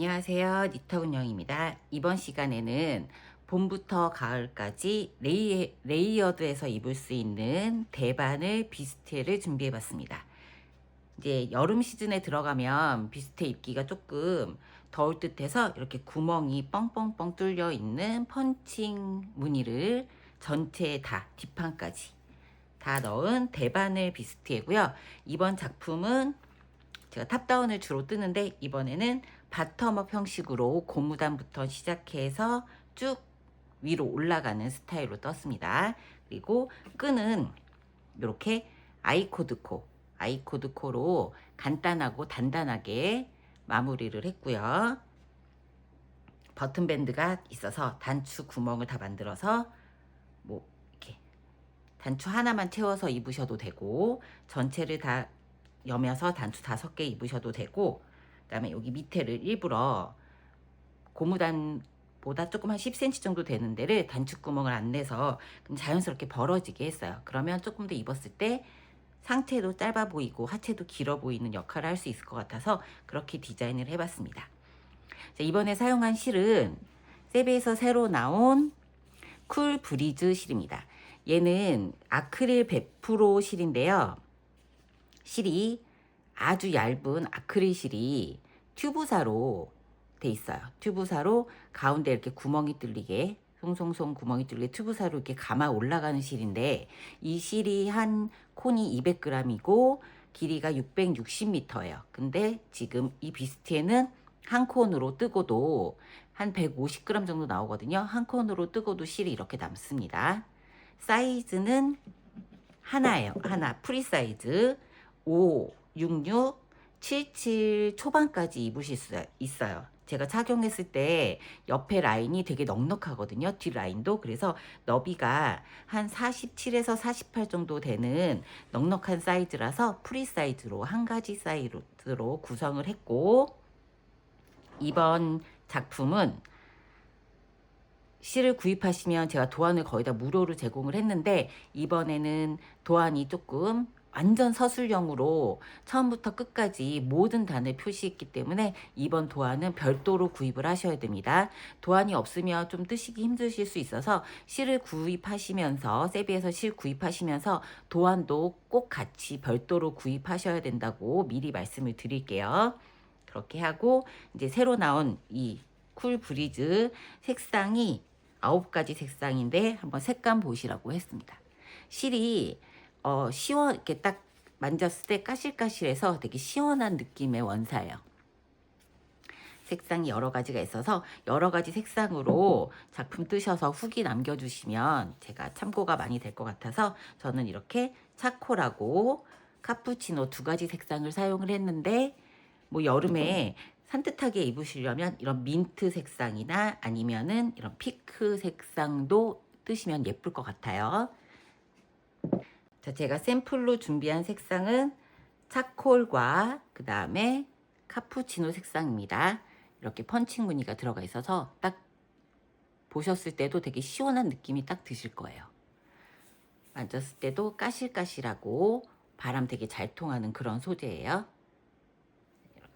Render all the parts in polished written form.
안녕하세요. 니터 운영입니다. 이번 시간에는 봄부터 가을까지 레이어드해서 입을 수 있는 대바늘 비스트를 준비해 봤습니다. 이제 여름 시즌에 들어가면 비스트 입기가 조금 더울 듯해서 이렇게 구멍이 뻥뻥뻥 뚫려 있는 펀칭 무늬를 전체에 다 뒷판까지 다 넣은 대바늘 비스트이고요. 이번 작품은 제가 탑다운을 주로 뜨는데 이번에는 바텀업 형식으로 고무단부터 시작해서 쭉 위로 올라가는 스타일로 떴습니다. 그리고 끈은 이렇게 아이코드코로 간단하고 단단하게 마무리를 했고요. 버튼밴드가 있어서 단추 구멍을 다 만들어서 뭐 이렇게 단추 하나만 채워서 입으셔도 되고 전체를 다 여며서 단추 5개 입으셔도 되고, 그 다음에 여기 밑에를 일부러 고무단보다 조금 한 10cm 정도 되는 데를 단추구멍을 안 내서 그럼 자연스럽게 벌어지게 했어요. 그러면 조금 더 입었을 때 상체도 짧아 보이고 하체도 길어 보이는 역할을 할 수 있을 것 같아서 그렇게 디자인을 해봤습니다. 자, 이번에 사용한 실은 세베에서 새로 나온 쿨 브리즈 실입니다. 얘는 아크릴 100% 실인데요. 실이 아주 얇은 아크릴 실이 튜브사로 돼 있어요. 튜브사로 가운데 이렇게 구멍이 뚫리게 송송송 구멍이 뚫리게 튜브사로 이렇게 감아 올라가는 실인데, 이 실이 한 콘이 200g이고 길이가 660m예요. 근데 지금 이 비스트에는 한 콘으로 뜨고도 한 150g 정도 나오거든요. 한 콘으로 뜨고도 실이 이렇게 남습니다. 사이즈는 하나예요. 하나 프리 사이즈 5, 66, 77 초반까지 입으실 수 있어요. 제가 착용했을 때 옆에 라인이 되게 넉넉하거든요. 뒷 라인도. 그래서 너비가 한 47에서 48 정도 되는 넉넉한 사이즈라서 프리 사이즈로 한 가지 사이즈로 구성을 했고, 이번 작품은 실을 구입하시면 제가 도안을 거의 다 무료로 제공을 했는데, 이번에는 도안이 조금 완전 서술형으로 처음부터 끝까지 모든 단을 표시했기 때문에 이번 도안은 별도로 구입을 하셔야 됩니다. 도안이 없으면 좀 뜨시기 힘드실 수 있어서 실을 구입하시면서, 세비에서 실 구입하시면서 도안도 꼭 같이 별도로 구입하셔야 된다고 미리 말씀을 드릴게요. 그렇게 하고 이제 새로 나온 이 쿨 브리즈 색상이 9가지 색상인데 한번 색감 보시라고 했습니다. 실이 이렇게 딱 만졌을 때 까실까실해서 되게 시원한 느낌의 원사예요. 색상이 여러 가지가 있어서 여러 가지 색상으로 작품 뜨셔서 후기 남겨주시면 제가 참고가 많이 될 것 같아서 저는 이렇게 차콜하고 카푸치노 2가지 색상을 사용을 했는데, 뭐 여름에 산뜻하게 입으시려면 이런 민트 색상이나 아니면은 이런 피크 색상도 뜨시면 예쁠 것 같아요. 자, 제가 샘플로 준비한 색상은 차콜과 그 다음에 카푸치노 색상입니다. 이렇게 펀칭 무늬가 들어가 있어서 딱 보셨을 때도 되게 시원한 느낌이 딱 드실 거예요. 만졌을 때도 까실까실하고 바람 되게 잘 통하는 그런 소재예요.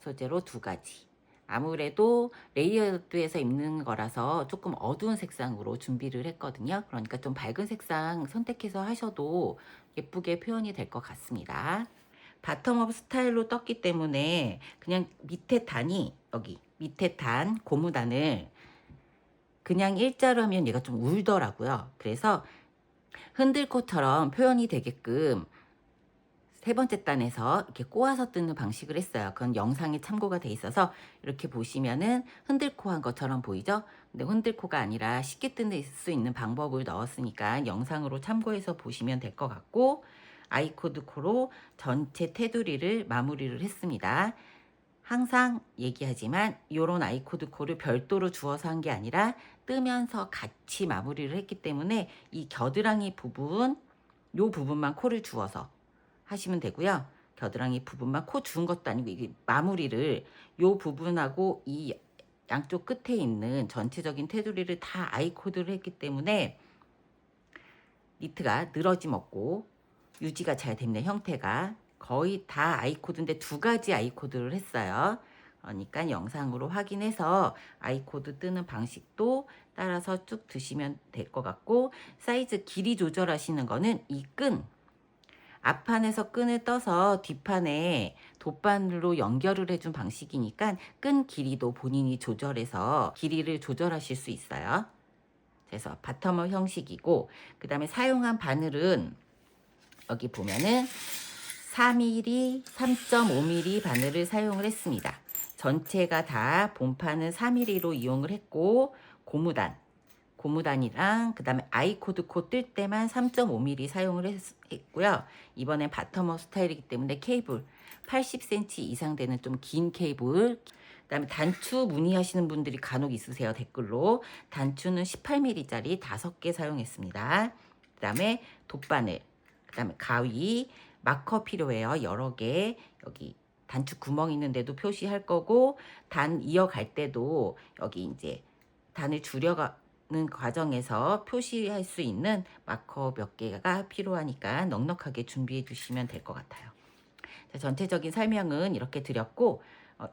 소재로 2가지. 아무래도 레이어드에서 입는 거라서 조금 어두운 색상으로 준비를 했거든요. 그러니까 좀 밝은 색상 선택해서 하셔도 예쁘게 표현이 될 것 같습니다. 바텀업 스타일로 떴기 때문에 그냥 밑에 단이, 여기 밑에 단 고무단을 그냥 일자로 하면 얘가 좀 울더라고요. 그래서 흔들코처럼 표현이 되게끔 3번째 단에서 이렇게 꼬아서 뜨는 방식을 했어요. 그건 영상에 참고가 돼 있어서 이렇게 보시면은 흔들코 한 것처럼 보이죠? 근데 흔들코가 아니라 쉽게 뜰 수 있는 방법을 넣었으니까 영상으로 참고해서 보시면 될 것 같고, 아이코드 코로 전체 테두리를 마무리를 했습니다. 항상 얘기하지만 이런 아이코드 코를 별도로 주어서 한 게 아니라 뜨면서 같이 마무리를 했기 때문에 이 겨드랑이 부분, 요 부분만 코를 주어서 하시면 되고요. 겨드랑이 부분만 코 주운 것도 아니고 이게 마무리를 요 부분하고 이 양쪽 끝에 있는 전체적인 테두리를 다 아이코드를 했기 때문에 니트가 늘어짐 없고 유지가 잘 됩니다. 형태가 거의 다 아이코드인데 2가지 아이코드를 했어요. 그러니까 영상으로 확인해서 아이코드 뜨는 방식도 따라서 쭉 드시면 될 것 같고, 사이즈 길이 조절하시는 거는 이 끈, 앞판에서 끈을 떠서 뒷판에 돗바늘로 연결을 해준 방식이니까 끈 길이도 본인이 조절해서 길이를 조절하실 수 있어요. 그래서 바텀업 형식이고, 그 다음에 사용한 바늘은 여기 보면은 4mm, 3.5mm 바늘을 사용을 했습니다. 전체가 다 본판은 4mm로 이용을 했고, 고무단이랑 그 다음에 아이코드 코 뜰 때만 3.5mm 사용을 했고요. 이번엔 바텀업 스타일이기 때문에 케이블 80cm 이상 되는 좀 긴 케이블, 그 다음에 단추 문의하시는 분들이 간혹 있으세요. 댓글로. 단추는 18mm짜리 5개 사용했습니다. 그 다음에 돗바늘, 그 다음에 가위, 마커 필요해요. 여러 개. 여기 단추 구멍 있는데도 표시할 거고, 단 이어갈 때도 여기 이제 단을 줄여가는 과정에서 표시할 수 있는 마커 몇 개가 필요하니까 넉넉하게 준비해 주시면 될 것 같아요. 자, 전체적인 설명은 이렇게 드렸고,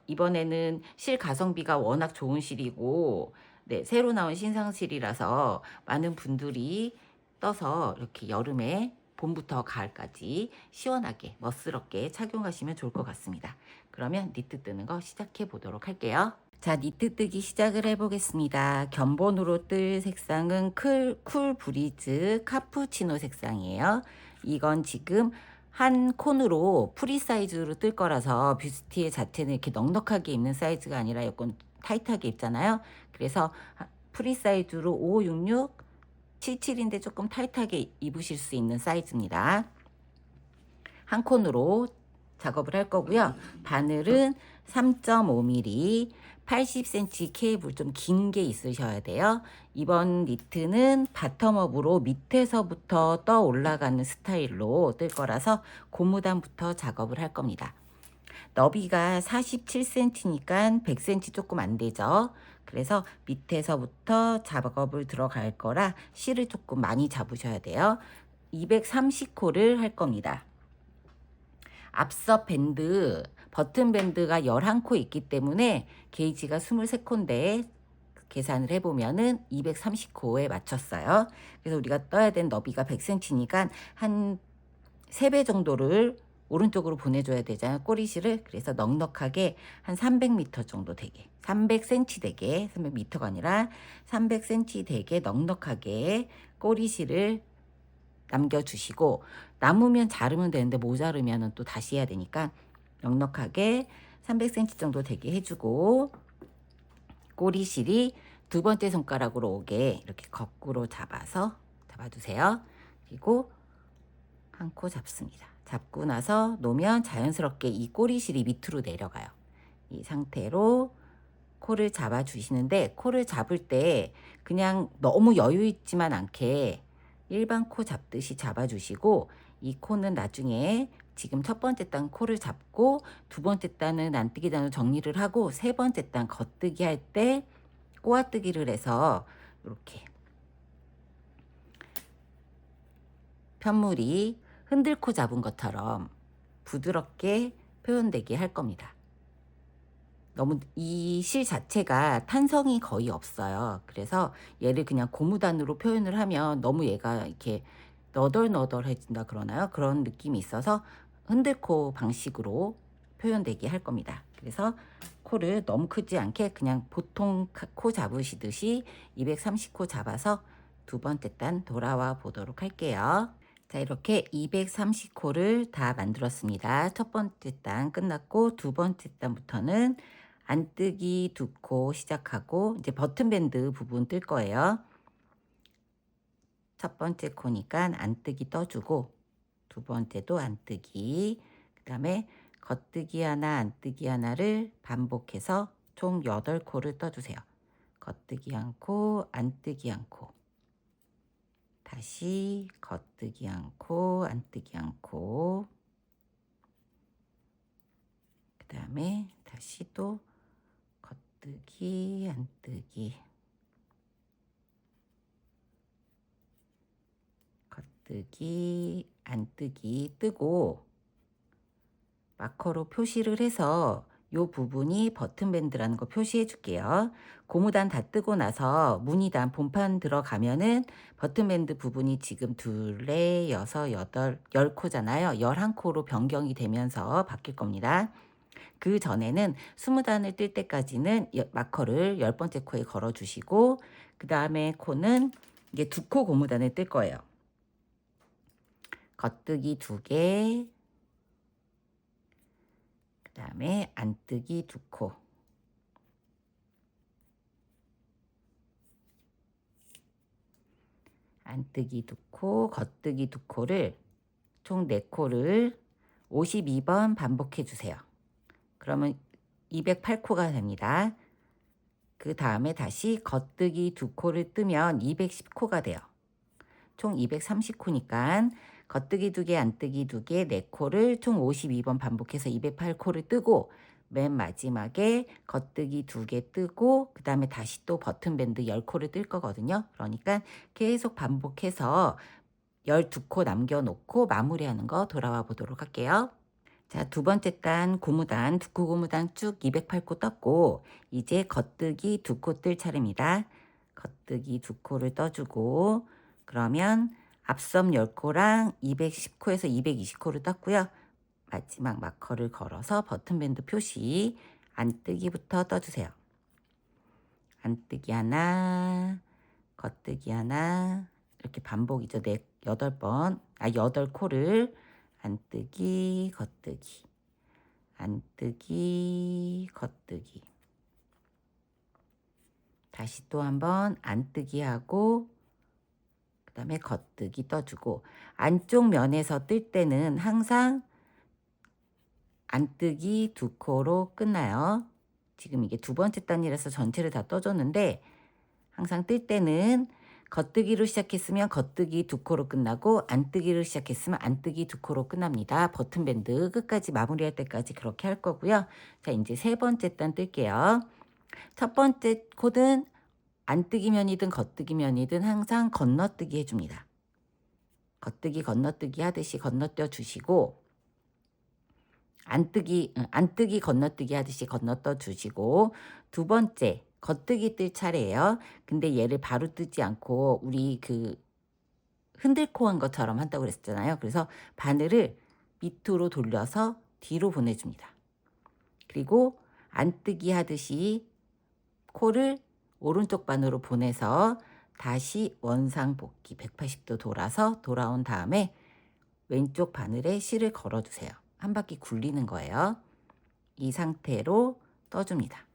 이번에는 실 가성비가 워낙 좋은 실이고, 네, 새로 나온 신상실이라서 많은 분들이 떠서 이렇게 여름에 봄부터 가을까지 시원하게 멋스럽게 착용하시면 좋을 것 같습니다. 그러면 니트 뜨는 거 시작해 보도록 할게요. 자, 니트 뜨기 시작을 해보겠습니다. 견본으로 뜰 색상은 쿨 브리즈 카푸치노 색상이에요. 이건 지금 한 콘으로 프리 사이즈로 뜰 거라서 뷰스티 자체는 이렇게 넉넉하게 입는 사이즈가 아니라 약간 타이트하게 입잖아요. 그래서 프리 사이즈로 566, 77인데 조금 타이트하게 입으실 수 있는 사이즈입니다. 한 콘으로 작업을 할 거고요. 바늘은 3.5mm, 80cm 케이블 좀 긴 게 있으셔야 돼요. 이번 니트는 바텀업으로 밑에서부터 떠 올라가는 스타일로 뜰 거라서 고무단부터 작업을 할 겁니다. 너비가 47cm니까 100cm 조금 안 되죠. 그래서 밑에서부터 작업을 들어갈 거라 실을 조금 많이 잡으셔야 돼요. 230코를 할 겁니다. 앞서 밴드, 버튼 밴드가 11코 있기 때문에 게이지가 23코인데 계산을 해보면은 230코에 맞췄어요. 그래서 우리가 떠야 된 너비가 100cm니까 한 3배 정도를 오른쪽으로 보내줘야 되잖아요. 꼬리실을. 그래서 넉넉하게 한 300m 정도 되게, 300cm 되게, 300m가 아니라 300cm 되게 넉넉하게 꼬리실을 남겨주시고, 남으면 자르면 되는데 모자르면 또 다시 해야 되니까 넉넉하게 300cm 정도 되게 해주고, 꼬리실이 두 번째 손가락으로 오게 이렇게 거꾸로 잡아주세요. 그리고 한 코 잡습니다. 잡고 나서 놓으면 자연스럽게 이 꼬리실이 밑으로 내려가요. 이 상태로 코를 잡아 주시는데, 코를 잡을 때 그냥 너무 여유 있지만 않게 일반 코 잡듯이 잡아 주시고, 이 코는 나중에 지금 첫 번째 단 코를 잡고 두 번째 단은 안뜨기 단으로 정리를 하고, 세 번째 단 겉뜨기 할 때 꼬아뜨기를 해서 이렇게 편물이 흔들코 잡은 것처럼 부드럽게 표현되게 할 겁니다. 너무 이 실 자체가 탄성이 거의 없어요. 그래서 얘를 그냥 고무단으로 표현을 하면 너무 얘가 이렇게 너덜너덜해진다 그러나요? 그런 느낌이 있어서 흔들코 방식으로 표현되게 할 겁니다. 그래서 코를 너무 크지 않게 그냥 보통 코 잡으시듯이 230코 잡아서 두 번째 단 돌아와 보도록 할게요. 자, 이렇게 230코를 다 만들었습니다. 첫 번째 단 끝났고, 두 번째 단부터는 안뜨기 2코 시작하고, 이제 버튼밴드 부분 뜰 거예요. 첫 번째 코니까 안뜨기 떠주고, 두 번째도 안뜨기, 그 다음에 겉뜨기 하나, 안뜨기 하나를 반복해서 총 8코를 떠주세요. 겉뜨기 1코, 안뜨기 1코. 다시 겉뜨기 1코, 안뜨기 1코. 그 다음에 다시 또 겉뜨기, 안뜨기. 겉뜨기, 안뜨기 뜨고, 마커로 표시를 해서 요 부분이 버튼밴드라는 거 표시해 줄게요. 고무단 다 뜨고 나서 무늬단 본판 들어가면은 버튼밴드 부분이 지금 둘, 넷, 여섯, 여덟, 10코잖아요. 11코로 변경이 되면서 바뀔 겁니다. 그 전에는 20단을 뜰 때까지는 마커를 10번째 코에 걸어 주시고, 그 다음에 코는 이게 2코 고무단을 뜰 거예요. 겉뜨기 2개, 그 다음에 안뜨기 2코, 안뜨기 2코, 겉뜨기 2코를 총 4코를 52번 반복해 주세요. 그러면 208코가 됩니다. 그 다음에 다시 겉뜨기 2코를 뜨면 210코가 돼요. 총 230코니까 겉뜨기 2개, 안뜨기 2개, 4코를 총 52번 반복해서 208코를 뜨고, 맨 마지막에 겉뜨기 2개 뜨고, 그 다음에 다시 또 버튼밴드 10코를 뜰 거거든요. 그러니까 계속 반복해서 12코 남겨놓고 마무리하는 거 돌아와 보도록 할게요. 자, 두 번째 단 고무단, 2코 고무단 쭉 208코 떴고, 이제 겉뜨기 2코 뜰 차례입니다. 겉뜨기 2코를 떠주고, 그러면 앞섬 10코랑 210코에서 220코를 떴고요. 마지막 마커를 걸어서 버튼밴드 표시, 안뜨기부터 떠주세요. 안뜨기 하나, 겉뜨기 하나, 이렇게 반복이죠. 8번, 8코를 안뜨기, 겉뜨기, 안뜨기, 겉뜨기. 다시 또 한번 안뜨기 하고, 그 다음에 겉뜨기 떠주고, 안쪽 면에서 뜰 때는 항상 안뜨기 2코로 끝나요. 지금 이게 두 번째 단이라서 전체를 다 떠줬는데, 항상 뜰 때는 겉뜨기로 시작했으면 겉뜨기 2코로 끝나고, 안뜨기로 시작했으면 안뜨기 2코로 끝납니다. 버튼밴드 끝까지 마무리할 때까지 그렇게 할 거고요. 자, 이제 세 번째 단 뜰게요. 첫 번째 코드는 안뜨기 면이든 겉뜨기 면이든 항상 건너뜨기 해줍니다. 겉뜨기 건너뜨기 하듯이 건너뛰어 주시고, 안뜨기 건너뜨기 하듯이 건너떠 주시고, 두 번째 겉뜨기 뜰 차례예요. 근데 얘를 바로 뜨지 않고 우리 그 흔들코 한 것처럼 한다고 그랬잖아요. 그래서 바늘을 밑으로 돌려서 뒤로 보내줍니다. 그리고 안뜨기 하듯이 코를 오른쪽 바늘로 보내서 다시 원상복귀 180도 돌아서 돌아온 다음에 왼쪽 바늘에 실을 걸어주세요. 한 바퀴 굴리는 거예요. 이 상태로 떠줍니다.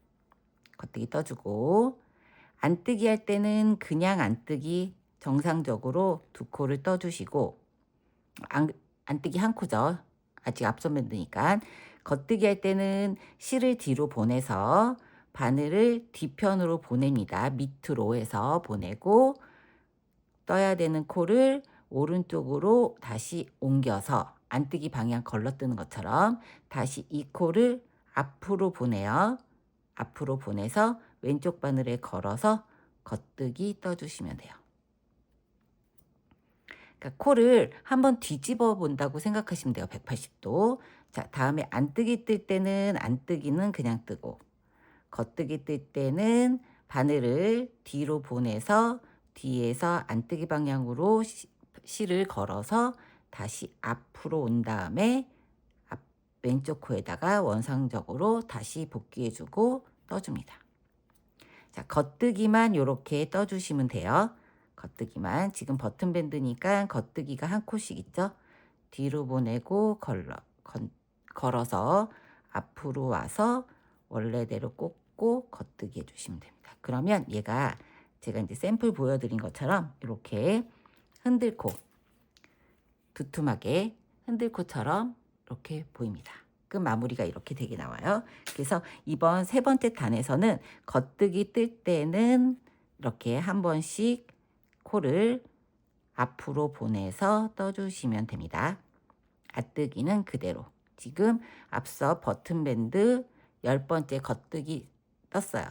겉뜨기 떠주고, 안뜨기 할 때는 그냥 안뜨기 정상적으로 2코를 떠주시고, 안뜨기 1코죠. 아직 앞선 밴드니까. 겉뜨기 할 때는 실을 뒤로 보내서 바늘을 뒤편으로 보냅니다. 밑으로 해서 보내고, 떠야 되는 코를 오른쪽으로 다시 옮겨서 안뜨기 방향 걸러뜨는 것처럼 다시 이 코를 앞으로 보내요. 앞으로 보내서 왼쪽 바늘에 걸어서 겉뜨기 떠주시면 돼요. 그러니까 코를 한번 뒤집어 본다고 생각하시면 돼요. 180도. 자, 다음에 안뜨기 뜰 때는 안뜨기는 그냥 뜨고, 겉뜨기 뜰 때는 바늘을 뒤로 보내서 뒤에서 안뜨기 방향으로 실을 걸어서 다시 앞으로 온 다음에 왼쪽 코에다가 원상적으로 다시 복귀해주고 떠줍니다. 자, 겉뜨기만 이렇게 떠주시면 돼요. 겉뜨기만. 지금 버튼밴드니까 겉뜨기가 1코씩 있죠. 뒤로 보내고 걸어서 앞으로 와서 원래대로 꽂고 겉뜨기 해주시면 됩니다. 그러면 얘가 제가 이제 샘플 보여드린 것처럼 이렇게 흔들코, 두툼하게 흔들코처럼 이렇게 보입니다. 끝 마무리가 이렇게 되게 나와요. 그래서 이번 세 번째 단에서는 겉뜨기 뜰 때는 이렇게 한 번씩 코를 앞으로 보내서 떠주시면 됩니다. 앞뜨기는 그대로. 지금 앞서 버튼밴드 10번째 겉뜨기 떴어요.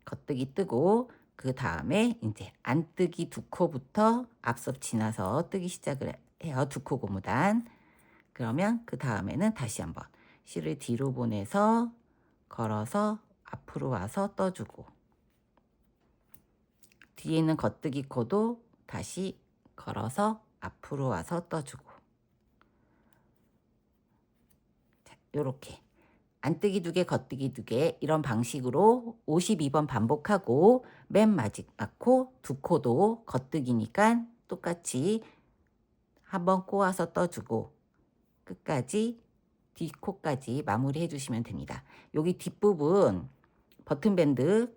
겉뜨기 뜨고, 그 다음에 이제 안뜨기 2코부터 앞서 지나서 뜨기 시작을 해요. 2코 고무단. 그러면 그 다음에는 다시 한번 실을 뒤로 보내서 걸어서 앞으로 와서 떠주고, 뒤에 있는 겉뜨기 코도 다시 걸어서 앞으로 와서 떠주고, 자, 요렇게 안뜨기 2개, 겉뜨기 2개 이런 방식으로 52번 반복하고, 맨 마지막 코 2코도 겉뜨기니까 똑같이 한번 꼬아서 떠주고 끝까지 뒷코까지 마무리해 주시면 됩니다. 여기 뒷부분 버튼밴드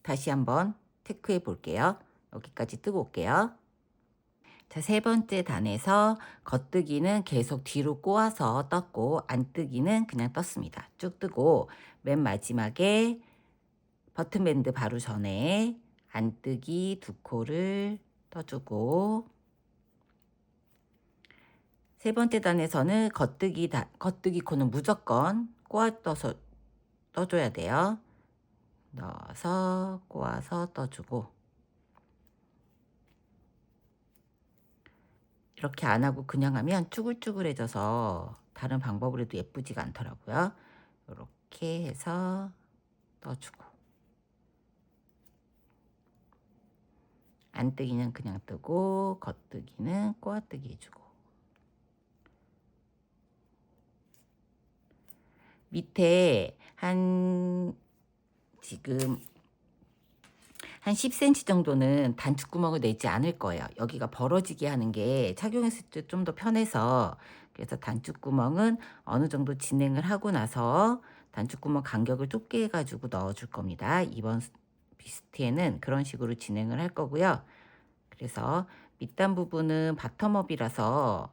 다시 한번 체크해 볼게요. 여기까지 뜨고 올게요. 자, 3번째 단에서 겉뜨기는 계속 뒤로 꼬아서 떴고 안뜨기는 그냥 떴습니다. 쭉 뜨고 맨 마지막에 버튼밴드 바로 전에 안뜨기 2코를 떠주고, 3번째 단에서는 겉뜨기 코는 무조건 꼬아 떠줘야 돼요. 넣어서 꼬아서 떠주고, 이렇게 안 하고 그냥 하면 쭈글쭈글해져서 다른 방법으로 해도 예쁘지가 않더라고요. 이렇게 해서 떠주고, 안뜨기는 그냥 뜨고 겉뜨기는 꼬아뜨기 해주고, 밑에 지금 한 10cm 정도는 단추구멍을 내지 않을 거예요. 여기가 벌어지게 하는 게 착용했을 때 좀 더 편해서, 그래서 단추구멍은 어느 정도 진행을 하고 나서 단추구멍 간격을 좁게 해가지고 넣어줄 겁니다. 이번 비스트에는 그런 식으로 진행을 할 거고요. 그래서 밑단 부분은 바텀업이라서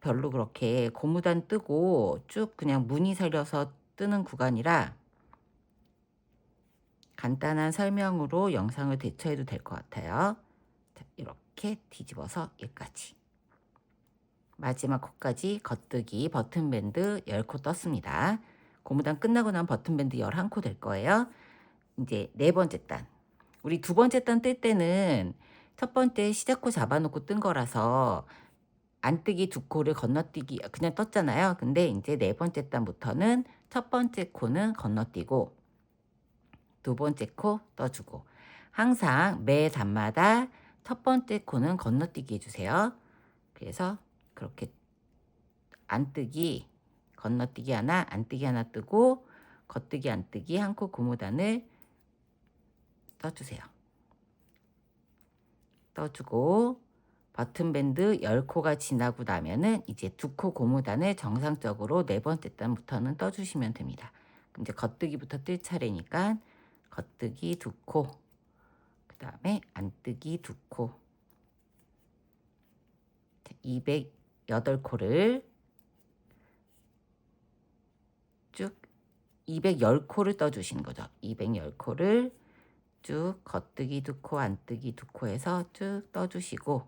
별로 그렇게 고무단 뜨고 쭉 그냥 무늬 살려서 뜨는 구간이라 간단한 설명으로 영상을 대처해도 될 것 같아요. 자, 이렇게 뒤집어서 여기까지. 마지막 코까지 겉뜨기 버튼밴드 10코 떴습니다. 고무단 끝나고 난 버튼밴드 11코 될 거예요. 이제 4번째 단. 우리 2번째 단 뜰 때는 첫 번째 시작코 잡아놓고 뜬 거라서 안뜨기 2코를 건너뛰기 그냥 떴잖아요. 근데 이제 4번째 단부터는 첫 번째 코는 건너뛰고 2번째 코 떠주고, 항상 매 단마다 첫 번째 코는 건너뛰기 해주세요. 그래서 그렇게 안뜨기 건너뛰기 하나, 안뜨기 하나 뜨고 겉뜨기 안뜨기 한 코 고무단을 떠주세요. 떠주고 버튼밴드 10코가 지나고 나면은 이제 2코 고무단을 정상적으로 4번째 단부터는 떠주시면 됩니다. 그럼 이제 겉뜨기부터 뜰 차례니까 겉뜨기 2코, 그 다음에 안뜨기 2코, 208코를 쭉 210코를 떠주시는 거죠. 210코를 쭉 겉뜨기 2코, 안뜨기 2코 해서 쭉 떠주시고,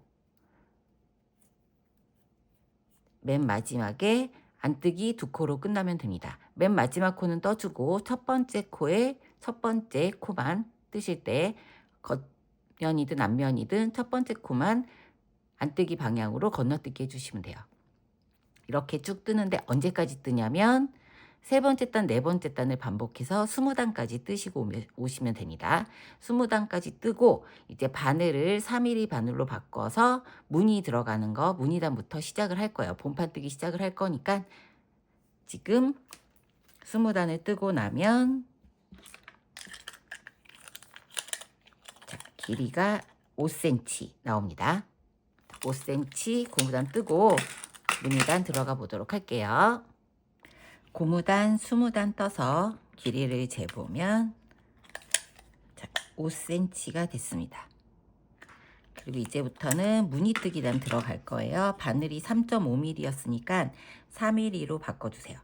맨 마지막에 안뜨기 2코로 끝나면 됩니다. 맨 마지막 코는 떠주고 첫 번째 코에 첫 번째 코만 뜨실 때 겉면이든 앞면이든 첫 번째 코만 안뜨기 방향으로 건너뛰기 해주시면 돼요. 이렇게 쭉 뜨는데 언제까지 뜨냐면 3번째 단, 4번째 단을 반복해서 20단까지 뜨시고 오시면 됩니다. 20단까지 뜨고 이제 바늘을 3mm 바늘로 바꿔서 무늬 들어가는 거 무늬단부터 시작을 할 거예요. 본판 뜨기 시작을 할 거니까 지금 20단을 뜨고 나면 자, 길이가 5cm 나옵니다. 5cm 고무단 뜨고 무늬단 들어가 보도록 할게요. 고무단 20단 떠서 길이를 재보면 자, 5cm가 됐습니다. 그리고 이제부터는 무늬뜨기단 들어갈 거예요. 바늘이 3.5mm였으니까 4mm로 바꿔주세요.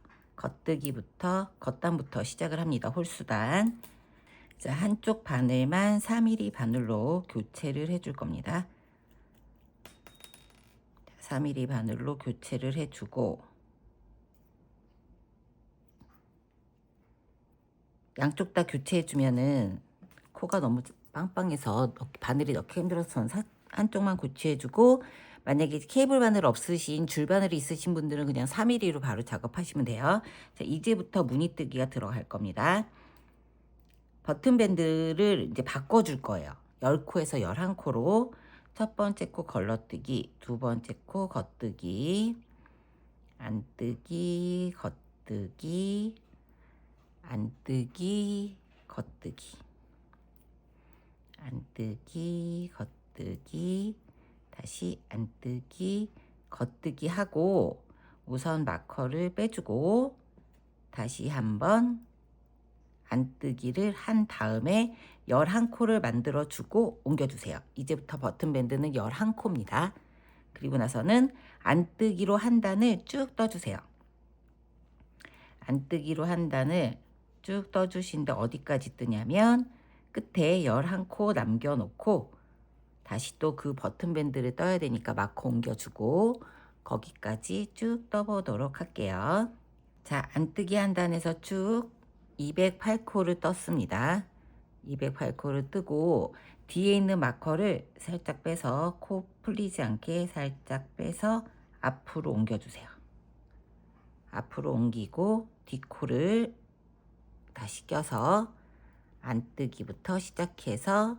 겉단부터 시작을 합니다. 홀수단. 자, 한쪽 바늘만 4mm 바늘로 교체를 해줄 겁니다. 4mm 바늘로 교체를 해주고, 양쪽 다 교체해주면은 코가 너무 빵빵해서 바늘이 넣기 힘들어서 한쪽만 고치해주고, 만약에 케이블 바늘 없으신 줄 바늘이 있으신 분들은 그냥 3mm로 바로 작업하시면 돼요. 자, 이제부터 무늬뜨기가 들어갈 겁니다. 버튼 밴드를 이제 바꿔줄 거예요. 10코에서 11코로 첫 번째 코 걸러뜨기, 두 번째 코 겉뜨기, 안뜨기, 겉뜨기, 안뜨기, 겉뜨기, 안뜨기, 겉뜨기, 다시 안뜨기, 겉뜨기 하고 우선 마커를 빼주고 다시 한번 안뜨기를 한 다음에 11코를 만들어 주고 옮겨주세요. 이제부터 버튼 밴드는 11코입니다. 그리고 나서는 안뜨기로 한 단을 쭉 떠주세요. 안뜨기로 한 단을 쭉 떠주신데 어디까지 뜨냐면 끝에 11코 남겨놓고 다시 또 그 버튼 밴드를 떠야 되니까 마커 옮겨주고 거기까지 쭉 떠보도록 할게요. 자, 안뜨기 한 단에서 쭉 208코를 떴습니다. 208코를 뜨고 뒤에 있는 마커를 살짝 빼서 코 풀리지 않게 살짝 빼서 앞으로 옮겨주세요. 앞으로 옮기고 뒷코를 다시 껴서 안뜨기부터 시작해서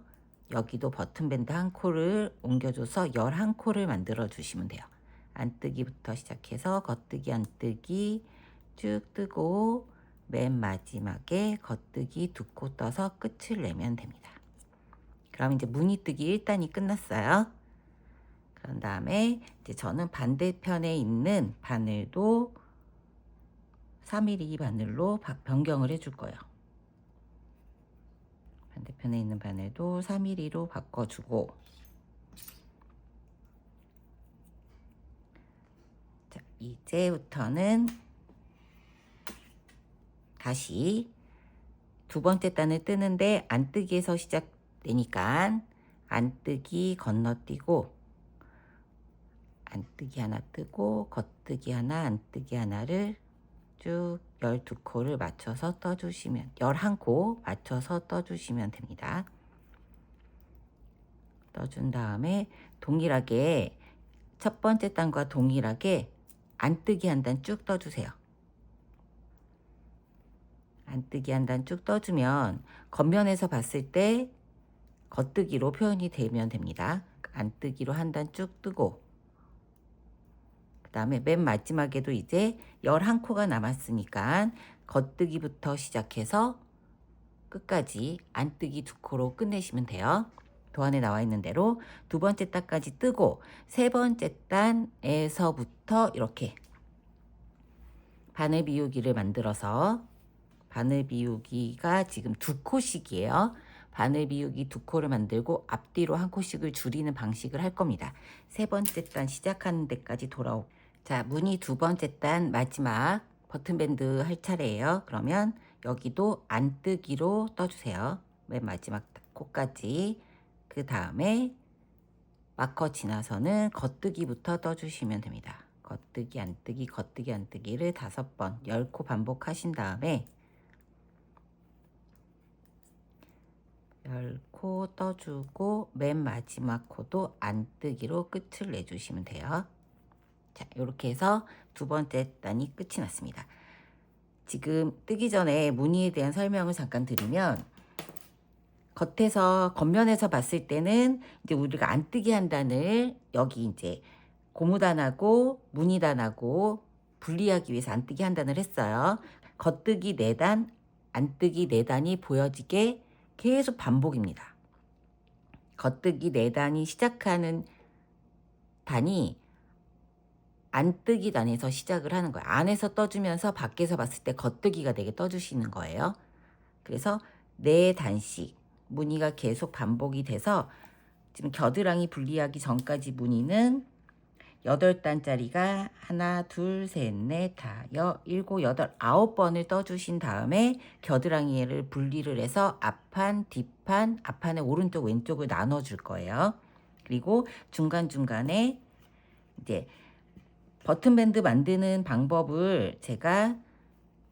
여기도 버튼밴드 한 코를 옮겨줘서 11코를 만들어 주시면 돼요. 안뜨기부터 시작해서 겉뜨기 안뜨기 쭉 뜨고 맨 마지막에 겉뜨기 2코 떠서 끝을 내면 됩니다. 그럼 이제 무늬뜨기 1단이 끝났어요. 그런 다음에 이제 저는 반대편에 있는 바늘도 3mm 바늘로 변경을 해줄 거예요. 반대편에 있는 바늘도 3mm로 바꿔주고, 자, 이제부터는 다시 두 번째 단을 뜨는데 안뜨기에서 시작되니까 안뜨기 건너뛰고 안뜨기 하나 뜨고 겉뜨기 하나 안뜨기 하나를 쭉 12코를 맞춰서 떠주시면 11코 맞춰서 떠주시면 됩니다. 떠준 다음에 동일하게 첫 번째 단과 동일하게 안뜨기 한 단 쭉 떠주세요. 안뜨기 한 단 쭉 떠주면 겉면에서 봤을 때 겉뜨기로 표현이 되면 됩니다. 안뜨기로 한 단 쭉 뜨고 그 다음에 맨 마지막에도 이제 11코가 남았으니까 겉뜨기부터 시작해서 끝까지 안뜨기 2코로 끝내시면 돼요. 도안에 나와 있는 대로 두 번째 단까지 뜨고 세 번째 단에서부터 이렇게 바늘 비우기를 만들어서 바늘 비우기가 지금 2코씩이에요. 바늘 비우기 2코를 만들고 앞뒤로 한 코씩을 줄이는 방식을 할 겁니다. 세 번째 단 시작하는 데까지 돌아오고, 자, 무늬 두 번째 단 마지막 버튼밴드 할 차례예요. 그러면 여기도 안뜨기로 떠주세요. 맨 마지막 코까지. 그 다음에 마커 지나서는 겉뜨기부터 떠주시면 됩니다. 겉뜨기 안뜨기 겉뜨기 안뜨기를 5번 10코 반복하신 다음에 10코 떠주고 맨 마지막 코도 안뜨기로 끝을 내주시면 돼요. 자, 이렇게 해서 두 번째 단이 끝이 났습니다. 지금 뜨기 전에 무늬에 대한 설명을 잠깐 드리면 겉면에서 봤을 때는 이제 우리가 안뜨기 한 단을 여기 이제 고무단하고 무늬단하고 분리하기 위해서 안뜨기 한 단을 했어요. 겉뜨기 4단, 안뜨기 4단이 보여지게 계속 반복입니다. 겉뜨기 4단이 시작하는 단이 안뜨기 단에서 시작을 하는 거예요. 안에서 떠주면서 밖에서 봤을 때 겉뜨기가 되게 떠주시는 거예요. 그래서 4단씩 무늬가 계속 반복이 돼서 지금 겨드랑이 분리하기 전까지 무늬는 8단짜리가 하나, 둘, 셋, 넷, 다섯, 일곱, 여덟, 9번을 떠주신 다음에 겨드랑이를 분리를 해서 앞판, 뒷판, 앞판의 오른쪽, 왼쪽을 나눠줄 거예요. 그리고 중간중간에 이제 버튼밴드 만드는 방법을 제가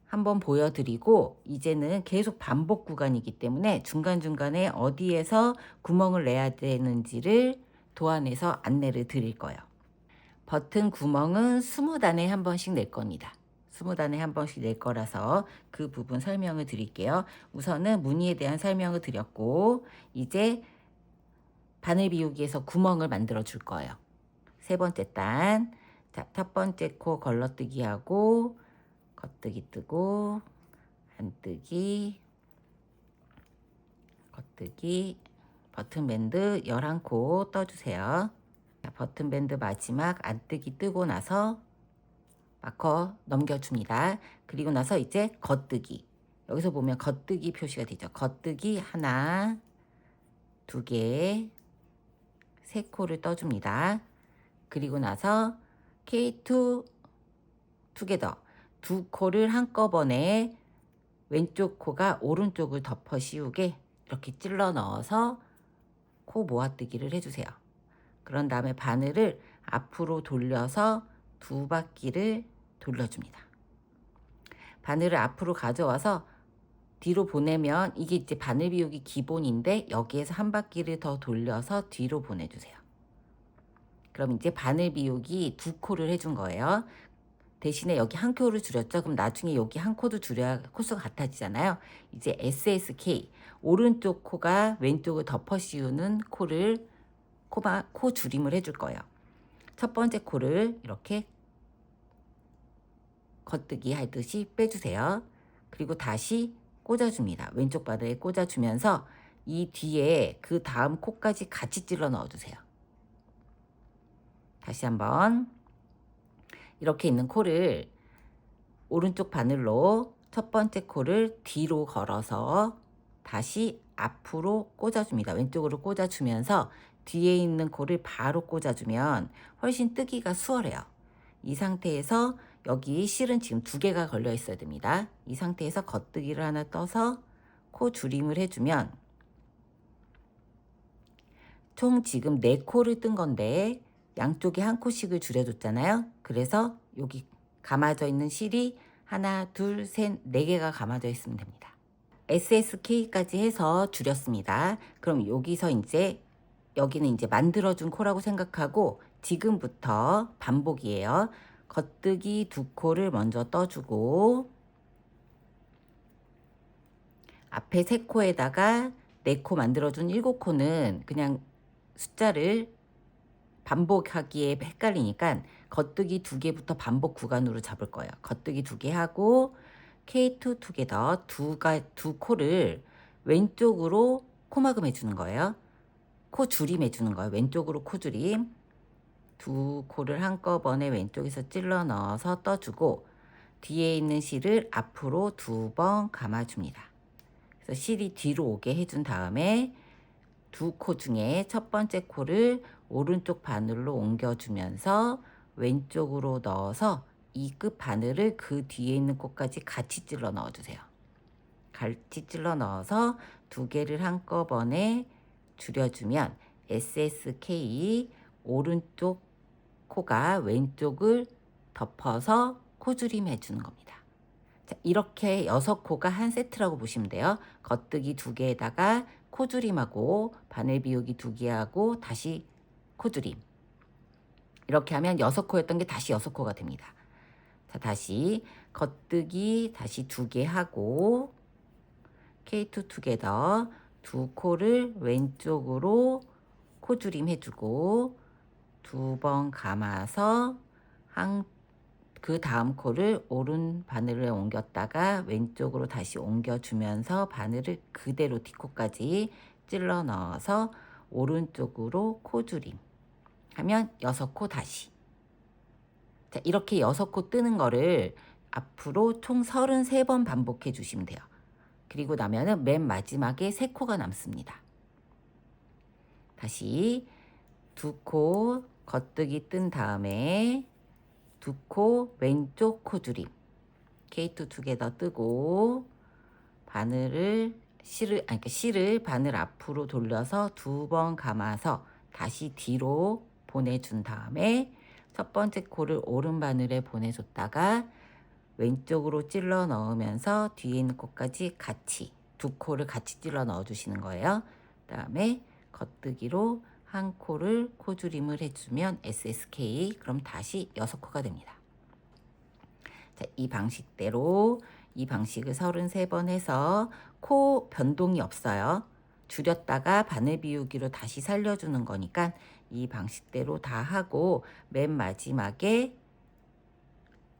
한번 보여드리고 이제는 계속 반복 구간이기 때문에 중간중간에 어디에서 구멍을 내야 되는지를 도안해서 안내를 드릴 거예요. 버튼 구멍은 20단에 한 번씩 낼 겁니다. 20단에 한 번씩 낼 거라서 그 부분 설명을 드릴게요. 우선은 무늬에 대한 설명을 드렸고, 이제 바늘 비우기에서 구멍을 만들어 줄 거예요. 세 번째 단, 자, 첫 번째 코 걸러뜨기 하고, 겉뜨기 뜨고, 안뜨기, 겉뜨기, 버튼밴드 11코 떠주세요. 자, 버튼밴드 마지막 안뜨기 뜨고 나서 마커 넘겨줍니다. 그리고 나서 이제 겉뜨기. 여기서 보면 겉뜨기 표시가 되죠. 겉뜨기 하나, 두 개, 세 코를 떠줍니다. 그리고 나서 K2 투게더 두 코를 한꺼번에 왼쪽 코가 오른쪽을 덮어 씌우게 이렇게 찔러 넣어서 코 모아뜨기를 해주세요. 그런 다음에 바늘을 앞으로 돌려서 두 바퀴를 돌려줍니다. 바늘을 앞으로 가져와서 뒤로 보내면 이게 이제 바늘 비우기 기본인데 여기에서 한 바퀴를 더 돌려서 뒤로 보내주세요. 그럼 이제 바늘 비우기 두 코를 해준 거예요. 대신에 여기 한 코를 줄였죠. 그럼 나중에 여기 한 코도 줄여야 코수가 같아지잖아요. 이제 SSK 오른쪽 코가 왼쪽을 덮어 씌우는 코를 코 줄임을 해줄 거예요. 첫 번째 코를 이렇게 겉뜨기 하듯이 빼주세요. 그리고 다시 꽂아줍니다. 왼쪽 바늘에 꽂아주면서 이 뒤에 그 다음 코까지 같이 찔러 넣어주세요. 다시 한번 이렇게 있는 코를 오른쪽 바늘로 첫 번째 코를 뒤로 걸어서 다시 앞으로 꽂아줍니다. 왼쪽으로 꽂아주면서 뒤에 있는 코를 바로 꽂아주면 훨씬 뜨기가 수월해요. 이 상태에서 여기 실은 지금 두 개가 걸려 있어야 됩니다. 이 상태에서 겉뜨기를 하나 떠서 코 줄임을 해주면 총 지금 4코를 뜬 건데 양쪽에 한 코씩을 줄여줬잖아요. 그래서 여기 감아져 있는 실이 하나, 둘, 셋, 4개가 감아져 있으면 됩니다. SSK까지 해서 줄였습니다. 그럼 여기서 이제 여기는 이제 만들어준 코라고 생각하고 지금부터 반복이에요. 겉뜨기 두 코를 먼저 떠주고 앞에 3코에다가 4코 만들어준 7코는 그냥 숫자를 반복하기에 헷갈리니까 겉뜨기 2개부터 반복 구간으로 잡을 거예요. 겉뜨기 2개 하고 K2 투게더 두 코를 왼쪽으로 코막음 해주는 거예요. 코 줄임 해주는 거예요. 왼쪽으로 코 줄임. 두 코를 한꺼번에 왼쪽에서 찔러 넣어서 떠주고 뒤에 있는 실을 앞으로 2번 감아줍니다. 그래서 실이 뒤로 오게 해준 다음에 두 코 중에 첫 번째 코를 오른쪽 바늘로 옮겨주면서 왼쪽으로 넣어서 이 끝 바늘을 그 뒤에 있는 코까지 같이 찔러 넣어주세요. 같이 찔러 넣어서 2개를 한꺼번에 줄여주면 SSK 오른쪽 코가 왼쪽을 덮어서 코줄임 해주는 겁니다. 자, 이렇게 6코가 한 세트라고 보시면 돼요. 겉뜨기 2개에다가 코줄임하고 바늘 비우기 2개하고 다시 코줄임. 이렇게 하면 6코였던 게 다시 6코가 됩니다. 자, 다시 겉뜨기 다시 2개 하고 K2 투게더 두 코를 왼쪽으로 코줄임 해주고 2번 감아서 그 다음 코를 오른 바늘을 옮겼다가 왼쪽으로 다시 옮겨주면서 바늘을 그대로 뒷코까지 찔러 넣어서 오른쪽으로 코줄임 하면 6코 다시. 자, 이렇게 6코 뜨는 거를 앞으로 총 33번 반복해 주시면 돼요. 그리고 나면은 맨 마지막에 3코가 남습니다. 다시 2코 겉뜨기 뜬 다음에 2코 왼쪽 코줄임 K2 투게더 뜨고 실을 바늘 앞으로 돌려서 2번 감아서 다시 뒤로 보내준 다음에 첫 번째 코를 오른 바늘에 보내줬다가 왼쪽으로 찔러 넣으면서 뒤에 있는 코까지 같이 2코를 같이 찔러 넣어 주시는 거예요. 그 다음에 겉뜨기로 한 코를 코줄임을 해주면 SSK, 그럼 다시 6코가 됩니다. 자, 이 방식대로 이 방식을 33번 해서 코 변동이 없어요. 줄였다가 바늘 비우기로 다시 살려주는 거니까 이 방식대로 다 하고 맨 마지막에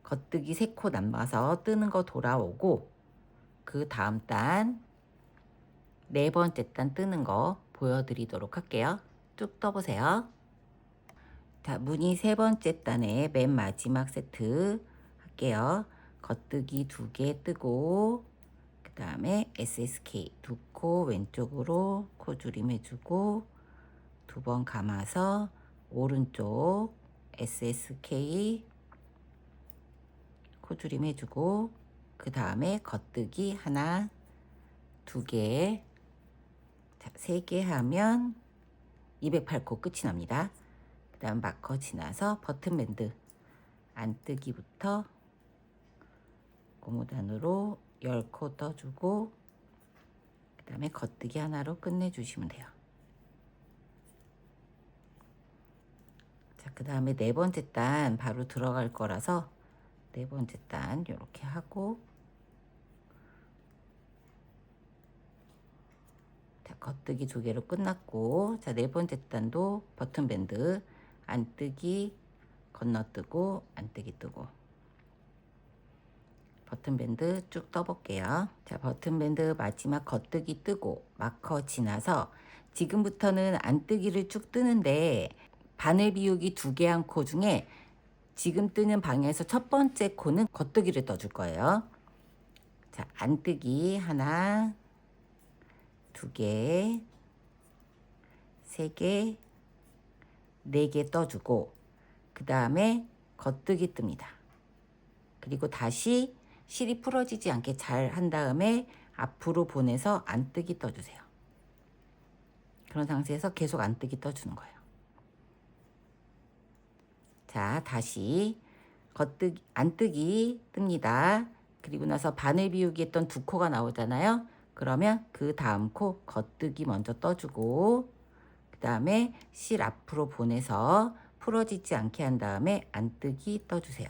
겉뜨기 3코 남아서 뜨는 거 돌아오고 그 다음 단 4번째 단 뜨는 거 보여드리도록 할게요. 쭉 떠보세요. 자, 무늬 3번째 단의 맨 마지막 세트 할게요. 겉뜨기 2개 뜨고 그 다음에 SSK 2코 왼쪽으로 코줄임 해주고 2번 감아서 오른쪽 SSK 코줄임 해주고 그 다음에 겉뜨기 하나 2개, 자, 3개 하면 208코 끝이 납니다. 그 다음 마커 지나서 버튼밴드 안뜨기부터 고무단으로 10코 떠주고 그 다음에 겉뜨기 하나로 끝내주시면 돼요. 자, 그 다음에 4번째 단 바로 들어갈 거라서 4번째 단 이렇게 하고 자, 겉뜨기 2개로 끝났고 자, 4번째 단도 버튼밴드 안뜨기 건너뜨고 안뜨기 뜨고 버튼밴드 쭉 떠볼게요. 자, 버튼밴드 마지막 겉뜨기 뜨고 마커 지나서 지금부터는 안뜨기를 쭉 뜨는데 바늘 비우기 2개 한 코 중에 지금 뜨는 방향에서 첫 번째 코는 겉뜨기를 떠줄 거예요. 자, 안뜨기 하나 2개 3개 4개 떠주고 그 다음에 겉뜨기 뜹니다. 그리고 다시 실이 풀어지지 않게 잘 한 다음에 앞으로 보내서 안뜨기 떠주세요. 그런 상태에서 계속 안뜨기 떠주는 거예요. 자, 다시 겉뜨기 안뜨기 뜹니다. 그리고 나서 바늘 비우기 했던 2코가 나오잖아요. 그러면 그 다음 코 겉뜨기 먼저 떠주고 그 다음에 실 앞으로 보내서 풀어지지 않게 한 다음에 안뜨기 떠주세요.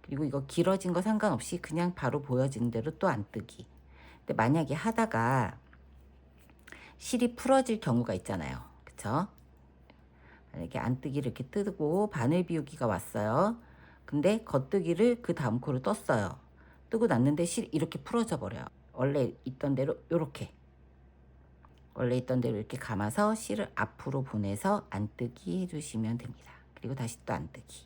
그리고 이거 길어진 거 상관없이 그냥 바로 보여지는 대로 또 안뜨기. 근데 만약에 하다가 실이 풀어질 경우가 있잖아요. 그쵸? 만약에 안뜨기를 이렇게 뜨고 바늘 비우기가 왔어요. 근데 겉뜨기를 그 다음 코를 떴어요. 뜨고 났는데 실이 이렇게 풀어져 버려요. 원래 있던 대로 이렇게 원래 있던 대로 이렇게 감아서 실을 앞으로 보내서 안뜨기 해주시면 됩니다. 그리고 다시 또 안뜨기.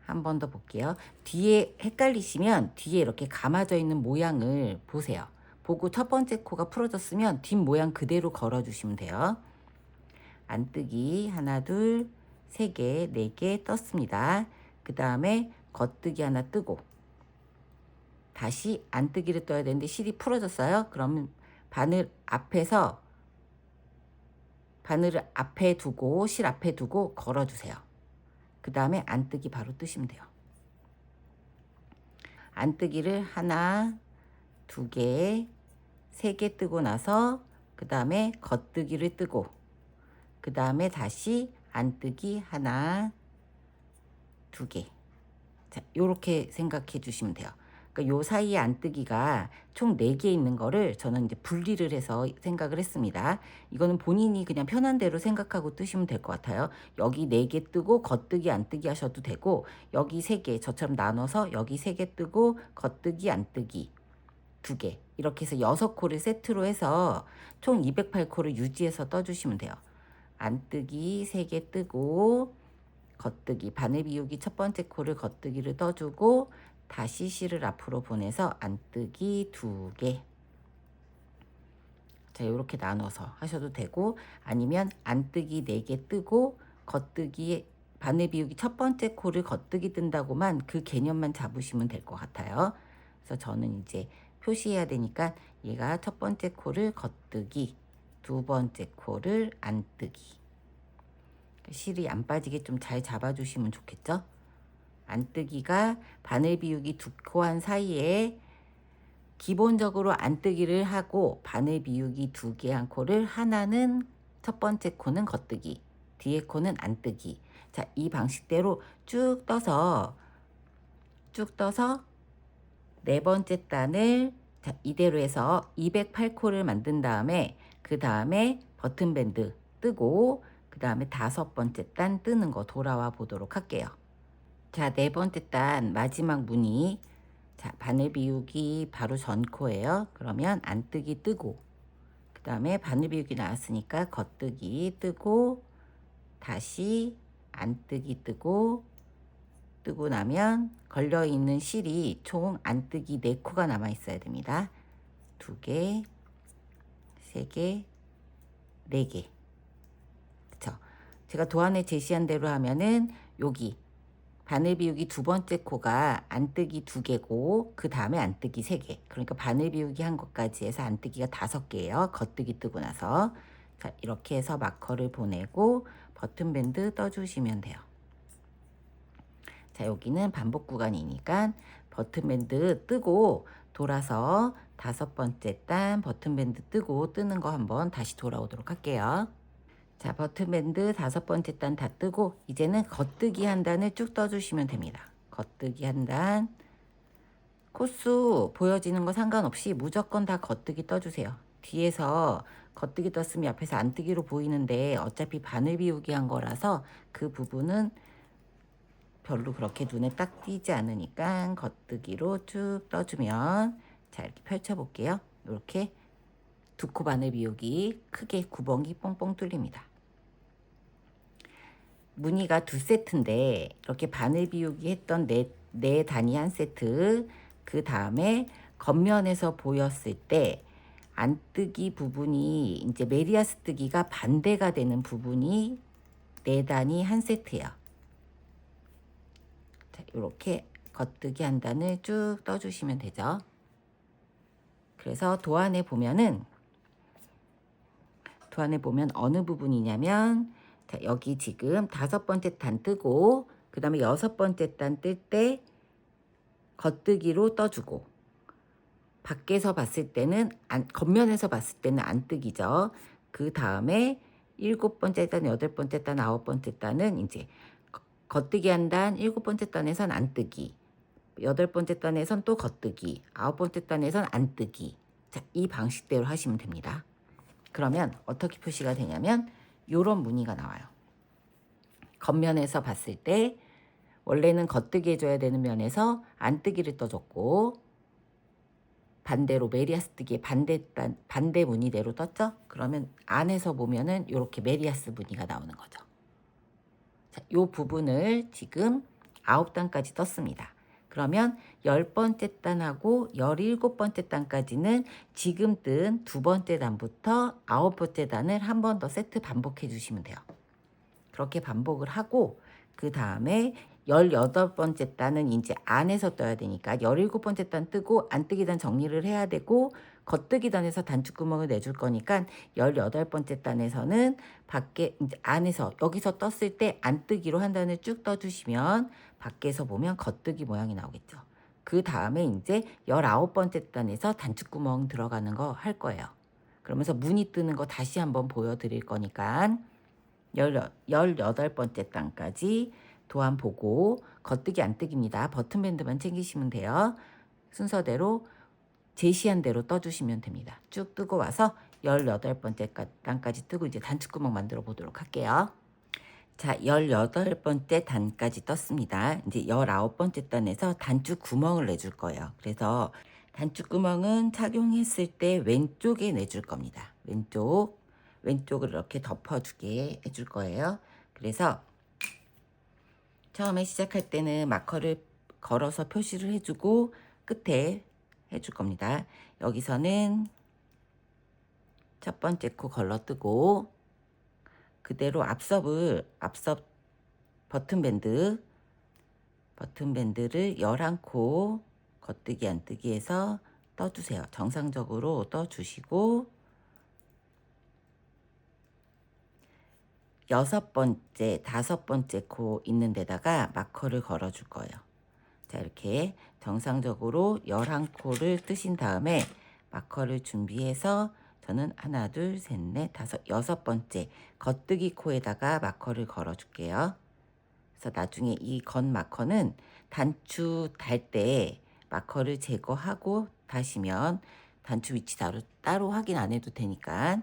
한 번 더 볼게요. 뒤에 헷갈리시면 뒤에 이렇게 감아져 있는 모양을 보세요. 보고 첫 번째 코가 풀어졌으면 뒷 모양 그대로 걸어주시면 돼요. 안뜨기 하나 둘 3개 4개 떴습니다. 그 다음에 겉뜨기 하나 뜨고 다시 안뜨기를 떠야 되는데 실이 풀어졌어요. 그러면 바늘 앞에서 바늘을 앞에 두고 실 앞에 두고 걸어주세요. 그 다음에 안뜨기 바로 뜨시면 돼요. 안뜨기를 하나 2개 3개 뜨고 나서 그 다음에 겉뜨기를 뜨고 그 다음에 다시 안뜨기 하나 2개. 자, 요렇게 생각해 주시면 돼요. 그러니까 요 사이에 안뜨기가 총 4개 있는 거를 저는 이제 분리를 해서 생각을 했습니다. 이거는 본인이 그냥 편한 대로 생각하고 뜨시면 될 것 같아요. 여기 4개 뜨고 겉뜨기 안뜨기 하셔도 되고 여기 3개 저처럼 나눠서 여기 3개 뜨고 겉뜨기 안뜨기 2개 이렇게 해서 6코를 세트로 해서 총 208코를 유지해서 떠주시면 돼요. 안뜨기 3개 뜨고 겉뜨기 바늘 비우기 첫 번째 코를 겉뜨기를 떠주고 다시 실을 앞으로 보내서 안뜨기 2개. 자, 이렇게 나눠서 하셔도 되고 아니면 안뜨기 4개 뜨고 겉뜨기 바늘 비우기 첫 번째 코를 겉뜨기 뜬다고만 그 개념만 잡으시면 될 것 같아요. 그래서 저는 이제 표시해야 되니까 얘가 첫 번째 코를 겉뜨기, 두 번째 코를 안뜨기. 실이 안 빠지게 좀 잘 잡아주시면 좋겠죠? 안뜨기가 바늘 비우기 2코 한 사이에 기본적으로 안뜨기를 하고 바늘 비우기 2개 한 코를 하나는 첫 번째 코는 겉뜨기, 뒤에 코는 안뜨기. 자, 이 방식대로 쭉 떠서 네 번째 단을 자, 이대로 해서 208코를 만든 다음에 그 다음에 버튼 밴드 뜨고 그 다음에 다섯 번째 단 뜨는 거 돌아와 보도록 할게요. 자, 네 번째 단 마지막 무늬. 자, 바늘 비우기 바로 전 코예요. 그러면 안뜨기 뜨고 그 다음에 바늘 비우기 나왔으니까 겉뜨기 뜨고 다시 안뜨기 뜨고 나면 걸려있는 실이 총 안뜨기 4코가 남아 있어야 됩니다. 2개, 3개, 4개. 그쵸? 제가 도안에 제시한 대로 하면은 여기 바늘 비우기 두 번째 코가 안뜨기 2개고 그 다음에 안뜨기 3개. 그러니까 바늘 비우기 한 것까지 해서 안뜨기가 5개예요. 겉뜨기 뜨고 나서. 자, 이렇게 해서 마커를 보내고 버튼 밴드 떠주시면 돼요. 자, 여기는 반복 구간이니까 버튼 밴드 뜨고 돌아서 다섯 번째 단 버튼 밴드 뜨고 뜨는 거 한번 다시 돌아오도록 할게요. 자, 버튼 밴드 다섯 번째 단 다 뜨고 이제는 겉뜨기 한 단을 쭉 떠주시면 됩니다. 겉뜨기 한 단, 코수 보여지는 거 상관없이 무조건 다 겉뜨기 떠주세요. 뒤에서 겉뜨기 떴으면 옆에서 안뜨기로 보이는데 어차피 바늘 비우기 한 거라서 그 부분은 별로 그렇게 눈에 딱 띄지 않으니까 겉뜨기로 쭉 떠주면 자, 이렇게 펼쳐 볼게요. 이렇게 두 코 바늘 비우기 크게 구멍이 뽕뽕 뚫립니다. 무늬가 2세트인데 이렇게 바늘 비우기 했던 네 단위 한 세트, 그 다음에 겉면에서 보였을 때 안뜨기 부분이 이제 메리아스 뜨기가 반대가 되는 부분이 네 단위 한 세트예요. 자, 이렇게 겉뜨기 한 단을 쭉 떠주시면 되죠. 그래서 도안에 보면 어느 부분이냐면 자, 여기 지금 다섯 번째 단 뜨고 그 다음에 여섯 번째 단 뜰 때 겉뜨기로 떠주고 밖에서 봤을 때는 겉면에서 봤을 때는 안뜨기죠. 그 다음에 일곱 번째 단, 여덟 번째 단, 아홉 번째 단은 이제 겉뜨기 한 단, 일곱 번째 단에선 안뜨기, 여덟 번째 단에선 또 겉뜨기, 아홉 번째 단에선 안뜨기. 자, 이 방식대로 하시면 됩니다. 그러면 어떻게 표시가 되냐면 요런 무늬가 나와요. 겉면에서 봤을 때 원래는 겉뜨기 해줘야 되는 면에서 안뜨기를 떠줬고 반대로 메리아스 뜨기에 반대 무늬대로 떴죠? 그러면 안에서 보면은 이렇게 메리아스 무늬가 나오는 거죠. 자, 요 부분을 지금 9단까지 떴습니다. 그러면 10번째 단하고 17번째 단까지는 지금 뜬 두 번째 단부터 9번째 단을 한 번 더 세트 반복해 주시면 돼요. 그렇게 반복을 하고 그 다음에 18번째 단은 이제 안에서 떠야 되니까 17번째 단 뜨고 안뜨기 단 정리를 해야 되고 겉뜨기 단에서 단추구멍을 내줄 거니까 18번째 단에서는 밖에 이제 안에서 여기서 떴을 때 안뜨기로 한 단을 쭉 떠주시면 밖에서 보면 겉뜨기 모양이 나오겠죠. 그 다음에 이제 19번째 단에서 단추구멍 들어가는 거 할 거예요. 그러면서 무늬 뜨는 거 다시 한번 보여드릴 거니까 18번째 단까지 도안 보고 겉뜨기 안뜨기입니다. 버튼 밴드만 챙기시면 돼요. 순서대로 제시한 대로 떠주시면 됩니다. 쭉 뜨고 와서 18번째 단까지 뜨고 이제 단추구멍 만들어 보도록 할게요. 자, 18번째 단까지 떴습니다. 이제 19번째 단에서 단추구멍을 내줄 거예요. 그래서 단추구멍은 착용했을 때 왼쪽에 내줄 겁니다. 왼쪽을 이렇게 덮어주게 해줄 거예요. 그래서 처음에 시작할 때는 마커를 걸어서 표시를 해주고 끝에 해줄 겁니다. 여기서는 첫 번째 코 걸러뜨고 그대로 앞섭 버튼밴드를 11코 겉뜨기 안뜨기 해서 떠주세요. 정상적으로 떠주시고 여섯 번째, 다섯 번째 코 있는 데다가 마커를 걸어줄 거예요. 자, 이렇게 정상적으로 11코를 뜨신 다음에 마커를 준비해서 저는 하나, 둘, 셋, 넷, 다섯, 여섯 번째 겉뜨기 코에다가 마커를 걸어 줄게요. 그래서 나중에 이 건 마커는 단추 달 때 마커를 제거하고 다시면 단추 위치 따로 확인 안 해도 되니까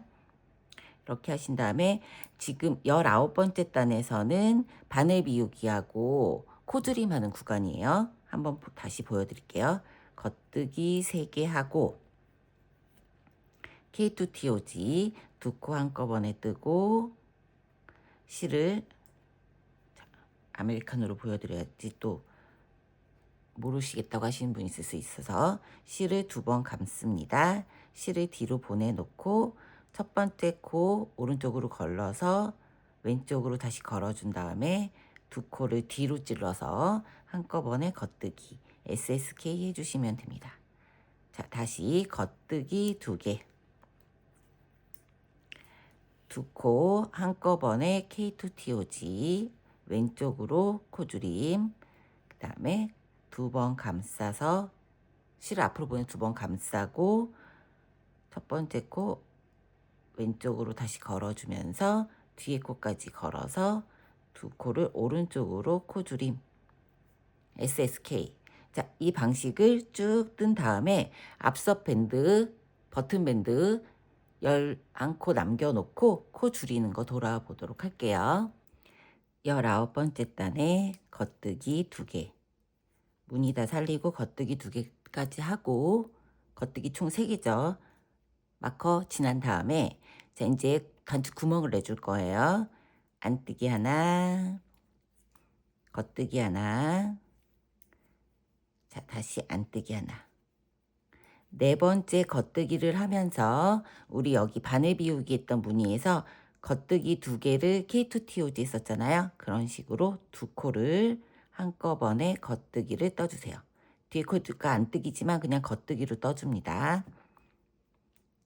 이렇게 하신 다음에 지금 19번째 단에서는 바늘 비우기하고 코드림 하는 구간이에요. 한번 다시 보여드릴게요. 겉뜨기 3개 하고 K2TOG 두 코 한꺼번에 뜨고 실을 아메리카노로 보여드려야지 또 모르시겠다고 하시는 분이 있을 수 있어서 실을 2번 감습니다. 실을 뒤로 보내놓고 첫 번째 코 오른쪽으로 걸러서 왼쪽으로 다시 걸어준 다음에 두 코를 뒤로 찔러서 한꺼번에 겉뜨기 SSK 해주시면 됩니다. 자, 다시 겉뜨기 2개, 두 코 한꺼번에 K2TOG 왼쪽으로 코줄임, 그 다음에 2번 감싸서 실을 앞으로 보내 2번 감싸고 첫 번째 코 왼쪽으로 다시 걸어주면서 뒤에 코까지 걸어서 두 코를 오른쪽으로 코줄임 SSK. 자, 이 방식을 쭉 뜬 다음에 앞서 밴드 버튼 밴드 11코 남겨놓고 코 줄이는 거 돌아보도록 할게요. 19번째 단에 겉뜨기 2개, 무늬 다 살리고 겉뜨기 2개까지 하고 겉뜨기 총 3개죠. 마커 지난 다음에 자, 이제 단추 구멍을 내줄 거예요. 안뜨기 하나, 겉뜨기 하나, 자, 다시 안뜨기 하나. 4번째 겉뜨기를 하면서 우리 여기 바늘 비우기 했던 무늬에서 겉뜨기 2개를 K2TOG 했었잖아요. 그런 식으로 2코를 한꺼번에 겉뜨기를 떠주세요. 뒤에 코가 안뜨기지만 그냥 겉뜨기로 떠줍니다.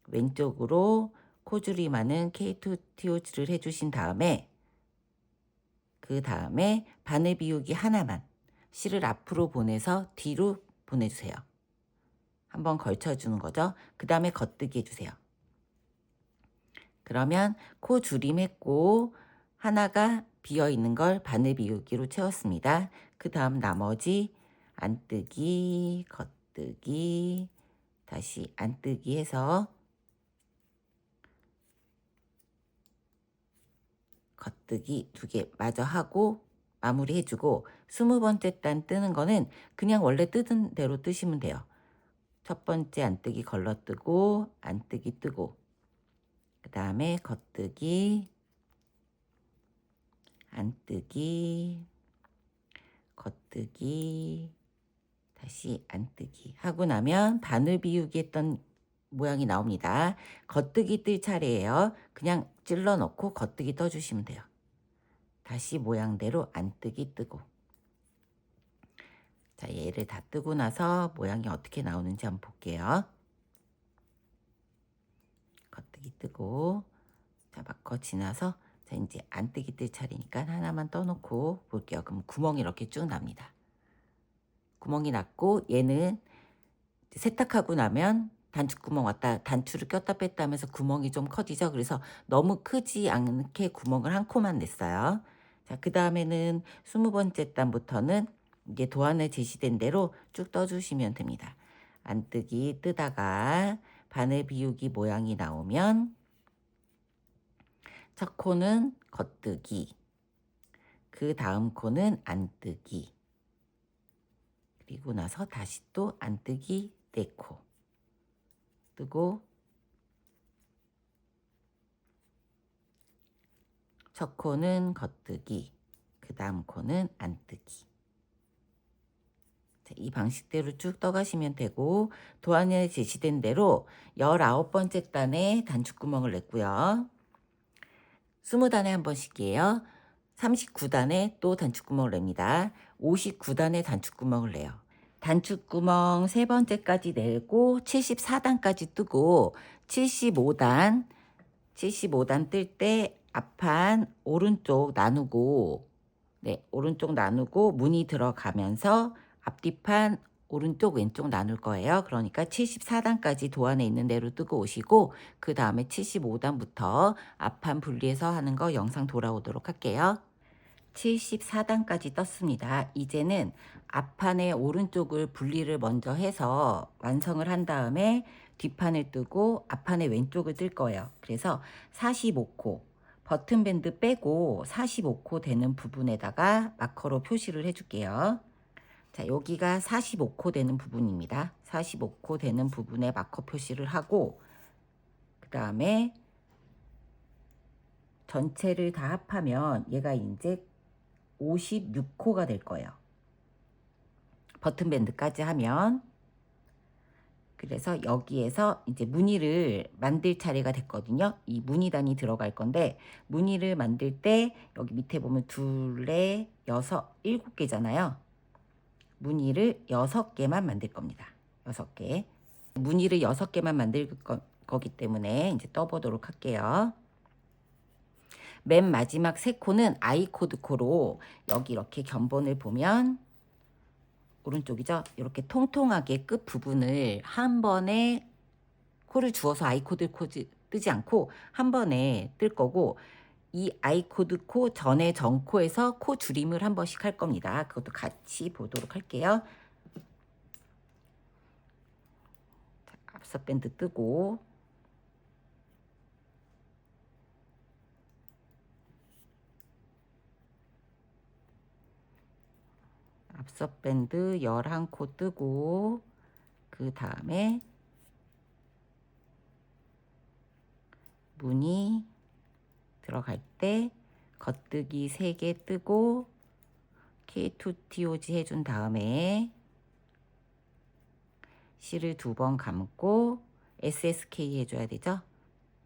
왼쪽으로 코줄임하는 K2TOG를 해주신 다음에 그 다음에 바늘 비우기 하나만 실을 앞으로 보내서 뒤로 보내주세요. 한번 걸쳐주는 거죠. 그 다음에 겉뜨기 해주세요. 그러면 코 줄임했고 하나가 비어있는 걸 바늘 비우기로 채웠습니다. 그 다음 나머지 안뜨기, 겉뜨기, 다시 안뜨기 해서 겉뜨기 2개 마저 하고 마무리 해주고 20번째 단 뜨는 거는 그냥 원래 뜨던 대로 뜨시면 돼요. 첫 번째 안뜨기 걸러뜨고 안뜨기 뜨고 그 다음에 겉뜨기, 안뜨기, 겉뜨기, 다시 안뜨기 하고 나면 바늘 비우기 했던 모양이 나옵니다. 겉뜨기 뜰 차례예요. 그냥 찔러 넣고 겉뜨기 떠주시면 돼요. 다시 모양대로 안뜨기 뜨고. 자, 얘를 다 뜨고 나서 모양이 어떻게 나오는지 한번 볼게요. 겉뜨기 뜨고, 자, 마커 지나서 자, 이제 안뜨기 뜰 차례니까 하나만 떠놓고 볼게요. 그럼 구멍이 이렇게 쭉 납니다. 구멍이 났고 얘는 세탁하고 나면 단추구멍 왔다 단추를 꼈다 뺐다 하면서 구멍이 좀 커지죠. 그래서 너무 크지 않게 구멍을 한 코만 냈어요. 자, 그 다음에는 20번째 단부터는 이게 도안에 제시된 대로 쭉 떠주시면 됩니다. 안뜨기 뜨다가 바늘 비우기 모양이 나오면 첫 코는 겉뜨기, 그 다음 코는 안뜨기, 그리고 나서 다시 또 안뜨기 4코 뜨고 첫 코는 겉뜨기, 그 다음 코는 안뜨기. 자, 이 방식대로 쭉 떠가시면 되고 도안에 제시된 대로 19번째 단에 단추구멍을 냈고요. 20단에 한 번씩이에요. 39단에 또 단추구멍을 냅니다. 59단에 단추구멍을 내요. 단추구멍 3번째까지 내고 74단까지 뜨고 75단 뜰 때 앞판 오른쪽 나누고 네, 오른쪽 나누고 무늬 들어가면서 앞뒤판 오른쪽 왼쪽 나눌 거예요. 그러니까 74단까지 도안에 있는 대로 뜨고 오시고 그 다음에 75단부터 앞판 분리해서 하는 거 영상 돌아오도록 할게요. 74단까지 떴습니다. 이제는 앞판의 오른쪽을 분리를 먼저 해서 완성을 한 다음에 뒷판을 뜨고 앞판의 왼쪽을 뜰 거예요. 그래서 45코 버튼밴드 빼고 45코 되는 부분에다가 마커로 표시를 해줄게요. 자, 여기가 45코 되는 부분입니다. 45코 되는 부분에 마커 표시를 하고 그 다음에 전체를 다 합하면 얘가 이제 56코가 될 거예요. 버튼밴드까지 하면. 그래서 여기에서 이제 무늬를 만들 차례가 됐거든요. 이 무늬단이 들어갈 건데 무늬를 만들 때 여기 밑에 보면 둘, 넷, 여섯, 7개잖아요. 무늬를 6개만 만들 겁니다. 6개. 무늬를 6개만 만들 거기 때문에 이제 떠보도록 할게요. 맨 마지막 3코는 아이코드 코로 여기 이렇게 견본을 보면 오른쪽이죠. 이렇게 통통하게 끝 부분을 한 번에 코를 주어서 아이코드 코 뜨지 않고 한 번에 뜰 거고 이 아이코드 코 전에 정코에서 코 줄임을 한 번씩 할 겁니다. 그것도 같이 보도록 할게요. 앞서 밴드 뜨고 앞서 밴드 11코 뜨고 그 다음에 무늬 들어갈 때 겉뜨기 3개 뜨고 K2TOG 해준 다음에 C를 2번 감고 SSK 해줘야 되죠.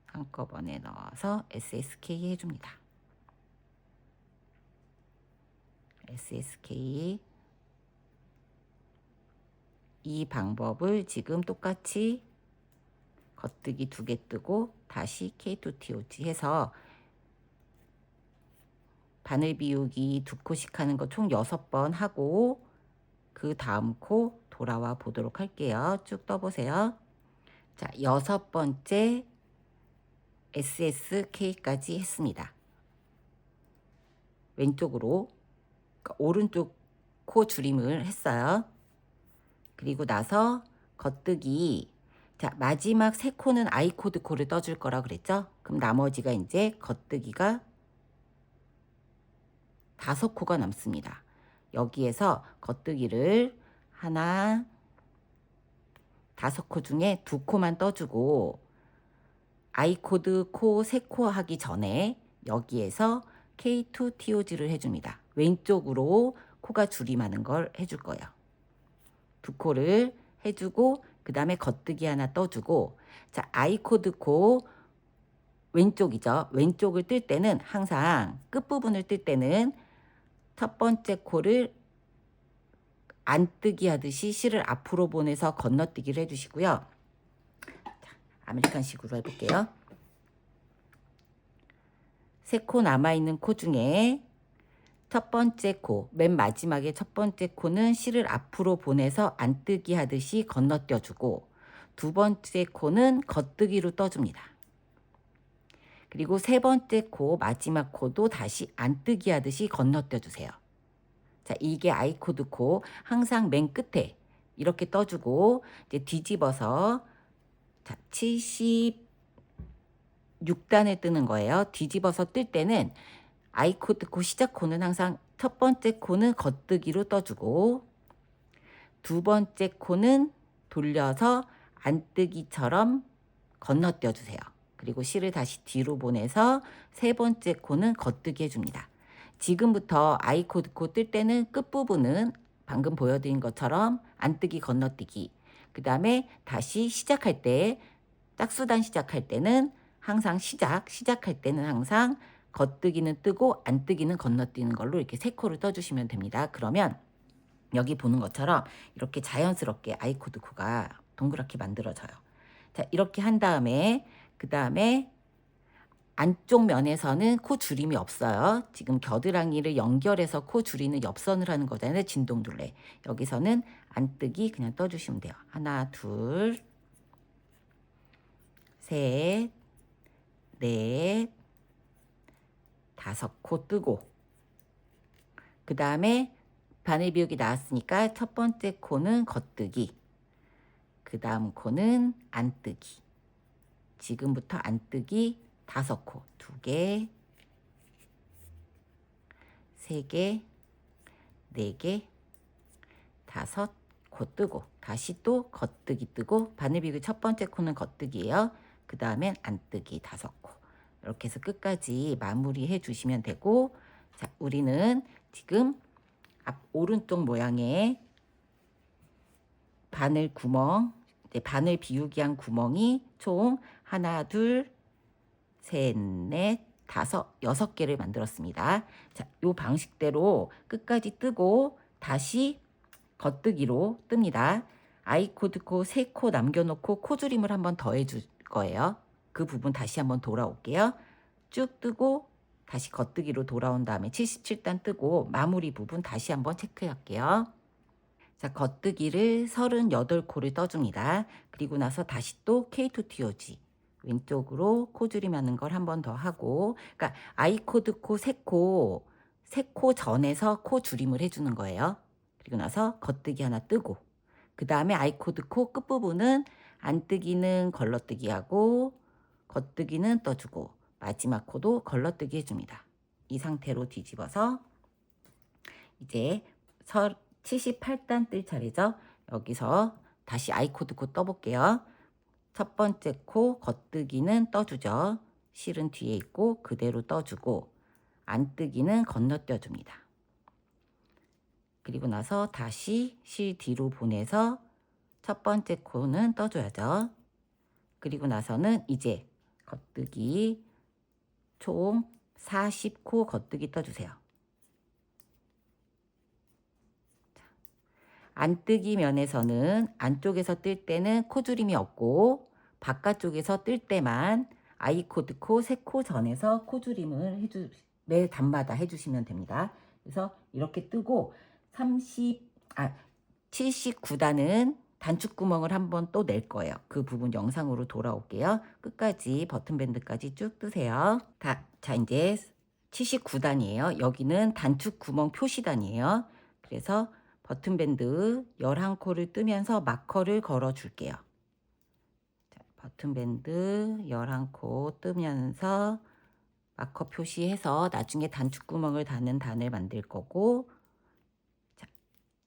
한꺼번에 넣어서 SSK 해줍니다. SSK 이 방법을 지금 똑같이 겉뜨기 2개 뜨고 다시 K2TOG 해서 바늘 비우기 2코씩 하는 거 총 6번 하고 그 다음 코 돌아와 보도록 할게요. 쭉 떠보세요. 자, 6번째 SSK까지 했습니다. 왼쪽으로 그러니까 오른쪽 코 줄임을 했어요. 그리고 나서 겉뜨기 자 마지막 3코는 아이코드 코를 떠줄 거라 그랬죠. 그럼 나머지가 이제 겉뜨기가 5코가 남습니다. 여기에서 겉뜨기를 하나 5코 중에 2코만 떠주고 아이코드 코 3코 하기 전에 여기에서 K2TOG를 해줍니다. 왼쪽으로 코가 줄임하는 걸 해줄 거예요. 2코를 해주고 그 다음에 겉뜨기 하나 떠주고 자 아이코드 코 왼쪽이죠. 왼쪽을 뜰 때는 항상 끝부분을 뜰 때는 첫 번째 코를 안뜨기 하듯이 실을 앞으로 보내서 건너뛰기를 해주시고요. 자, 아메리칸식으로 해볼게요. 3코 남아있는 코 중에 첫 번째 코, 맨 마지막에 첫 번째 코는 실을 앞으로 보내서 안뜨기 하듯이 건너뛰어주고 두 번째 코는 겉뜨기로 떠줍니다. 그리고 3번째 코, 마지막 코도 다시 안뜨기 하듯이 건너뛰어주세요. 자, 이게 아이코드 코 항상 맨 끝에 이렇게 떠주고 이제 뒤집어서 자, 76단을 뜨는 거예요. 뒤집어서 뜰 때는 아이코드 코 시작 코는 항상 첫 번째 코는 겉뜨기로 떠주고 두 번째 코는 돌려서 안뜨기처럼 건너뛰어 주세요. 그리고 실을 다시 뒤로 보내서 3번째 코는 겉뜨기 해줍니다. 지금부터 아이코드 코 뜰 때는 끝부분은 방금 보여드린 것처럼 안뜨기 건너뛰기 그 다음에 다시 시작할 때 짝수단 시작할 때는 항상 시작할 때는 항상 겉뜨기는 뜨고 안뜨기는 건너뛰는 걸로 이렇게 3코를 떠주시면 됩니다. 그러면 여기 보는 것처럼 이렇게 자연스럽게 아이코드 코가 동그랗게 만들어져요. 자, 이렇게 한 다음에 그 다음에 안쪽 면에서는 코 줄임이 없어요. 지금 겨드랑이를 연결해서 코 줄이는 옆선을 하는 거잖아요. 진동둘레. 여기서는 안뜨기 그냥 떠주시면 돼요. 하나, 둘, 셋, 넷, 다섯 코 뜨고, 그 다음에 바늘 비우기 나왔으니까 첫 번째 코는 겉뜨기, 그 다음 코는 안뜨기. 지금부터 안뜨기 5코, 2개, 3개, 4개, 5코 뜨고, 다시 또 겉뜨기 뜨고, 바늘 비우기 첫 번째 코는 겉뜨기예요. 그 다음엔 안뜨기 5코. 이렇게 해서 끝까지 마무리해 주시면 되고, 자, 우리는 지금 오른쪽 모양의 바늘 구멍, 바늘 비우기 한 구멍이 총 하나, 둘, 셋, 넷, 다섯, 6개를 만들었습니다. 자, 요 방식대로 끝까지 뜨고 다시 겉뜨기로 뜹니다. 아이코드 코 3코 남겨놓고 코줄임을 한번 더 해줄 거예요. 그 부분 다시 한번 돌아올게요. 쭉 뜨고 다시 겉뜨기로 돌아온 다음에 77단 뜨고 마무리 부분 다시 한번 체크할게요. 자, 겉뜨기를 38코를 떠줍니다. 그리고 나서 다시 또 K2TOG 왼쪽으로 코줄임 하는 걸 한 번 더 하고, 그러니까 아이코드 코 3코, 3코 전에서 코 줄임을 해주는 거예요. 그리고 나서 겉뜨기 하나 뜨고, 그 다음에 아이코드 코 끝부분은 안뜨기는 걸러뜨기 하고 겉뜨기는 떠주고 마지막 코도 걸러뜨기 해줍니다. 이 상태로 뒤집어서 이제 78단 뜰 차례죠. 여기서 다시 아이코드 코 떠볼게요. 첫 번째 코 겉뜨기는 떠주죠. 실은 뒤에 있고 그대로 떠주고 안뜨기는 건너뛰어 줍니다. 그리고 나서 다시 실 뒤로 보내서 첫 번째 코는 떠줘야죠. 그리고 나서는 이제 겉뜨기 총 40코 겉뜨기 떠주세요. 안뜨기 면에서는 안쪽에서 뜰 때는 코줄임이 없고 바깥쪽에서 뜰 때만 아이코드 코 3코 전에서 코줄임을 매 단마다 해주시면 됩니다. 그래서 이렇게 뜨고 79단은 단축구멍을 한번 또 낼 거예요. 그 부분 영상으로 돌아올게요. 끝까지 버튼밴드까지 쭉 뜨세요. 자, 이제 79단이에요. 여기는 단축구멍 표시단이에요. 그래서 버튼밴드 11코를 뜨면서 마커를 걸어 줄게요. 자, 버튼밴드 11코 뜨면서 마커 표시해서 나중에 단축구멍을 다는 단을 만들 거고, 자,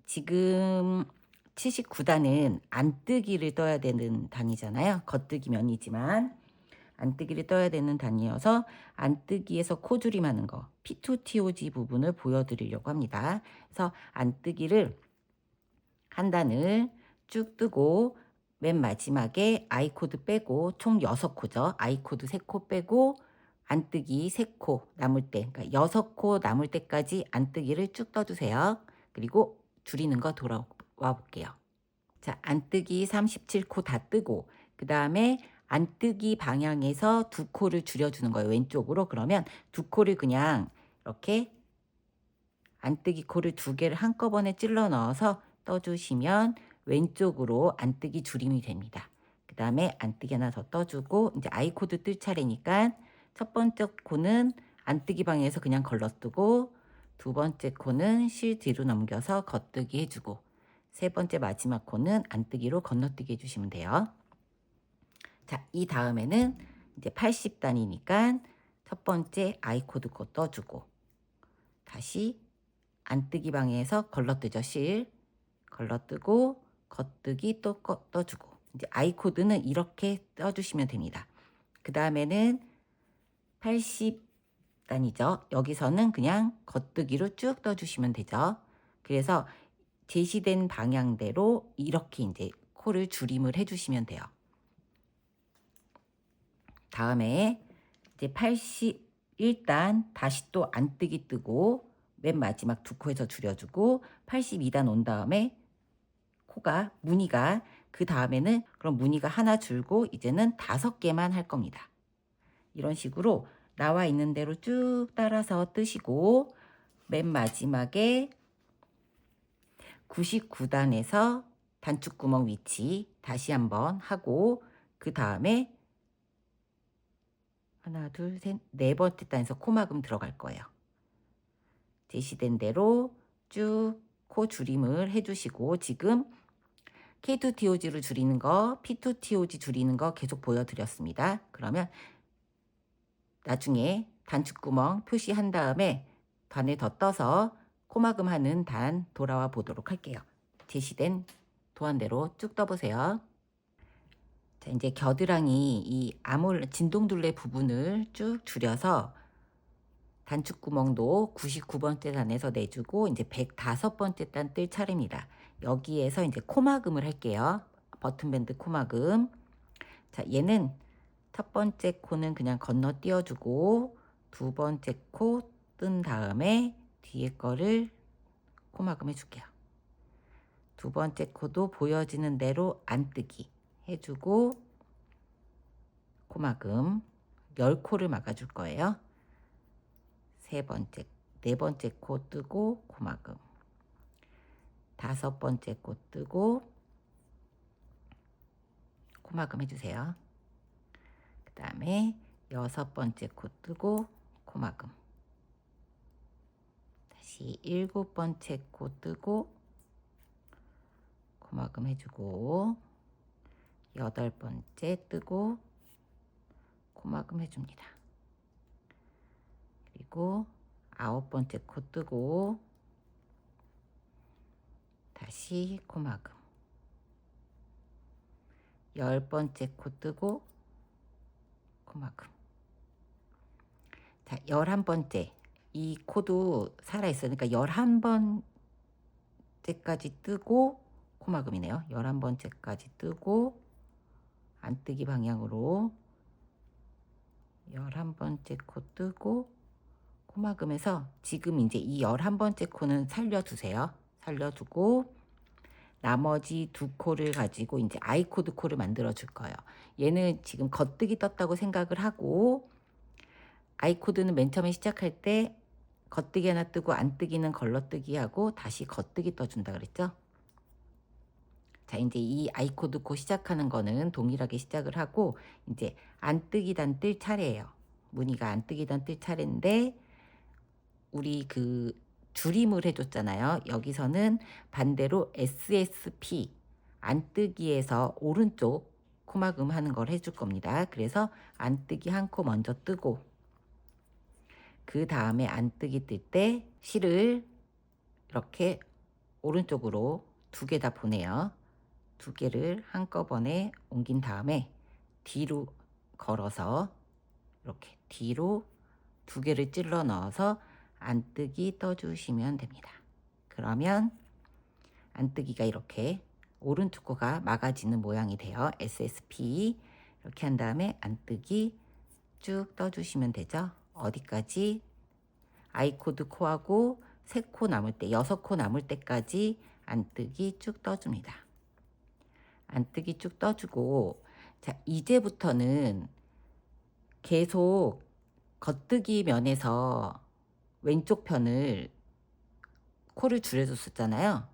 지금 79단은 안뜨기를 떠야 되는 단이잖아요. 겉뜨기 면이지만 안뜨기를 떠야 되는 단이어서 안뜨기에서 코줄임 하는 거 P2TOG 부분을 보여드리려고 합니다. 그래서 안뜨기를 한 단을 쭉 뜨고 맨 마지막에 아이코드 빼고 총 6코죠. 아이코드 3코 빼고 안뜨기 3코 남을 때, 그러니까 6코 남을 때까지 안뜨기를 쭉 떠주세요. 그리고 줄이는 거 돌아와 볼게요. 자, 안뜨기 37코 다 뜨고 그 다음에 안뜨기 방향에서 2코를 줄여주는 거예요. 왼쪽으로. 그러면 2코를 그냥 이렇게 안뜨기 코를 2개를 한꺼번에 찔러 넣어서 떠주시면 왼쪽으로 안뜨기 줄임이 됩니다. 그 다음에 안뜨기 하나 더 떠주고 이제 아이코드 뜰 차례니까 첫 번째 코는 안뜨기 방향에서 그냥 걸러뜨고 두 번째 코는 실 뒤로 넘겨서 겉뜨기 해주고 세 번째 마지막 코는 안뜨기로 건너뛰기 해주시면 돼요. 자, 이 다음에는 이제 80단이니까 첫 번째 아이코드 코 떠주고 다시 안뜨기 방향에서 걸러뜨죠. 실 걸러뜨고 겉뜨기 또 떠주고 이제 아이코드는 이렇게 떠주시면 됩니다. 그 다음에는 80단이죠. 여기서는 그냥 겉뜨기로 쭉 떠주시면 되죠. 그래서 제시된 방향대로 이렇게 이제 코를 줄임을 해주시면 돼요. 다음에 이제 81단 다시 또 안뜨기 뜨고 맨 마지막 2코에서 줄여주고 82단 온 다음에 코가 무늬가 그 다음에는 그럼 무늬가 하나 줄고 이제는 5개만 할 겁니다. 이런 식으로 나와 있는 대로 쭉 따라서 뜨시고 맨 마지막에 99단에서 단축구멍 위치 다시 한번 하고 그 다음에 하나 둘 셋 네 번째 단에서 코막음 들어갈 거예요. 제시된 대로 쭉 코 줄임을 해주시고 지금 K2TOG를 줄이는 거, P2TOG 줄이는 거 계속 보여드렸습니다. 그러면 나중에 단축구멍 표시한 다음에 단을 더 떠서 코막음 하는 단 돌아와 보도록 할게요. 제시된 도안대로 쭉 떠보세요. 자, 이제 겨드랑이 이 진동둘레 부분을 쭉 줄여서 단축구멍도 99번째 단에서 내주고 이제 105번째 단 뜰 차례입니다. 여기에서 이제 코막음을 할게요. 버튼밴드 코막음. 자, 얘는 첫 번째 코는 그냥 건너뛰어 주고 두 번째 코 뜬 다음에 뒤에 거를 코막음 해줄게요. 두 번째 코도 보여지는 대로 안 뜨기 해주고 코막음 10코를 막아줄 거예요. 네 번째 코 뜨고 코막음, 다섯 번째 코 뜨고 코막음 해주세요. 그 다음에 여섯 번째 코 뜨고 코막음, 다시 일곱 번째 코 뜨고 코막음 해주고 여덟 번째 뜨고 코막음 해줍니다. 그리고 아홉 번째 코 뜨고 다시 코막음, 열 번째 코 뜨고 코막음. 자, 11번째 이 코도 살아있어요. 그러니까 11번째까지 뜨고 코막음이네요. 11번째까지 뜨고 안 뜨기 방향으로 11번째 코 뜨고 코막음에서 지금 이제 이 11번째 코는 살려두세요. 살려두고 나머지 두 코를 가지고 이제 아이코드 코를 만들어 줄 거예요. 얘는 지금 겉뜨기 떴다고 생각을 하고 아이코드는 맨 처음에 시작할 때 겉뜨기 하나 뜨고 안 뜨기는 걸러뜨기 하고 다시 겉뜨기 떠준다 그랬죠. 자, 이제 이 아이코드 코 시작하는 거는 동일하게 시작을 하고 이제 안 뜨기 단 뜰 차례예요. 무늬가 안 뜨기 단 뜰 차례인데 우리 그 줄임을 해줬잖아요. 여기서는 반대로 SSP 안 뜨기에서 오른쪽 코막음 하는 걸 해줄 겁니다. 그래서 안 뜨기 한 코 먼저 뜨고 그 다음에 안 뜨기 뜰 때 실을 이렇게 오른쪽으로 두 개 다 보내요. 두 개를 한꺼번에 옮긴 다음에 뒤로 걸어서 이렇게 뒤로 두 개를 찔러 넣어서 안뜨기 떠주시면 됩니다. 그러면 안뜨기가 이렇게 오른쪽 코가 막아지는 모양이 돼요. SSP 이렇게 한 다음에 안뜨기 쭉 떠주시면 되죠. 어디까지? 아이코드 코하고 세 코 남을 때, 6코 남을 때까지 안뜨기 쭉 떠줍니다. 안뜨기 쭉 떠주고 자, 이제부터는 계속 겉뜨기 면에서 왼쪽 편을 코를 줄여줬었잖아요.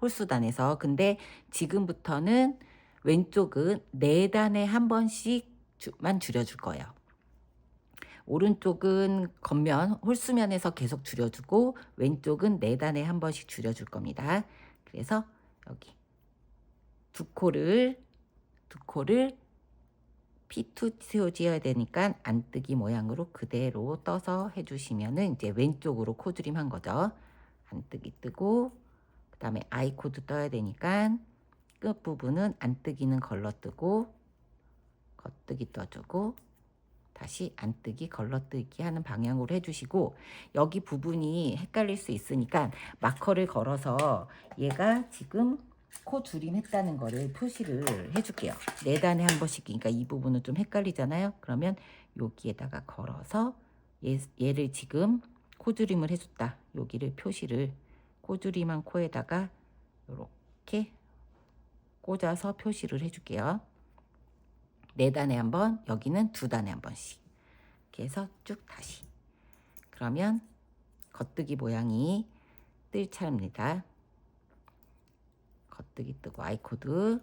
홀수단에서. 근데 지금부터는 왼쪽은 4단에 한 번씩만 줄여줄 거예요. 오른쪽은 겉면 홀수면에서 계속 줄여주고 왼쪽은 4단에 한 번씩 줄여줄 겁니다. 그래서 여기 두 코를 P2TOG 해야 되니까 안뜨기 모양으로 그대로 떠서 해주시면은 이제 왼쪽으로 코줄임 한 거죠. 안뜨기 뜨고 그 다음에 아이코드 떠야 되니까 끝부분은 안뜨기는 걸러뜨고 겉뜨기 떠주고 다시 안뜨기 걸러뜨기 하는 방향으로 해주시고 여기 부분이 헷갈릴 수 있으니까 마커를 걸어서 얘가 지금 코 줄임 했다는 거를 표시를 해줄게요. 4단에 한 번씩. 그러니까 이 부분은 좀 헷갈리잖아요. 그러면 여기에다가 걸어서 얘를 지금 코 줄임을 해줬다. 여기를 표시를 코 줄임한 코에다가 이렇게 꽂아서 표시를 해줄게요. 4단에 한 번, 여기는 2단에 한 번씩. 이렇게 해서 쭉 다시. 그러면 겉뜨기 모양이 뜰 차례입니다. 겉뜨기 뜨고 아이코드,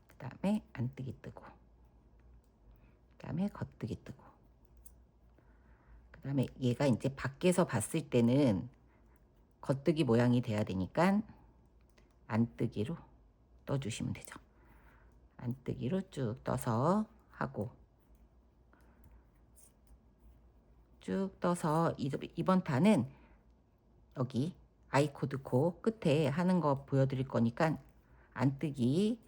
그 다음에 안뜨기 뜨고, 그 다음에 겉뜨기 뜨고, 그 다음에 얘가 이제 밖에서 봤을 때는 겉뜨기 모양이 돼야 되니까 안뜨기로 떠주시면 되죠. 안뜨기로 쭉 떠서 하고, 쭉 떠서 이번 탄은 여기 아이코드 코 끝에 하는 거 보여드릴 거니까 안뜨기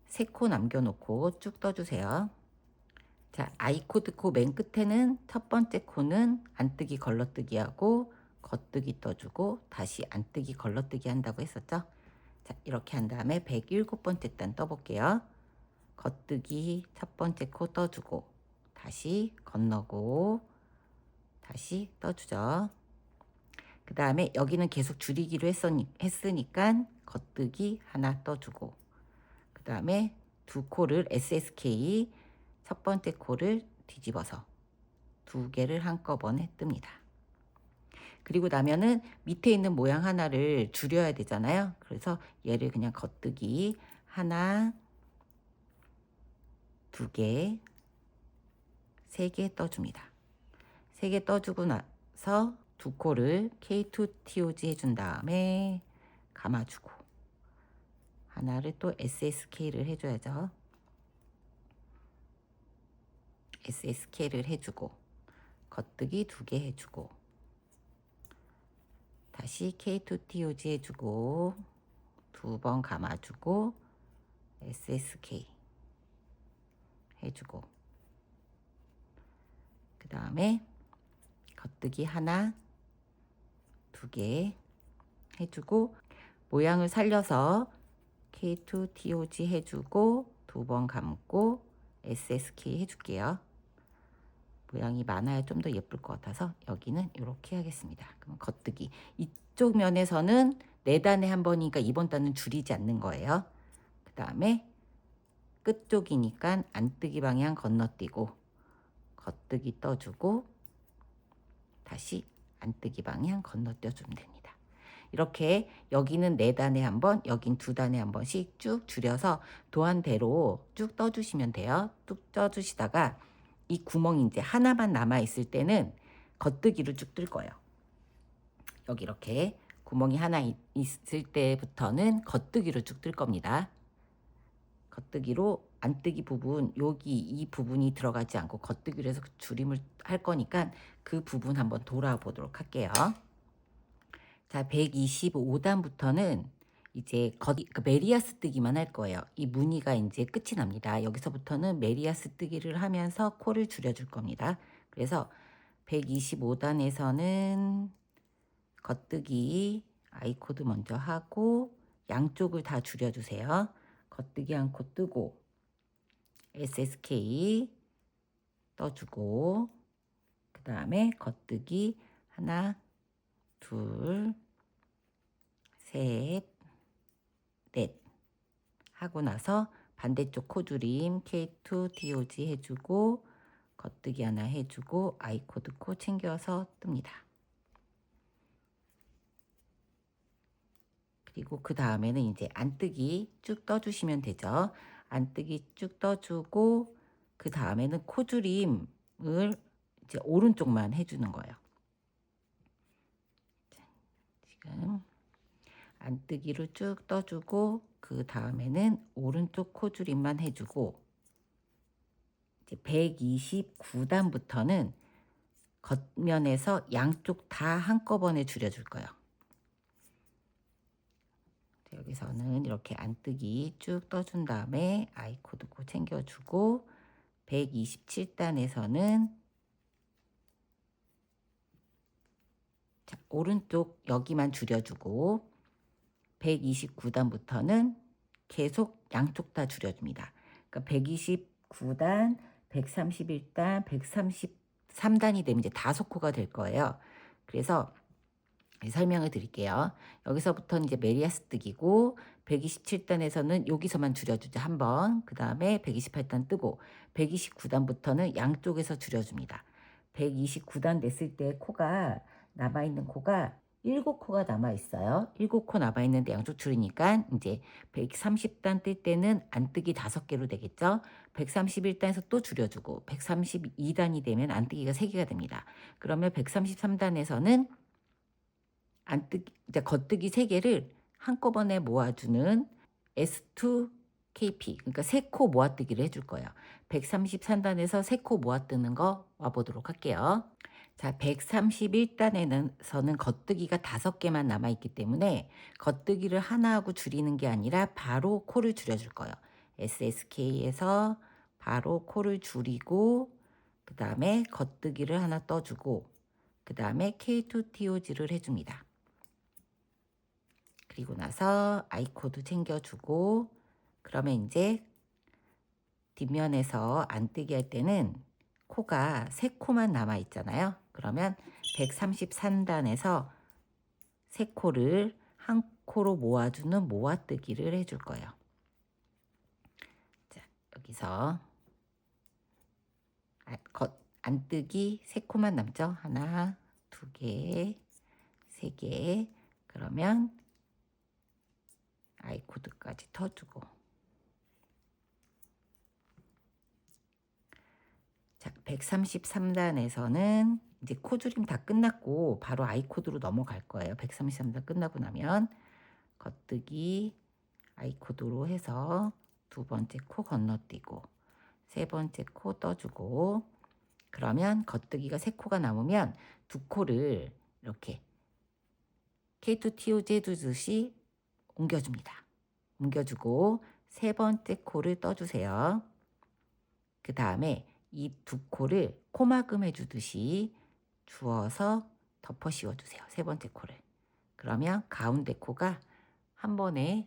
3코 남겨놓고 쭉 떠주세요. 자, 아이코드 코 맨 끝에는 첫 번째 코는 안뜨기 걸러뜨기 하고 겉뜨기 떠주고 다시 안뜨기 걸러뜨기 한다고 했었죠. 자, 이렇게 한 다음에 107번째 단 떠볼게요. 겉뜨기 첫 번째 코 떠주고 다시 건너고 다시 떠주죠. 그 다음에 여기는 계속 줄이기로 했으니까 겉뜨기 하나 떠주고, 그 다음에 두 코를 SSK 첫 번째 코를 뒤집어서 2개를 한꺼번에 뜹니다. 그리고 나면은 밑에 있는 모양 하나를 줄여야 되잖아요. 그래서 얘를 그냥 겉뜨기 하나, 2개, 3개 떠줍니다. 3개 떠주고 나서 두 코를 K2TOG 해준 다음에 감아주고, 하나를 또 SSK를 해줘야죠. SSK를 해주고 겉뜨기 2개 해주고 다시 K2TOG 해주고 2번 감아주고 SSK 해주고, 그 다음에 겉뜨기 하나, 2개 해주고 모양을 살려서 K2TOG 해주고 2번 감고 SSK 해줄게요. 모양이 많아야 좀 더 예쁠 것 같아서 여기는 이렇게 하겠습니다. 그럼 겉뜨기 이쪽 면에서는 4단에 한 번이니까 이번 단은 줄이지 않는 거예요. 그 다음에 끝쪽이니까 안뜨기 방향 건너뛰고 겉뜨기 떠주고 다시 안뜨기 방향 건너뛰어주면 됩니다. 이렇게 여기는 4단에 한 번, 여긴 2단에 한 번씩 쭉 줄여서 도안대로 쭉 떠주시면 돼요. 쭉 떠주시다가 이 구멍이 이제 하나만 남아 있을 때는 겉뜨기로 쭉 뜰 거예요. 여기 이렇게 구멍이 하나 있을 때부터는 겉뜨기로 쭉 뜰 겁니다. 겉뜨기로 안뜨기 부분, 여기 이 부분이 들어가지 않고 겉뜨기로 해서 줄임을 할 거니까 그 부분 한번 돌아보도록 할게요. 자, 125단부터는 이제 그 메리아스 뜨기만 할 거예요. 이 무늬가 이제 끝이 납니다. 여기서부터는 메리아스 뜨기를 하면서 코를 줄여줄 겁니다. 그래서 125단에서는 겉뜨기 아이코드 먼저 하고 양쪽을 다 줄여주세요. 겉뜨기 한 코 뜨고 SSK 떠주고, 그 다음에 겉뜨기 하나, 둘, 셋, 넷 하고 나서 반대쪽 코줄임 K2TOG 해주고 겉뜨기 하나 해주고 아이코드 코 챙겨서 뜹니다. 그리고 그 다음에는 이제 안뜨기 쭉 떠주시면 되죠. 안뜨기 쭉 떠주고 그 다음에는 코줄임을 이제 오른쪽만 해주는 거예요. 지금 안뜨기로 쭉 떠주고 그 다음에는 오른쪽 코줄임만 해주고, 이제 129단부터는 겉면에서 양쪽 다 한꺼번에 줄여줄 거예요. 여기서는 이렇게 안뜨기 쭉 떠준 다음에 아이코드 코 챙겨주고 127단에서는 자, 오른쪽 여기만 줄여주고 129단부터는 계속 양쪽 다 줄여줍니다. 그러니까 129단, 131단, 133단이 되면 이제 5코가 될 거예요. 그래서 설명을 드릴게요. 여기서부터는 이제 메리아스 뜨기고 127단에서는 여기서만 줄여주죠. 한 번. 그 다음에 128단 뜨고 129단부터는 양쪽에서 줄여줍니다. 129단 됐을 때 코가 남아있는 코가 7코가 남아있어요. 7코 남아있는데 양쪽 줄이니까 이제 130단 뜰 때는 안뜨기 5개로 되겠죠. 131단에서 또 줄여주고 132단이 되면 안뜨기가 3개가 됩니다. 그러면 133단에서는 안뜨기, 이제 겉뜨기 3개를 한꺼번에 모아주는 S2KP, 그러니까 3코 모아뜨기를 해줄 거예요. 133단에서 3코 모아뜨는 거 와보도록 할게요. 자, 131단에서는 겉뜨기가 5개만 남아있기 때문에 겉뜨기를 하나 하고 줄이는 게 아니라 바로 코를 줄여줄 거예요. SSK에서 바로 코를 줄이고 그 다음에 겉뜨기를 하나 떠주고 그 다음에 K2TOG를 해줍니다. 그리고 나서 아이코드 챙겨주고 그러면 이제 뒷면에서 안뜨기 할 때는 코가 3코만 남아 있잖아요. 그러면 133단에서 3코를 한 코로 모아주는 모아뜨기를 해줄 거예요. 자, 여기서 안뜨기 3코만 남죠. 하나, 2개, 3개. 그러면 아이코드까지 터주고 자, 133단에서는 이제 코줄임 다 끝났고 바로 아이코드로 넘어갈 거예요. 133단 끝나고 나면 겉뜨기 아이코드로 해서 2번째 코 건너뛰고 3번째 코 떠주고 그러면 겉뜨기가 3코가 남으면 2코를 이렇게 K2TOG 해주듯이 옮겨줍니다. 옮겨주고 3번째 코를 떠주세요. 그 다음에 이 2코를 코막음 해주듯이 주어서 덮어 씌워주세요. 3번째 코를. 그러면 가운데 코가 한 번에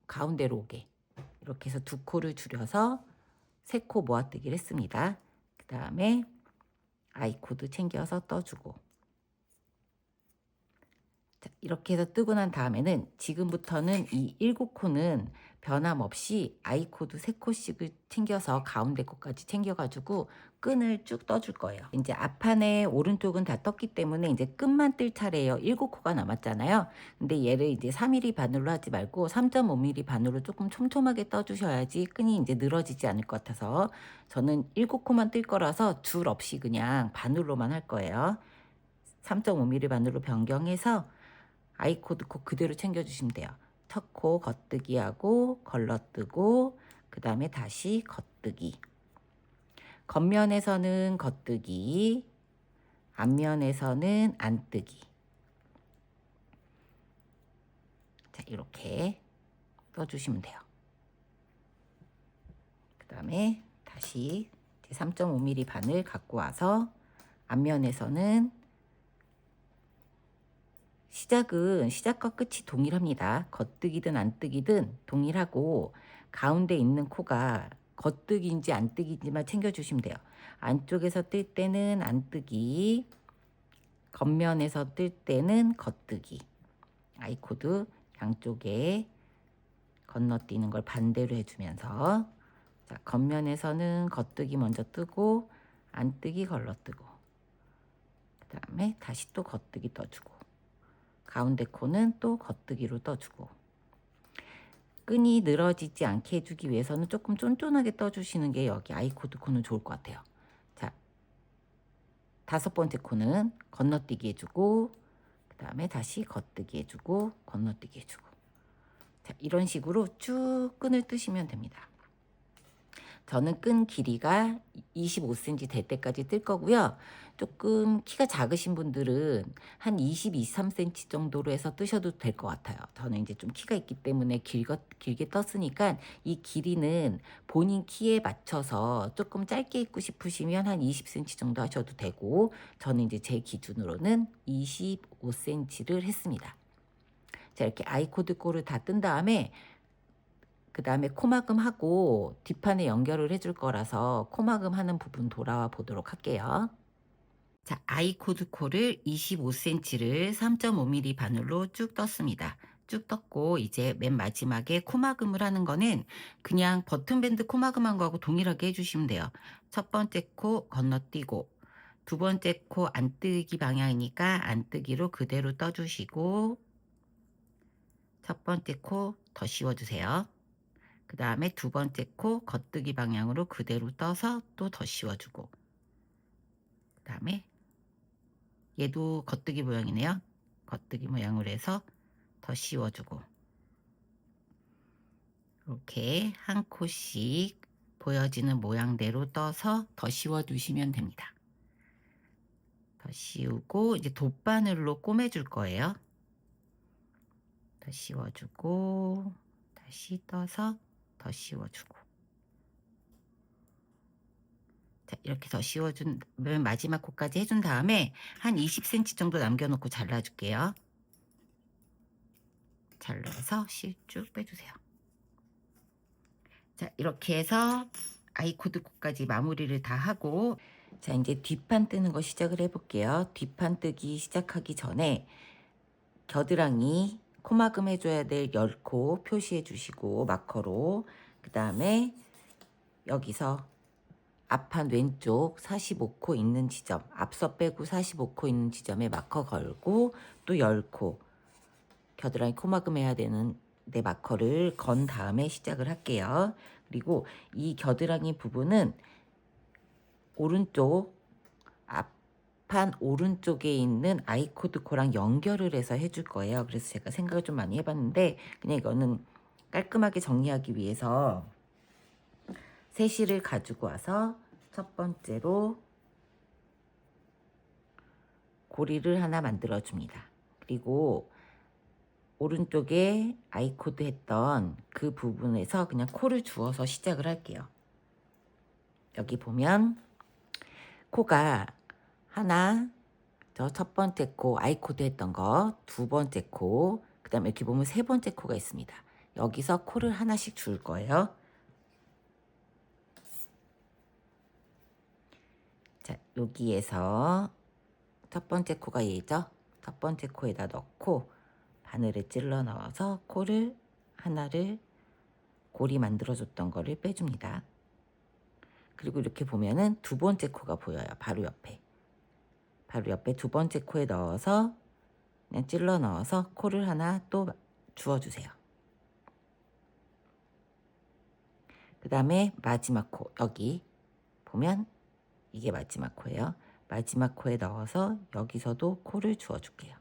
가운데로 오게 이렇게 해서 2코를 줄여서 3코 모아뜨기를 했습니다. 그 다음에 아이코드 챙겨서 떠주고 자, 이렇게 해서 뜨고 난 다음에는 지금부터는 이 7코는 변함없이 아이코드 3코씩을 챙겨서 가운데 코까지 챙겨가지고 끈을 쭉 떠줄 거예요. 이제 앞판에 오른쪽은 다 떴기 때문에 이제 끝만 뜰 차례예요. 7코가 남았잖아요. 근데 얘를 이제 3mm 바늘로 하지 말고 3.5mm 바늘로 조금 촘촘하게 떠주셔야지 끈이 이제 늘어지지 않을 것 같아서 저는 7코만 뜰 거라서 줄 없이 그냥 바늘로만 할 거예요. 3.5mm 바늘로 변경해서 아이코드 코 그대로 챙겨주시면 돼요. 첫 코 겉뜨기 하고 걸러뜨고 그 다음에 다시 겉뜨기. 겉면에서는 겉뜨기, 앞면에서는 안뜨기. 자, 이렇게 떠주시면 돼요. 그 다음에 다시 3.5mm 바늘 갖고 와서 앞면에서는 시작은 시작과 끝이 동일합니다. 겉뜨기든 안뜨기든 동일하고 가운데 있는 코가 겉뜨기인지 안뜨기인지만 챙겨주시면 돼요. 안쪽에서 뜰 때는 안뜨기, 겉면에서 뜰 때는 겉뜨기. 아이코드 양쪽에 건너뛰는 걸 반대로 해주면서 자, 겉면에서는 겉뜨기 먼저 뜨고 안뜨기 걸러뜨고 그 다음에 다시 또 겉뜨기 떠주고 가운데 코는 또 겉뜨기로 떠주고 끈이 늘어지지 않게 해주기 위해서는 조금 쫀쫀하게 떠주시는 게 여기 아이코드 코는 좋을 것 같아요. 자, 5번째 코는 건너뛰기 해주고 그 다음에 다시 겉뜨기 해주고 건너뛰기 해주고 자, 이런 식으로 쭉 끈을 뜨시면 됩니다. 저는 끈 길이가 25cm 될 때까지 뜰 거고요. 조금 키가 작으신 분들은 한 23cm 정도로 해서 뜨셔도 될 것 같아요. 저는 이제 좀 키가 있기 때문에 길게 떴으니까 이 길이는 본인 키에 맞춰서 조금 짧게 입고 싶으시면 한 20cm 정도 하셔도 되고 저는 이제 제 기준으로는 25cm를 했습니다. 자, 이렇게 아이코드 꼴을 다 뜬 다음에 그 다음에 코막음 하고 뒷판에 연결을 해줄 거라서 코막음 하는 부분 돌아와 보도록 할게요. 자, 아이코드 코를 25cm를 3.5mm 바늘로 쭉 떴습니다. 쭉 떴고 이제 맨 마지막에 코막음을 하는 거는 그냥 버튼밴드 코막음 한 거하고 동일하게 해주시면 돼요. 첫 번째 코 건너뛰고 두 번째 코 안뜨기 방향이니까 안뜨기로 그대로 떠주시고 첫 번째 코 더 씌워주세요. 그 다음에 두 번째 코 겉뜨기 방향으로 그대로 떠서 또 더 씌워주고 그 다음에 얘도 겉뜨기 모양이네요. 겉뜨기 모양으로 해서 더 씌워주고 이렇게 한 코씩 보여지는 모양대로 떠서 더 씌워주시면 됩니다. 더 씌우고 이제 돗바늘로 꼬매줄 거예요. 더 씌워주고 다시 떠서 더 씌워주고 자, 이렇게 더 씌워준 맨 마지막 코까지 해준 다음에 한 20cm 정도 남겨놓고 잘라줄게요. 잘라서 실 쭉 빼주세요. 자, 이렇게 해서 아이코드 코까지 마무리를 다 하고 자, 이제 뒷판 뜨는 거 시작을 해볼게요. 뒷판 뜨기 시작하기 전에 겨드랑이 코막음 해줘야 될 10코 표시해 주시고 마커로 그 다음에 여기서 앞판 왼쪽 45코 있는 지점 앞서 빼고 45코 있는 지점에 마커 걸고 또 10코 겨드랑이 코막음 해야 되는 내 마커를 건 다음에 시작을 할게요. 그리고 이 겨드랑이 부분은 오른쪽 앞판 오른쪽에 있는 아이코드 코랑 연결을 해서 해줄 거예요. 그래서 제가 생각을 좀 많이 해봤는데 그냥 이거는 깔끔하게 정리하기 위해서 세실을 가지고 와서 첫 번째로 고리를 하나 만들어 줍니다. 그리고 오른쪽에 아이코드 했던 그 부분에서 그냥 코를 주어서 시작을 할게요. 여기 보면 코가 하나, 저 첫 번째 코 아이코드 했던 거, 두 번째 코, 그 다음에 이렇게 보면 세 번째 코가 있습니다. 여기서 코를 하나씩 줄 거예요. 자, 여기에서 첫 번째 코가 얘죠. 첫 번째 코에다 넣고 바늘을 찔러 넣어서 코를 하나를 고리 만들어줬던 거를 빼줍니다. 그리고 이렇게 보면은 두 번째 코가 보여요. 바로 옆에. 바로 옆에 두 번째 코에 넣어서 그냥 찔러 넣어서 코를 하나 또 주워주세요. 그 다음에 마지막 코 여기 보면 이게 마지막 코예요. 마지막 코에 넣어서 여기서도 코를 주워줄게요.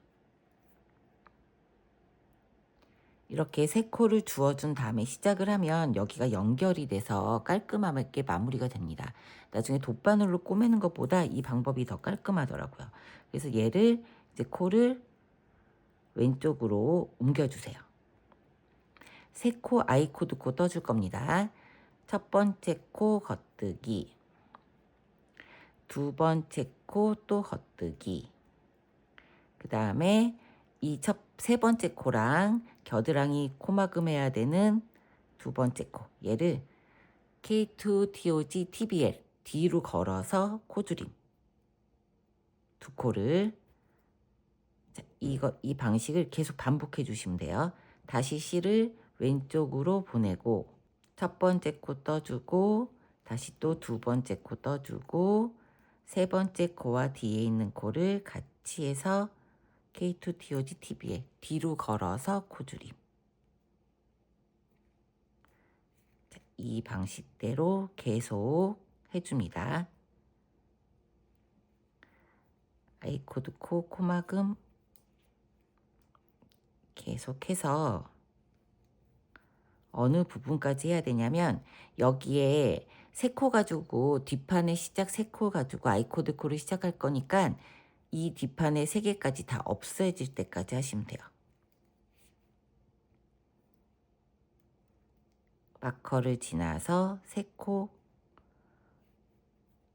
이렇게 세 코를 주워준 다음에 시작을 하면 여기가 연결이 돼서 깔끔하게 마무리가 됩니다. 나중에 돗바늘로 꼬매는 것보다 이 방법이 더 깔끔하더라고요. 그래서 얘를 이제 코를 왼쪽으로 옮겨주세요. 세 코 아이코드 코 떠줄 겁니다. 첫 번째 코 겉뜨기, 두 번째 코 또 겉뜨기, 그 다음에 이 세 번째 코랑 겨드랑이 코막음 해야 되는 두 번째 코 얘를 K2 TOG TBL 뒤로 걸어서 코줄임 두 코를 자, 이 방식을 계속 반복해 주시면 돼요. 다시 실을 왼쪽으로 보내고 첫 번째 코 떠주고 다시 또 두 번째 코 떠주고 세 번째 코와 뒤에 있는 코를 같이 해서 K2 TOG TBL 뒤로 걸어서 코줄임. 이 방식대로 계속 해줍니다. 아이코드 코, 코막음 계속해서 어느 부분까지 해야 되냐면 여기에 세 코 가지고 뒷판에 시작 세 코 가지고 아이코드 코를 시작할 거니까 이 뒷판에 세 개까지 다 없어질 때까지 하시면 돼요. 마커를 지나서 세 코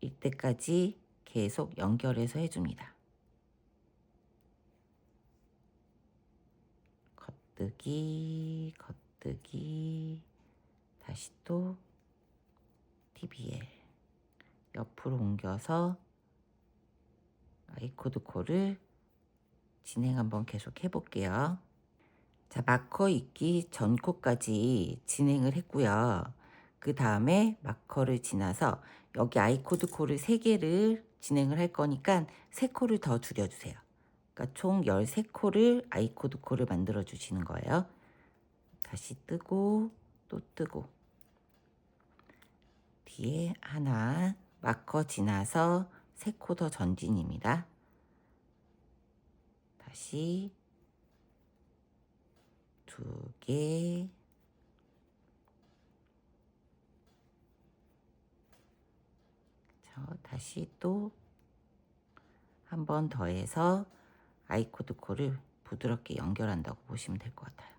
이때까지 계속 연결해서 해줍니다. 겉뜨기, 겉뜨기, 다시 또 TBL 옆으로 옮겨서 아이코드 코를 진행 한번 계속 해볼게요. 자, 마커 있기 전 코까지 진행을 했고요. 그 다음에 마커를 지나서 여기 아이코드 코를 3개를 진행을 할 거니까 3코를 더 줄여주세요. 그러니까 총 13코를 아이코드 코를 만들어 주시는 거예요. 다시 뜨고 또 뜨고 뒤에 하나 마커 지나서 3코 더 전진입니다. 다시 2개, 다시 또 한 번 더해서 아이코드 코를 부드럽게 연결한다고 보시면 될 것 같아요.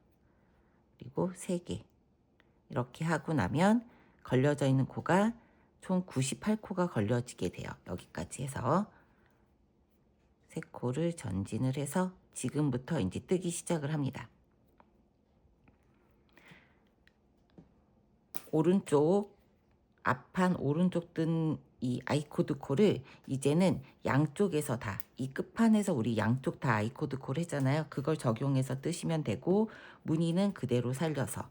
그리고 3개 이렇게 하고 나면 걸려져 있는 코가 총 98코가 걸려지게 돼요. 여기까지 해서 3코를 전진을 해서 지금부터 이제 뜨기 시작을 합니다. 오른쪽 앞판 오른쪽 뜬 이 아이코드 코를 이제는 양쪽에서 다 이 끝판에서 우리 양쪽 다 아이코드 코를 했잖아요. 그걸 적용해서 뜨시면 되고 무늬는 그대로 살려서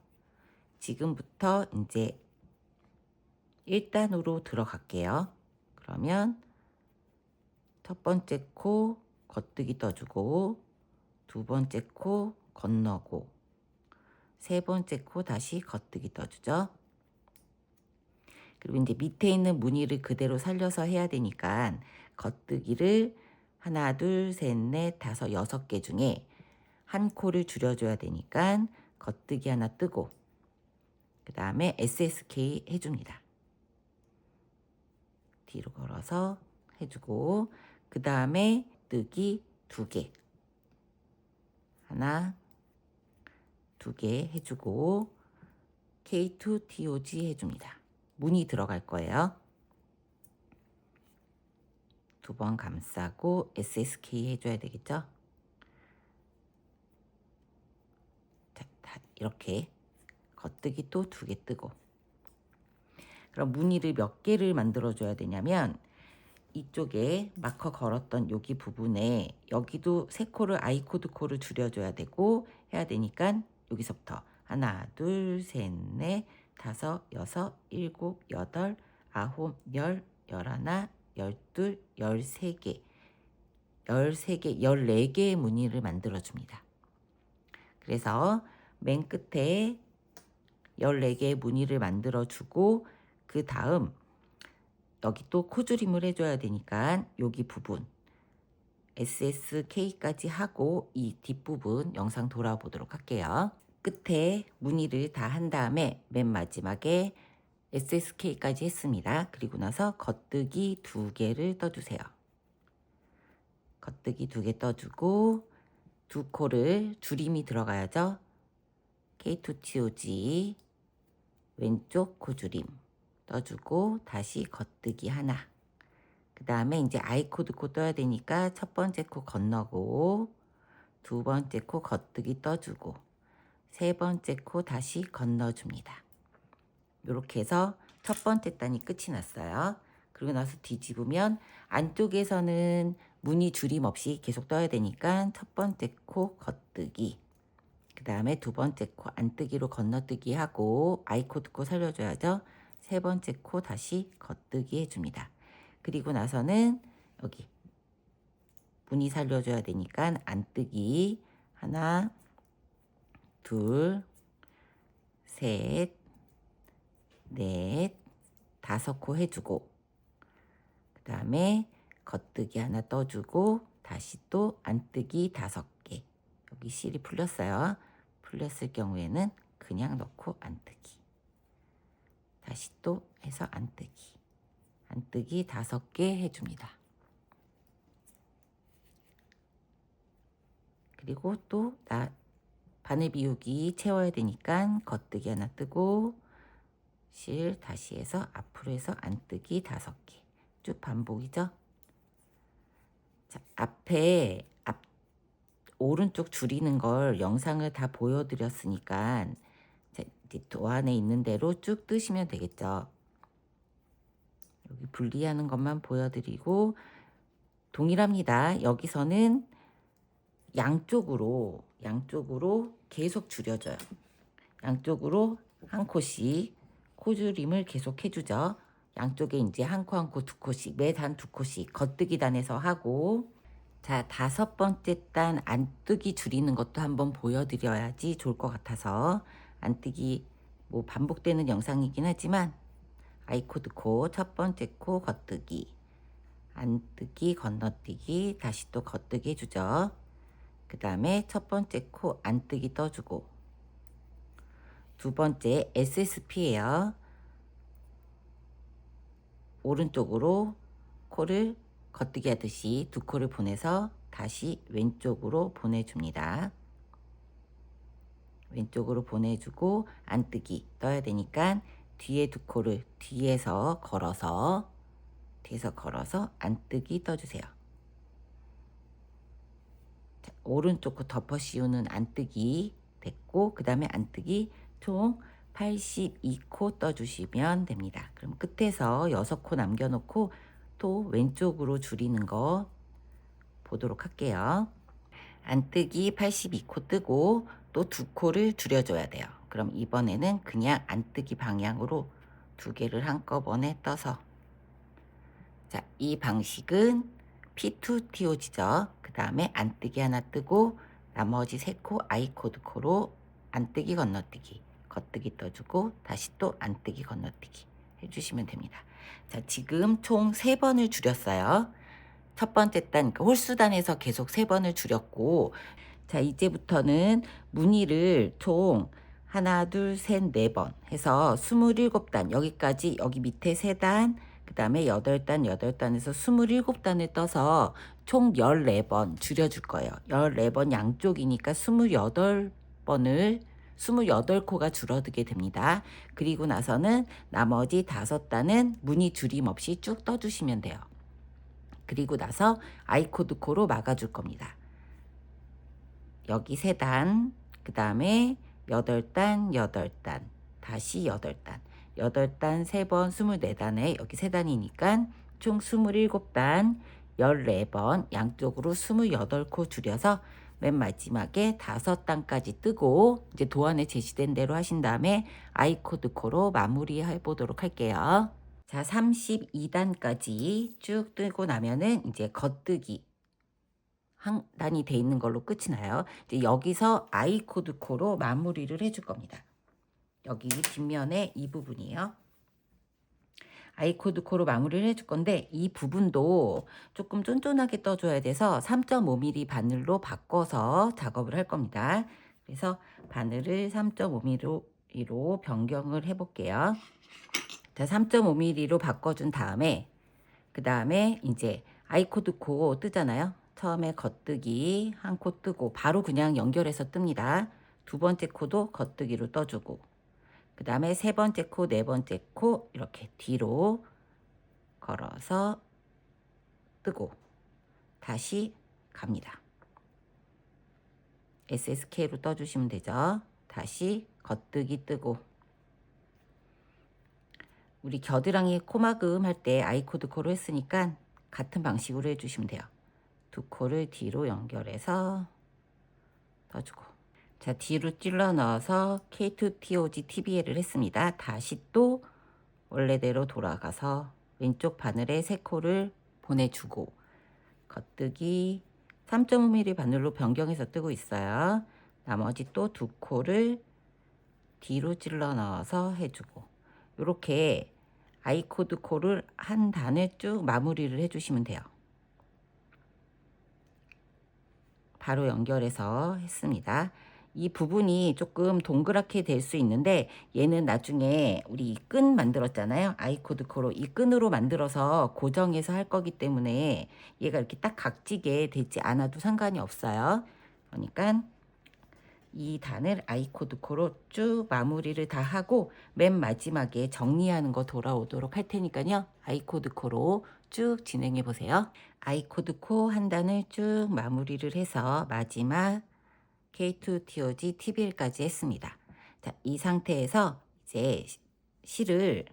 지금부터 이제 1단으로 들어갈게요. 그러면 첫 번째 코 겉뜨기 떠주고 두 번째 코 건너고 세 번째 코 다시 겉뜨기 떠주죠. 그리고 이제 밑에 있는 무늬를 그대로 살려서 해야 되니까 겉뜨기를 하나, 둘, 셋, 넷, 다섯, 6개 중에 한 코를 줄여줘야 되니까 겉뜨기 하나 뜨고 그 다음에 SSK 해줍니다. 뒤로 걸어서 해주고 그 다음에 뜨기 2개 하나, 2개 해주고 K2TOG 해줍니다. 무늬 들어갈 거예요. 2번 감싸고 SSK 해줘야 되겠죠? 자, 이렇게 겉뜨기 또 2개 뜨고 그럼 무늬를 몇 개를 만들어 줘야 되냐면 이쪽에 마커 걸었던 여기 부분에 여기도 3코를 아이코드 코를 줄여줘야 되고 해야 되니까 여기서부터 하나, 둘, 셋, 넷, 다섯, 여섯, 일곱, 여덟, 아홉, 열, 열하나, 열둘, 13개, 14개의 무늬를 만들어 줍니다. 그래서 맨 끝에 14개의 무늬를 만들어 주고 그 다음 여기 또 코줄임을 해줘야 되니까 여기 부분 SSK까지 하고 이 뒷부분 영상 돌아보도록 할게요. 끝에 무늬를 다 한 다음에 맨 마지막에 SSK까지 했습니다. 그리고 나서 겉뜨기 2개를 떠주세요. 겉뜨기 2개 떠주고 2코를 줄임이 들어가야죠. K2TOG 왼쪽 코줄임 떠주고 다시 겉뜨기 하나 그 다음에 이제 아이코드 코 떠야 되니까 첫 번째 코 건너고 두 번째 코 겉뜨기 떠주고 세 번째 코 다시 건너줍니다. 이렇게 해서 첫 번째 단이 끝이 났어요. 그리고 나서 뒤집으면 안쪽에서는 무늬 줄임 없이 계속 떠야 되니까 첫 번째 코 겉뜨기 그 다음에 두 번째 코 안뜨기로 건너뜨기 하고 아이코드 코 살려줘야죠. 세 번째 코 다시 겉뜨기 해줍니다. 그리고 나서는 여기 무늬 살려줘야 되니까 안뜨기 하나, 둘, 셋, 넷, 5코 해주고 그 다음에 겉뜨기 하나 떠주고 다시 또 안뜨기 5개 여기 실이 풀렸어요. 풀렸을 경우에는 그냥 넣고 안뜨기 다시 또 해서 안뜨기 5개 해줍니다. 그리고 또 바늘 비우기 채워야 되니까 겉뜨기 하나 뜨고 실 다시 해서 앞으로 해서 안뜨기 5개 쭉 반복이죠. 자, 앞에 오른쪽 줄이는 걸 영상을 다 보여드렸으니까 이제 도안에 있는 대로 쭉 뜨시면 되겠죠. 여기 분리하는 것만 보여드리고 동일합니다. 여기서는 양쪽으로 계속 줄여줘요. 양쪽으로 한 코씩 코줄임을 계속 해주죠. 양쪽에 이제 한 코 한 코 두 코씩 매 단 두 코씩 겉뜨기 단에서 하고, 자, 5번째 단 안뜨기 줄이는 것도 한번 보여드려야지 좋을 것 같아서 안뜨기 뭐 반복되는 영상이긴 하지만 아이코드 코 첫 번째 코 겉뜨기, 안뜨기, 건너뛰기, 다시 또 겉뜨기 해주죠. 그 다음에 첫 번째 코 안뜨기 떠주고, 두 번째 SSP예요. 오른쪽으로 코를 겉뜨기 하듯이 두 코를 보내서 다시 왼쪽으로 보내줍니다. 왼쪽으로 보내주고 안뜨기 떠야 되니까 뒤에 두 코를 뒤에서 걸어서 안뜨기 떠주세요. 자, 오른쪽 코 덮어 씌우는 안뜨기 됐고, 그 다음에 안뜨기 총 82코 떠주시면 됩니다. 그럼 끝에서 6코 남겨놓고 또 왼쪽으로 줄이는 거 보도록 할게요. 안뜨기 82코 뜨고 또 2코를 줄여줘야 돼요. 그럼 이번에는 그냥 안뜨기 방향으로 2개를 한꺼번에 떠서, 자, 이 방식은 P2TOG죠. 그 다음에 안뜨기 하나 뜨고 나머지 3코 아이코드 코로 안뜨기 건너뛰기, 겉뜨기 떠주고 다시 또 안뜨기 건너뛰기 해주시면 됩니다. 자, 지금 총 3번을 줄였어요. 첫 번째 단, 그러니까 홀수단에서 계속 3번을 줄였고, 자, 이제부터는 무늬를 총 하나, 둘, 셋, 4번 해서 27단, 여기까지, 여기 밑에 3단, 그 다음에 8단, 8단에서 27단을 떠서 총 14번 줄여줄 거예요. 14번 양쪽이니까 28번을 28코가 줄어들게 됩니다. 그리고 나서는 나머지 5단은 무늬 줄임 없이 쭉 떠주시면 돼요. 그리고 나서 아이코드 코로 막아줄 겁니다. 여기 3단, 그 다음에 8단, 8단, 다시 8단, 8단 3번 24단에 여기 3단이니까 총 27단, 14번 양쪽으로 28코 줄여서 맨 마지막에 5단까지 뜨고, 이제 도안에 제시된 대로 하신 다음에 아이코드 코로 마무리해 보도록 할게요. 자, 32단까지 쭉 뜨고 나면은 이제 겉뜨기 한 단이 돼 있는 걸로 끝이 나요. 이제 여기서 아이코드 코로 마무리를 해줄 겁니다. 여기 뒷면에 이 부분이에요. 아이코드 코로 마무리를 해줄 건데 이 부분도 조금 쫀쫀하게 떠줘야 돼서 3.5mm 바늘로 바꿔서 작업을 할 겁니다. 그래서 바늘을 3.5mm로 변경을 해볼게요. 자, 3.5mm로 바꿔준 다음에 그 다음에 이제 아이코드 코 뜨잖아요. 처음에 겉뜨기 한 코 뜨고 바로 그냥 연결해서 뜹니다. 두 번째 코도 겉뜨기로 떠주고, 그 다음에 세 번째 코, 네 번째 코 이렇게 뒤로 걸어서 뜨고 다시 갑니다. SSK로 떠주시면 되죠. 다시 겉뜨기 뜨고, 우리 겨드랑이 코막음 할 때 아이코드 코로 했으니까 같은 방식으로 해주시면 돼요. 두 코를 뒤로 연결해서 떠주고, 자, 뒤로 찔러 넣어서 K2TOG TBL을 했습니다. 다시 또 원래대로 돌아가서 왼쪽 바늘에 3코를 보내주고 겉뜨기 3.5mm 바늘로 변경해서 뜨고 있어요. 나머지 또 2코를 뒤로 찔러 넣어서 해주고, 이렇게 아이코드 코를 한 단을 쭉 마무리를 해주시면 돼요. 바로 연결해서 했습니다. 이 부분이 조금 동그랗게 될 수 있는데 얘는 나중에 우리 끈 만들었잖아요. 아이코드 코로 이 끈으로 만들어서 고정해서 할 거기 때문에 얘가 이렇게 딱 각지게 되지 않아도 상관이 없어요. 그러니까 이 단을 아이코드 코로 쭉 마무리를 다 하고 맨 마지막에 정리하는 거 돌아오도록 할 테니까요. 아이코드 코로 쭉 진행해 보세요. 아이코드 코 한 단을 쭉 마무리를 해서 마지막 K2TOG TBL까지 했습니다. 자, 이 상태에서 이제 실을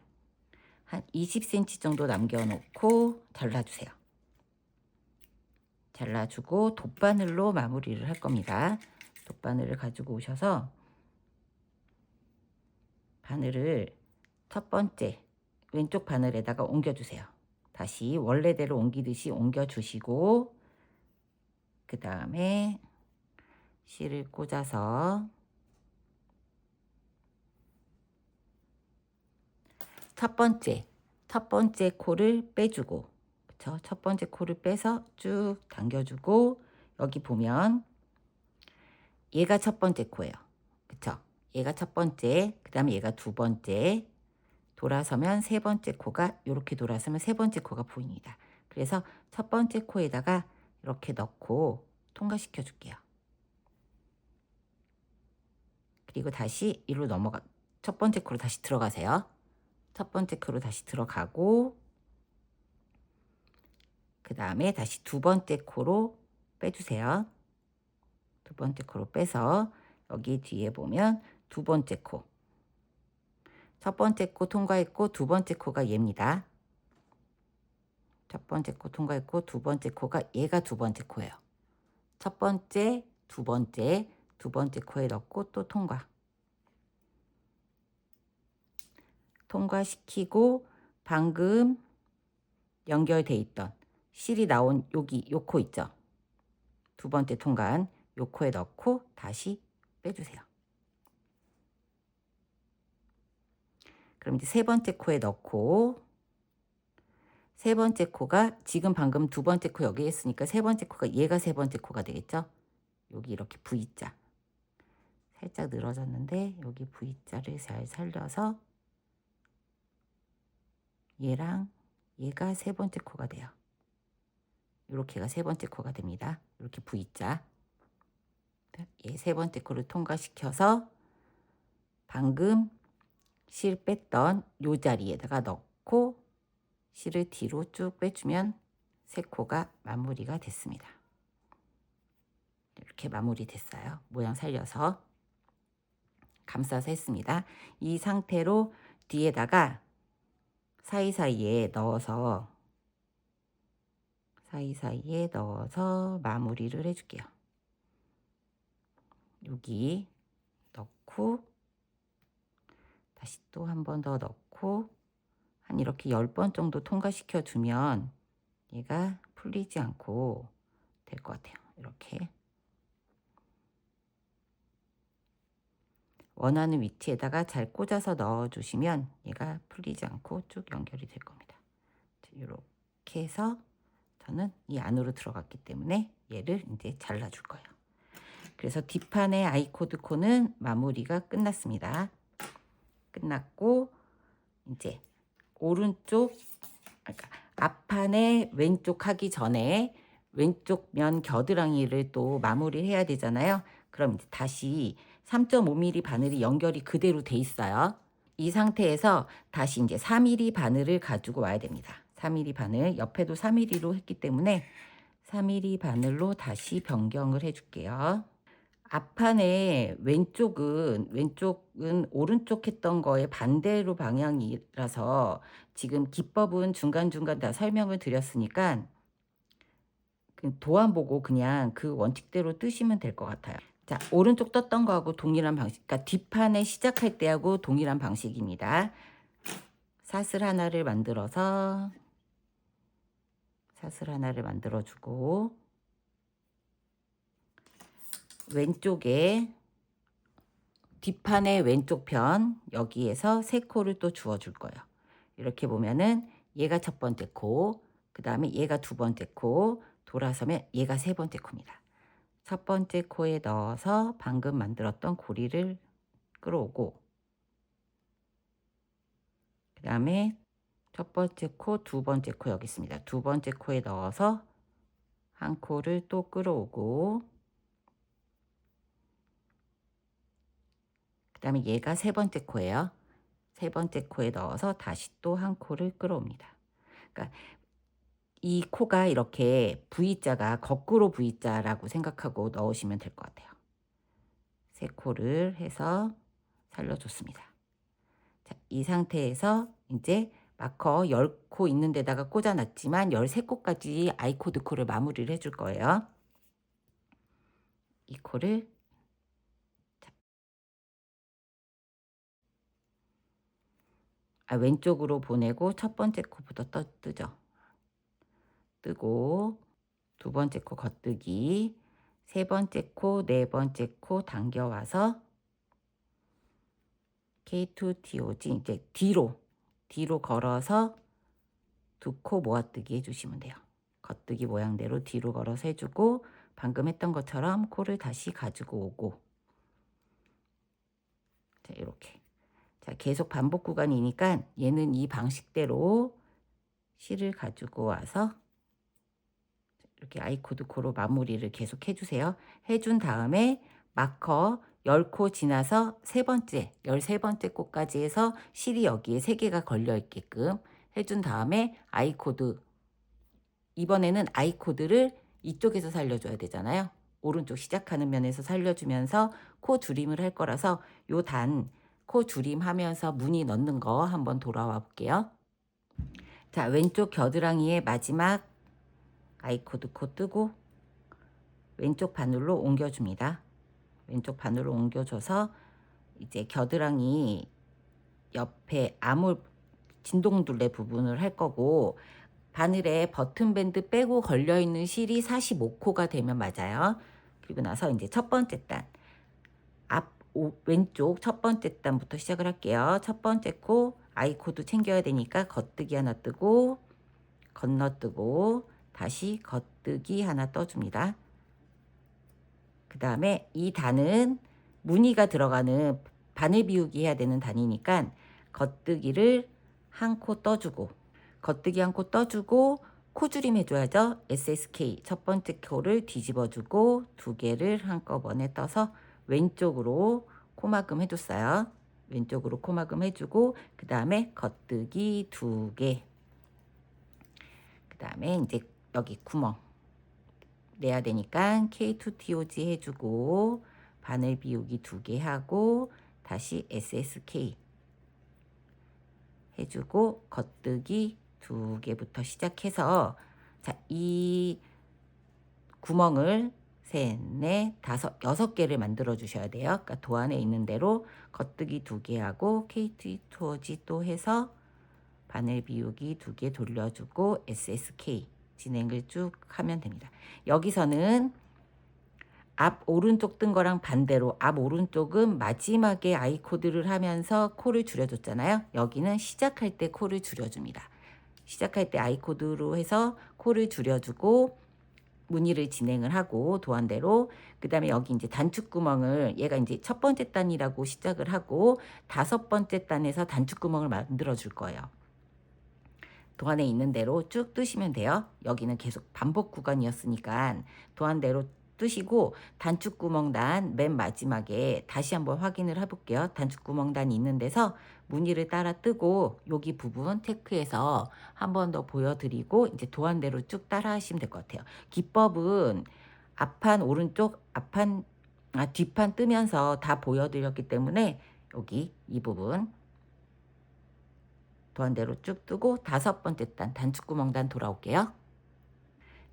한 20cm 정도 남겨놓고 잘라주세요. 잘라주고 돗바늘로 마무리를 할 겁니다. 돗바늘을 가지고 오셔서 바늘을 첫 번째 왼쪽 바늘에다가 옮겨주세요. 다시 원래대로 옮기듯이 옮겨주시고 그 다음에 실을 꽂아서 첫 번째 코를 빼주고, 그쵸? 첫 번째 코를 빼서 쭉 당겨주고, 여기 보면 얘가 첫 번째 코예요. 그쵸? 얘가 첫 번째, 그 다음에 얘가 두 번째, 돌아서면 세 번째 코가, 이렇게 돌아서면 세 번째 코가 보입니다. 그래서 첫 번째 코에다가 이렇게 넣고 통과시켜 줄게요. 그리고 다시 이리로 넘어가, 첫 번째 코로 다시 들어가세요. 첫 번째 코로 다시 들어가고, 그 다음에 다시 두 번째 코로 빼주세요. 두 번째 코로 빼서 여기 뒤에 보면 두 번째 코. 첫 번째 코 통과했고 두 번째 코가 얘입니다. 첫 번째 코 통과했고 두 번째 코가 얘가 두 번째 코예요. 첫 번째, 두 번째 코에 넣고 또 통과. 통과시키고 방금 연결돼 있던 실이 나온 여기 요 코 있죠. 두 번째 통과한 요 코에 넣고 다시 빼주세요. 그럼 이제 세 번째 코에 넣고 세 번째 코가 지금 방금 두 번째 코 여기 했으니까 세 번째 코가 얘가 세 번째 코가 되겠죠. 여기 이렇게 V자 살짝 늘어졌는데 여기 V자를 잘 살려서 얘랑 얘가 세 번째 코가 돼요. 이렇게가 세 번째 코가 됩니다. 이렇게 V자. 얘 세 번째 코를 통과시켜서 방금 실 뺐던 요 자리에다가 넣고 실을 뒤로 쭉 빼주면 세 코가 마무리가 됐습니다. 이렇게 마무리 됐어요. 모양 살려서 감싸서 했습니다. 이 상태로 뒤에다가 사이사이에 넣어서 마무리를 해줄게요. 여기 넣고 다시 또 한 번 더 넣고 한 이렇게 10번 정도 통과시켜 주면 얘가 풀리지 않고 될 것 같아요. 이렇게 원하는 위치에다가 잘 꽂아서 넣어 주시면 얘가 풀리지 않고 쭉 연결이 될 겁니다. 이렇게 해서 저는 이 안으로 들어갔기 때문에 얘를 이제 잘라 줄 거예요. 그래서 뒷판의 아이코드 코는 마무리가 끝났습니다. 끝났고 이제 오른쪽, 그러니까 앞판의 왼쪽 하기 전에 왼쪽 면 겨드랑이를 또 마무리를 해야 되잖아요. 그럼 이제 다시 3.5mm 바늘이 연결이 그대로 돼 있어요. 이 상태에서 다시 이제 4mm 바늘을 가지고 와야 됩니다. 4mm 바늘, 옆에도 4mm로 했기 때문에 4mm 바늘로 다시 변경을 해줄게요. 앞판에 왼쪽은 오른쪽 했던 거에 반대로 방향이라서 지금 기법은 중간중간 다 설명을 드렸으니까 도안 보고 그냥 그 원칙대로 뜨시면 될 것 같아요. 자, 오른쪽 떴던 거하고 동일한 방식, 그러니까 뒷판에 시작할 때하고 동일한 방식입니다. 사슬 하나를 만들어서 사슬 하나를 만들어주고 왼쪽에 뒷판의 왼쪽 편 여기에서 세 코를 또 주워 줄 거예요. 이렇게 보면은 얘가 첫 번째 코, 그 다음에 얘가 두 번째 코, 돌아서면 얘가 세 번째 코입니다. 첫 번째 코에 넣어서 방금 만들었던 고리를 끌어오고 그 다음에 첫 번째 코, 두 번째 코 여기 있습니다. 두 번째 코에 넣어서 한 코를 또 끌어오고 그 다음에 얘가 세 번째 코예요. 세 번째 코에 넣어서 다시 또 한 코를 끌어옵니다. 그러니까 이 코가 이렇게 V자가 거꾸로 V자라고 생각하고 넣으시면 될 것 같아요. 세 코를 해서 살려줬습니다. 자, 이 상태에서 이제 마커 10코 있는 데다가 꽂아놨지만 13코까지 아이코드 코를 마무리를 해줄 거예요. 이 코를 왼쪽으로 보내고 첫 번째 코부터 뜨죠. 뜨고 두 번째 코 겉뜨기, 세 번째 코, 네 번째 코 당겨와서 K2TOG 이제 뒤로 걸어서 두 코 모아뜨기 해주시면 돼요. 겉뜨기 모양대로 뒤로 걸어서 해주고 방금 했던 것처럼 코를 다시 가지고 오고, 자 이렇게. 자 계속 반복 구간이니까 얘는 이 방식대로 실을 가지고 와서 이렇게 아이코드 코로 마무리를 계속 해주세요. 해준 다음에 마커 10코 지나서 13번째 코까지 해서 실이 여기에 3개가 걸려 있게끔 해준 다음에 아이코드, 이번에는 아이코드를 이쪽에서 살려줘야 되잖아요. 오른쪽 시작하는 면에서 살려주면서 코 줄임을 할 거라서 요 단 코 줄임하면서 무늬 넣는 거 한번 돌아와 볼게요. 자 왼쪽 겨드랑이의 마지막 아이코드 코 뜨고 왼쪽 바늘로 옮겨줍니다. 왼쪽 바늘로 옮겨줘서 이제 겨드랑이 옆에 아몰 진동둘레 부분을 할 거고, 바늘에 버튼밴드 빼고 걸려있는 실이 45코가 되면 맞아요. 그리고 나서 이제 첫 번째 단 왼쪽 첫 번째 단부터 시작을 할게요. 첫 번째 코 아이코드 챙겨야 되니까 겉뜨기 하나 뜨고 건너뜨고 다시 겉뜨기 하나 떠줍니다. 그 다음에 이 단은 무늬가 들어가는 바늘 비우기 해야 되는 단이니까 겉뜨기를 한 코 떠주고, 겉뜨기 한 코 떠주고 코줄임 해줘야죠. SSK 첫 번째 코를 뒤집어주고 두 개를 한꺼번에 떠서 왼쪽으로 코막음 해줬어요. 왼쪽으로 코막음 해주고 그 다음에 겉뜨기 2개, 그 다음에 이제 여기 구멍 내야 되니까 K2TOG 해주고 바늘 비우기 2개 하고 다시 SSK 해주고 겉뜨기 2개부터 시작해서, 자, 이 구멍을 3, 4, 5, 6개를 만들어 주셔야 돼요. 그러니까 도안에 있는 대로 겉뜨기 2개 하고 K2TOG 또 해서 바늘 비우기 2개 돌려주고 SSK 진행을 쭉 하면 됩니다. 여기서는 앞 오른쪽 뜬 거랑 반대로 앞 오른쪽은 마지막에 아이코드를 하면서 코를 줄여줬잖아요. 여기는 시작할 때 코를 줄여줍니다. 시작할 때 아이코드로 해서 코를 줄여주고 무늬를 진행을 하고 도안대로, 그 다음에 여기 이제 단축구멍을 얘가 이제 첫 번째 단이라고 시작을 하고 5번째 단에서 단축구멍을 만들어 줄 거예요. 도안에 있는 대로 쭉 뜨시면 돼요. 여기는 계속 반복 구간이었으니까 도안대로 뜨시고 단축구멍단 맨 마지막에 다시 한번 확인을 해볼게요. 단축구멍단이 있는 데서 무늬를 따라 뜨고 여기 부분 테크해서 한 번 더 보여드리고 이제 도안대로 쭉 따라 하시면 될 것 같아요. 기법은 앞판 오른쪽 뒷판 뜨면서 다 보여드렸기 때문에 여기 이 부분 도안대로 쭉 뜨고 5번째 단 단축구멍단 돌아올게요.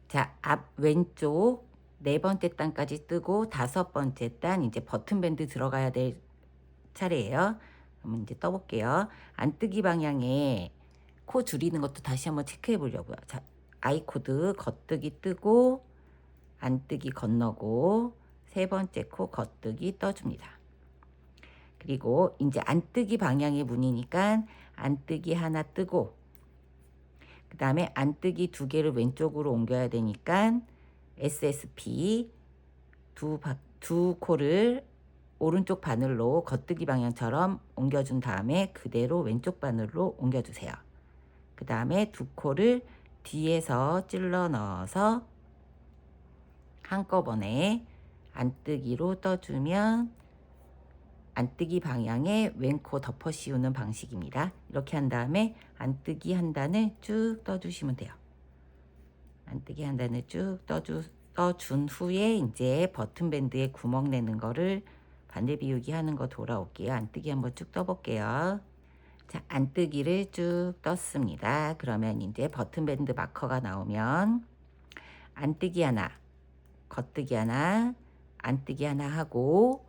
자, 앞 왼쪽 4번째 단까지 뜨고 5번째 단 이제 버튼밴드 들어가야 될 차례예요. 그럼 이제 떠볼게요. 안뜨기 방향에 코 줄이는 것도 다시 한번 체크해 보려고요. 자, 아이코드 겉뜨기 뜨고 안뜨기 건너고 3번째 코 겉뜨기 떠줍니다. 그리고 이제 안뜨기 방향의 무늬니까 안뜨기 하나 뜨고 그 다음에 안뜨기 2개를 왼쪽으로 옮겨야 되니까 SSP 두 코를 오른쪽 바늘로 겉뜨기 방향처럼 옮겨준 다음에 그대로 왼쪽 바늘로 옮겨주세요. 그 다음에 두 코를 뒤에서 찔러 넣어서 한꺼번에 안뜨기로 떠주면 안뜨기 방향에 왼코 덮어 씌우는 방식입니다. 이렇게 한 다음에 안뜨기 한 단을 쭉 떠주시면 돼요. 안뜨기 한 단을 쭉 떠준 후에 이제 버튼밴드에 구멍 내는 거를 바늘 비우기 하는 거 돌아올게요. 안뜨기 한번 쭉 떠볼게요. 자, 안뜨기를 쭉 떴습니다. 그러면 이제 버튼밴드 마커가 나오면 안뜨기 하나, 겉뜨기 하나, 안뜨기 하나 하고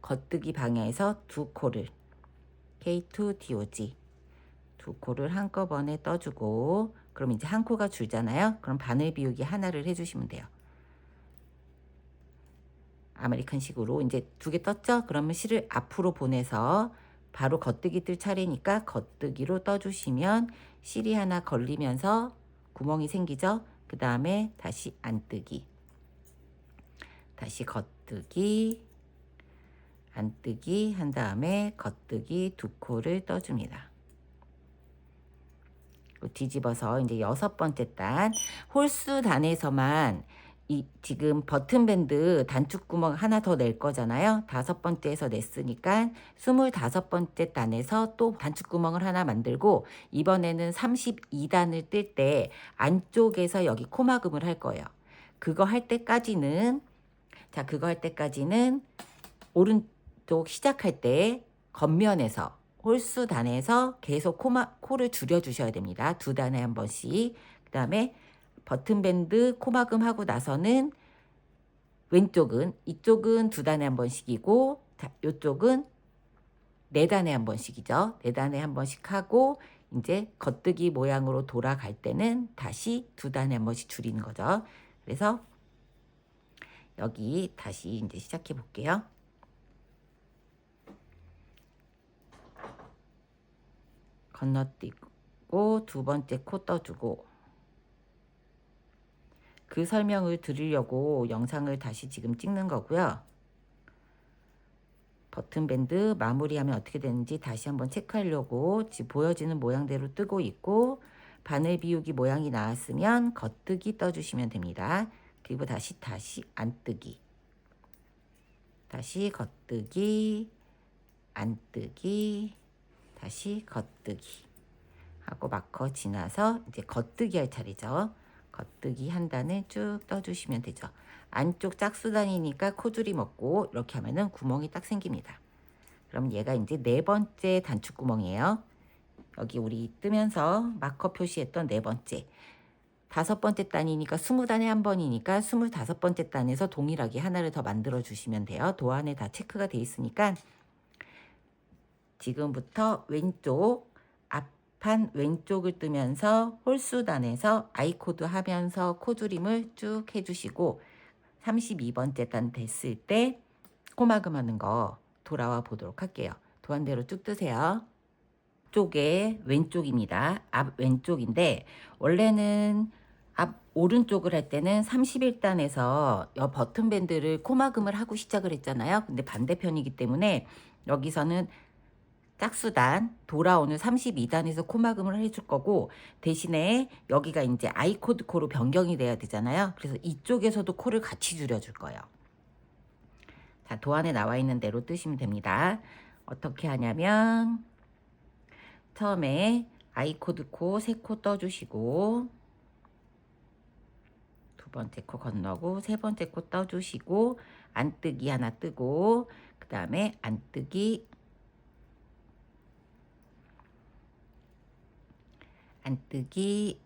겉뜨기 방향에서 두 코를 K2DOG 두 코를 한꺼번에 떠주고, 그럼 이제 한 코가 줄잖아요. 그럼 바늘 비우기 하나를 해주시면 돼요. 아메리칸 식으로 이제 두 개 떴죠? 그러면 실을 앞으로 보내서 바로 겉뜨기 뜰 차례니까 겉뜨기로 떠주시면 실이 하나 걸리면서 구멍이 생기죠? 그 다음에 다시 안뜨기, 다시 겉뜨기, 안뜨기 한 다음에 겉뜨기 두 코를 떠줍니다. 뒤집어서 이제 6번째 단 홀수 단에서만 이 지금 버튼밴드 단축구멍 하나 더 낼 거잖아요. 5번째에서 냈으니까 25번째 단에서 또 단축구멍을 하나 만들고 이번에는 32단을 뜰 때 안쪽에서 여기 코막음을 할 거예요. 그거 할 때까지는 오른쪽 시작할 때 겉면에서 홀수 단에서 계속 코를 줄여 주셔야 됩니다. 2단에 한 번씩. 그 다음에 버튼밴드 코막음 하고 나서는 이쪽은 2단에 한 번씩이고, 자, 이쪽은 4단에 한 번씩이죠. 4단에 한 번씩 하고 이제 겉뜨기 모양으로 돌아갈 때는 다시 2단에 한 번씩 줄이는 거죠. 그래서 여기 다시 이제 시작해 볼게요. 건너뛰고 2번째 코 떠주고, 그 설명을 드리려고 영상을 다시 지금 찍는 거고요. 버튼밴드 마무리하면 어떻게 되는지 다시 한번 체크하려고 지금 보여지는 모양대로 뜨고 있고, 바늘 비우기 모양이 나왔으면 겉뜨기 떠주시면 됩니다. 그리고 다시 안뜨기, 다시 겉뜨기, 안뜨기, 다시 겉뜨기 하고 마커 지나서 이제 겉뜨기 할 차례죠. 겉뜨기 한 단을 쭉 떠주시면 되죠. 안쪽 짝수단이니까 코줄이 먹고 이렇게 하면은 구멍이 딱 생깁니다. 그럼 얘가 이제 4번째 단축구멍이에요. 여기 우리 뜨면서 마커 표시했던 4번째. 5번째 단이니까 20단에 한 번이니까 25번째 단에서 동일하게 하나를 더 만들어 주시면 돼요. 도안에 다 체크가 돼 있으니까 지금부터 왼쪽 앞판 왼쪽을 뜨면서 홀수단에서 아이코드 하면서 코줄임을 쭉 해주시고 32번째 단 됐을 때 코막음 하는 거 돌아와 보도록 할게요. 도안대로 쭉 뜨세요. 쪽에 왼쪽입니다. 앞 왼쪽인데 원래는 앞 오른쪽을 할 때는 31단에서 여 버튼밴드를 코막음을 하고 시작을 했잖아요. 근데 반대편이기 때문에 여기서는 짝수단 돌아오는 32단에서 코막음을 해줄 거고, 대신에 여기가 이제 아이코드 코로 변경이 돼야 되잖아요. 그래서 이쪽에서도 코를 같이 줄여줄 거예요. 자, 도안에 나와 있는 대로 뜨시면 됩니다. 어떻게 하냐면 처음에 아이코드 코 3코 떠주시고, 2번째 코 건너고 3번째 코 떠주시고, 안뜨기 하나 뜨고, 그 다음에 안뜨기, 안뜨기,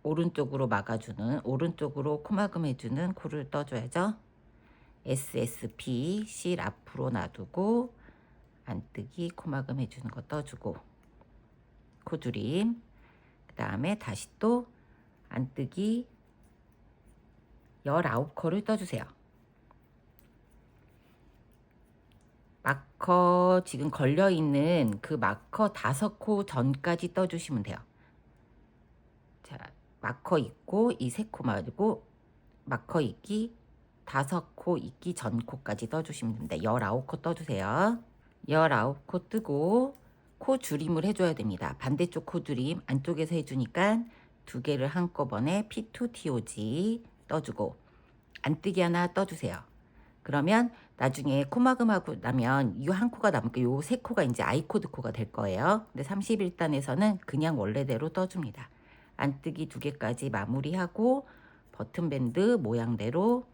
오른쪽으로 막아주는, 오른쪽으로 코막음 해주는 코를 떠줘야죠. SSP 실 앞으로 놔두고 안뜨기 코막음 해주는 거 떠주고 코줄임, 그 다음에 다시 또 안뜨기 19코를 떠주세요. 마커 지금 걸려있는 그 마커 5코 전까지 떠주시면 돼요. 자, 마커 있고 이 3코 말고 마커 있기 5코 있기 전 코까지 떠주시면 됩니다. 19코 떠주세요. 19코 뜨고 코 줄임을 해줘야 됩니다. 반대쪽 코 줄임 안쪽에서 해주니까 2개를 한꺼번에 P2TOG 떠주고 안뜨기 하나 떠주세요. 그러면 나중에 코막음하고 나면 이 한 코가 남으니까 요 3코가 이제 아이코드 코가 될 거예요. 근데 31단에서는 그냥 원래대로 떠줍니다. 안뜨기 2개까지 마무리하고 버튼밴드 모양대로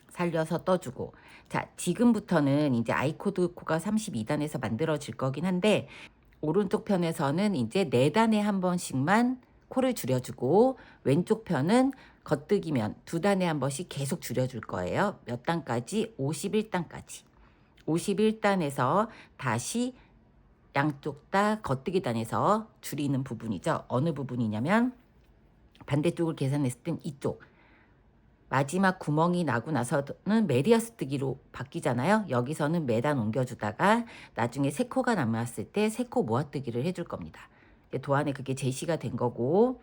살려서 떠주고, 자, 지금부터는 이제 아이코드 코가 32단에서 만들어질 거긴 한데 오른쪽 편에서는 이제 4단에 한 번씩만 코를 줄여주고 왼쪽 편은 겉뜨기면 2단에 한 번씩 계속 줄여줄 거예요. 몇 단까지? 51단까지. 51단에서 다시 양쪽 다 겉뜨기 단에서 줄이는 부분이죠. 어느 부분이냐면 반대쪽을 계산했을 땐 이쪽. 마지막 구멍이 나고 나서는 메리어스 뜨기로 바뀌잖아요. 여기서는 매단 옮겨주다가 나중에 세 코가 남았을 때 세 코 모아뜨기를 해줄 겁니다. 도안에 그게 제시가 된 거고,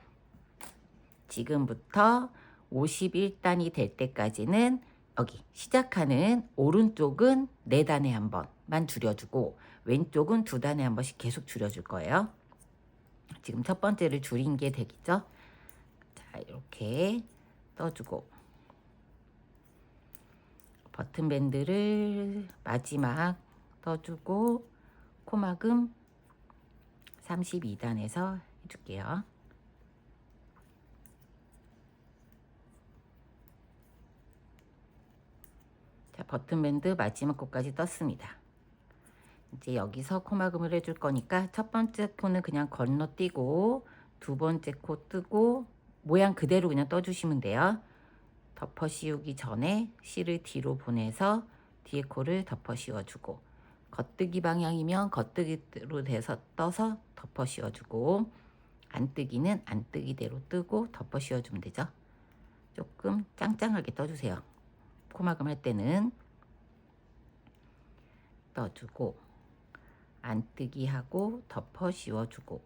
지금부터 51단이 될 때까지는 여기 시작하는 오른쪽은 4단에 한 번만 줄여주고 왼쪽은 2단에 한 번씩 계속 줄여줄 거예요. 지금 첫 번째를 줄인 게 되겠죠. 자, 이렇게 떠주고 버튼밴드를 마지막 떠주고 코막음 32단에서 해줄게요. 자, 버튼밴드 마지막 코까지 떴습니다. 이제 여기서 코막음을 해줄 거니까 첫 번째 코는 그냥 건너뛰고 두 번째 코 뜨고 모양 그대로 그냥 떠주시면 돼요. 덮어 씌우기 전에 실을 뒤로 보내서 뒤에 코를 덮어 씌워주고 겉뜨기 방향이면 겉뜨기로 돼서 떠서 덮어 씌워주고 안뜨기는 안뜨기대로 뜨고 덮어 씌워주면 되죠. 조금 짱짱하게 떠주세요. 코막음 할 때는 떠주고 안뜨기 하고 덮어 씌워주고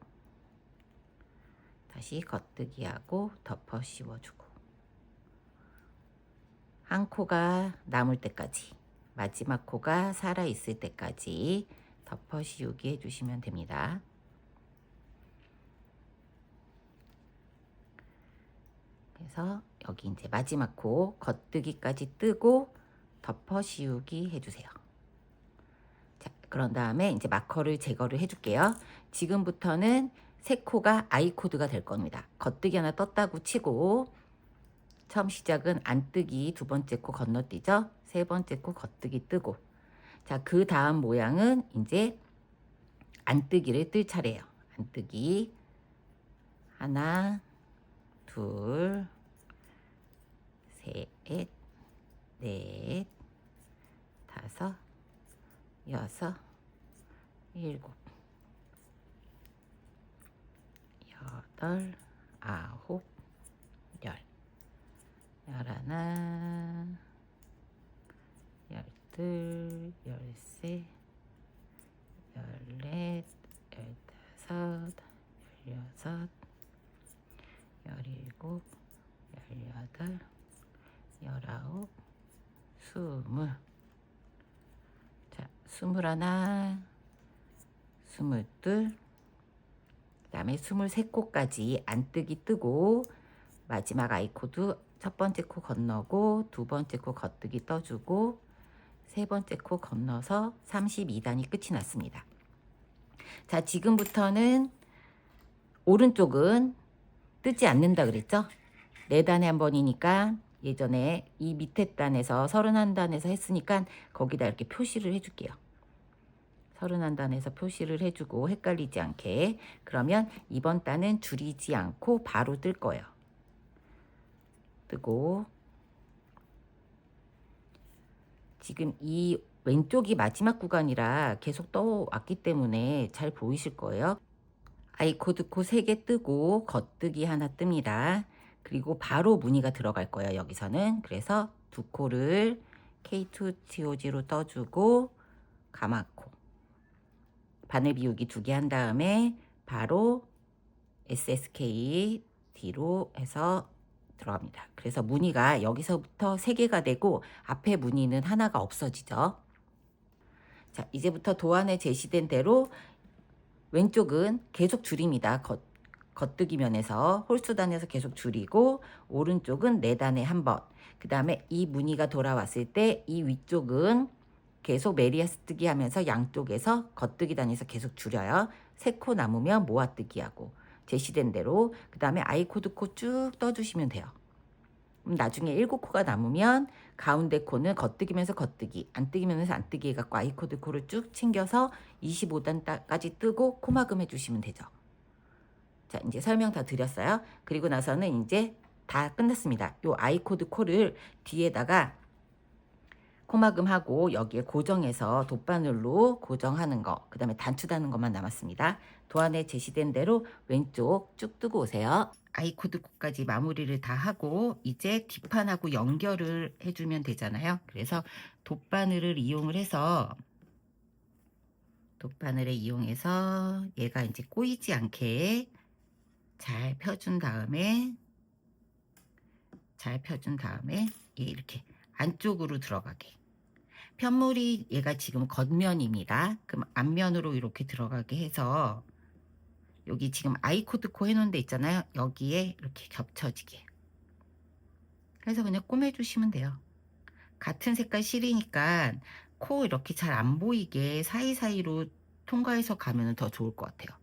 다시 겉뜨기 하고 덮어 씌워주고 한 코가 남을 때까지 마지막 코가 살아 있을 때까지 덮어 씌우기 해주시면 됩니다. 그래서 여기 이제 마지막 코 겉뜨기까지 뜨고 덮어 씌우기 해주세요. 자, 그런 다음에 이제 마커를 제거를 해줄게요. 지금부터는 세 코가 아이 코드가 될 겁니다. 겉뜨기 하나 떴다고 치고 처음 시작은 안뜨기 두 번째 코 건너뛰죠. 세 번째 코 겉뜨기 뜨고 자, 그 다음 모양은 이제 안뜨기를 뜰 차례예요. 안뜨기 하나 둘 셋 넷 다섯 여섯 일곱 여덟 아홉 열 열하나 열둘 열셋 열넷 열다섯 열여섯 열일곱 열여덟 열아홉 스물 자, 21 22 그 다음에 23코까지 안뜨기 뜨고 마지막 아이코드 첫 번째 코 건너고 두 번째 코 겉뜨기 떠주고 세 번째 코 건너서 32단이 끝이 났습니다. 자, 지금부터는 오른쪽은 뜨지 않는다 그랬죠? 4단에 한 번이니까 예전에 이 밑에 단에서 31단에서 했으니까 거기다 이렇게 표시를 해줄게요. 31단에서 표시를 해주고 헷갈리지 않게. 그러면 이번 단은 줄이지 않고 바로 뜰 거예요. 뜨고 지금 이 왼쪽이 마지막 구간이라 계속 떠왔기 때문에 잘 보이실 거예요. 아이코드 코 3개 뜨고 겉뜨기 하나 뜹니다. 그리고 바로 무늬가 들어갈 거예요. 여기서는. 그래서 두 코를 K2TOG로 떠주고 가마코 바늘 비우기 2개 한 다음에 바로 SSK D로 해서 들어갑니다. 그래서 무늬가 여기서부터 3개가 되고 앞에 무늬는 하나가 없어지죠. 자, 이제부터 도안에 제시된 대로 왼쪽은 계속 줄입니다. 겉뜨기 면에서 홀수단에서 계속 줄이고 오른쪽은 4단에 한 번. 그 다음에 이 무늬가 돌아왔을 때 이 위쪽은 계속 메리아스 뜨기 하면서 양쪽에서 겉뜨기 단에서 계속 줄여요. 3코 남으면 모아뜨기 하고 제시된 대로 그 다음에 아이코드 코 쭉 떠주시면 돼요. 나중에 7코가 남으면 가운데 코는 겉뜨기면서 겉뜨기, 안뜨기면서 안뜨기 해갖고 아이코드 코를 쭉 챙겨서 25단까지 뜨고 코막음 해주시면 되죠. 자, 이제 설명 다 드렸어요. 그리고 나서는 이제 다 끝났습니다. 요 아이코드 코를 뒤에다가 코막음하고 여기에 고정해서 돗바늘로 고정하는 거, 그 다음에 단추 다는 것만 남았습니다. 도안에 제시된 대로 왼쪽 쭉 뜨고 오세요. 아이코드 코까지 마무리를 다 하고 이제 뒷판하고 연결을 해주면 되잖아요. 그래서 돗바늘을 이용해서 얘가 이제 꼬이지 않게 잘 펴준 다음에 얘 이렇게 안쪽으로 들어가게. 편물이 얘가 지금 겉면입니다. 그럼 앞면으로 이렇게 들어가게 해서 여기 지금 아이코드 코 해놓은 데 있잖아요. 여기에 이렇게 겹쳐지게 해서 그냥 꼬매주시면 돼요. 같은 색깔 실이니까 코 이렇게 잘 안 보이게 사이사이로 통과해서 가면 더 좋을 것 같아요.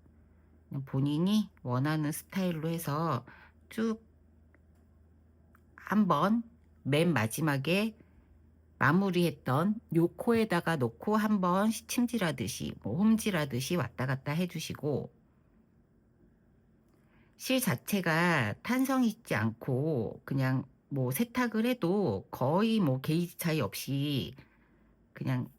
그냥 본인이 원하는 스타일로 해서 쭉 한번 맨 마지막에 마무리했던 요 코에다가 놓고 한번 침질하듯이 홈질하듯이 왔다 갔다 해주시고, 실 자체가 탄성 있지 않고 그냥 세탁을 해도 거의 게이지 차이 없이 그냥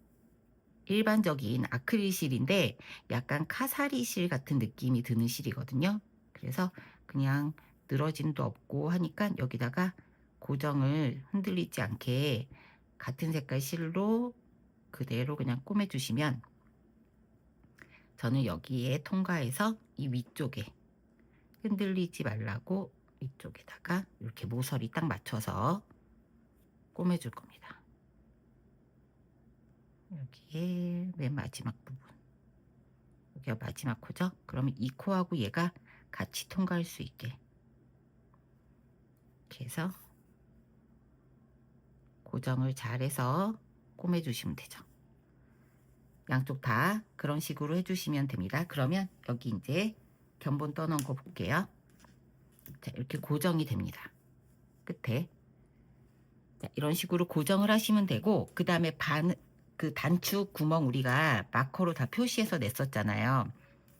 일반적인 아크릴 실인데 약간 카사리 실 같은 느낌이 드는 실이거든요. 그래서 그냥 늘어짐도 없고 하니까 여기다가 고정을 흔들리지 않게 같은 색깔 실로 그대로 그냥 꼬매주시면, 저는 여기에 통과해서 이 위쪽에 흔들리지 말라고 이쪽에다가 이렇게 모서리 딱 맞춰서 꼬매줄 겁니다. 여기에 맨 마지막 부분, 여기가 마지막 코죠? 그러면 이 코하고 얘가 같이 통과할 수 있게 이렇게 해서 고정을 잘해서 꼬매주시면 되죠. 양쪽 다 그런 식으로 해주시면 됩니다. 그러면 여기 이제 견본 떠놓은 거 볼게요. 자, 이렇게 고정이 됩니다. 끝에. 자, 이런 식으로 고정을 하시면 되고, 그 다음에 그 단추 구멍 우리가 마커로 다 표시해서 냈었잖아요.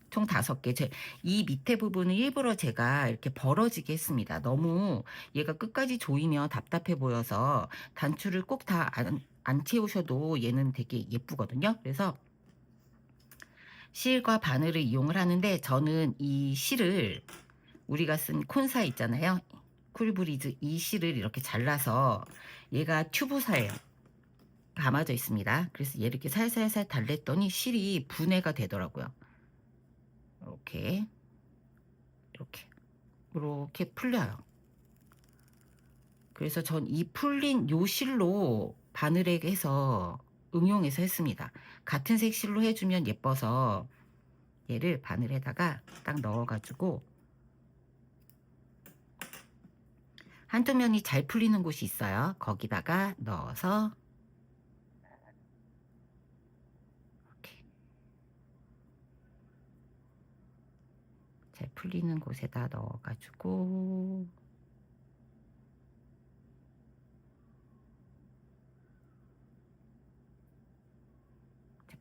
총 5개. 이 밑에 부분은 일부러 제가 이렇게 벌어지게 했습니다. 너무 얘가 끝까지 조이면 답답해 보여서 단추를 꼭 다 안 채우셔도 얘는 되게 예쁘거든요. 그래서 실과 바늘을 이용을 하는데, 저는 이 실을 우리가 쓴 콘사 있잖아요. 쿨브리즈 이 실을 이렇게 잘라서, 얘가 튜브사예요. 감아져 있습니다. 그래서 얘를 이렇게 살살살 달랬더니 실이 분해가 되더라고요. 이렇게 풀려요. 그래서 전 이 풀린 요 실로 바늘에 해서 응용해서 했습니다. 같은 색 실로 해주면 예뻐서 얘를 바늘에다가 딱 넣어가지고, 한쪽 면이 잘 풀리는 곳이 있어요. 거기다가 넣어서 이렇게 잘 풀리는 곳에다 넣어가지고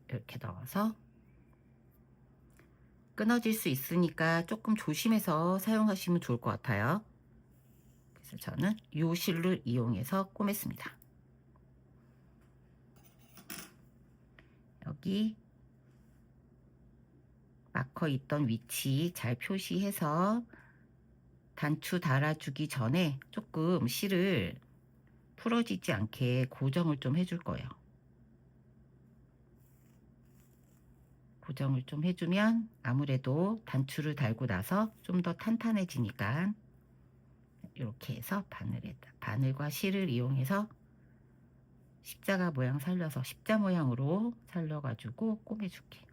이렇게 넣어서, 끊어질 수 있으니까 조금 조심해서 사용하시면 좋을 것 같아요. 그래서 저는 이 실로 이용해서 꼬맸습니다. 여기 마커 있던 위치 잘 표시해서 단추 달아주기 전에 조금 실을 풀어지지 않게 고정을 좀 해줄 거예요. 고정을 좀 해주면 아무래도 단추를 달고 나서 좀 더 탄탄해지니까, 이렇게 해서 바늘과 실을 이용해서 십자가 모양 살려서 십자 모양으로 살려가지고 꼬매줄게.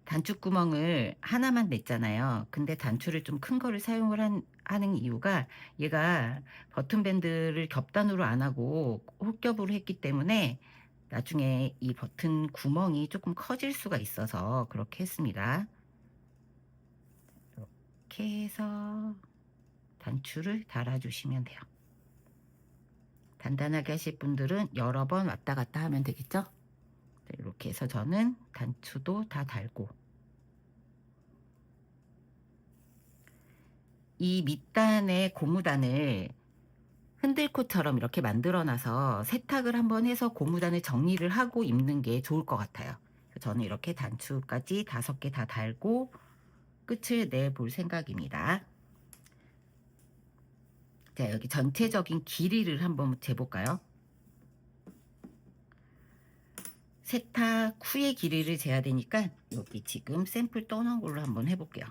단추구멍을 하나만 냈잖아요. 근데 단추를 좀 큰 거를 사용을 하는 이유가, 얘가 버튼 밴드를 겹단으로 안 하고 홀겹으로 했기 때문에 나중에 이 버튼 구멍이 조금 커질 수가 있어서 그렇게 했습니다. 이렇게 해서 단추를 달아주시면 돼요. 단단하게 하실 분들은 여러 번 왔다 갔다 하면 되겠죠? 이렇게 해서 저는 단추도 다 달고, 이 밑단의 고무단을 흔들코처럼 이렇게 만들어 놔서 세탁을 한번 해서 고무단을 정리를 하고 입는 게 좋을 것 같아요. 저는 이렇게 단추까지 5개 다 달고 끝을 내볼 생각입니다. 자, 여기 전체적인 길이를 한번 재볼까요? 세탁 후의 길이를 재야 되니까 여기 지금 샘플 떠놓은 걸로 한번 해볼게요.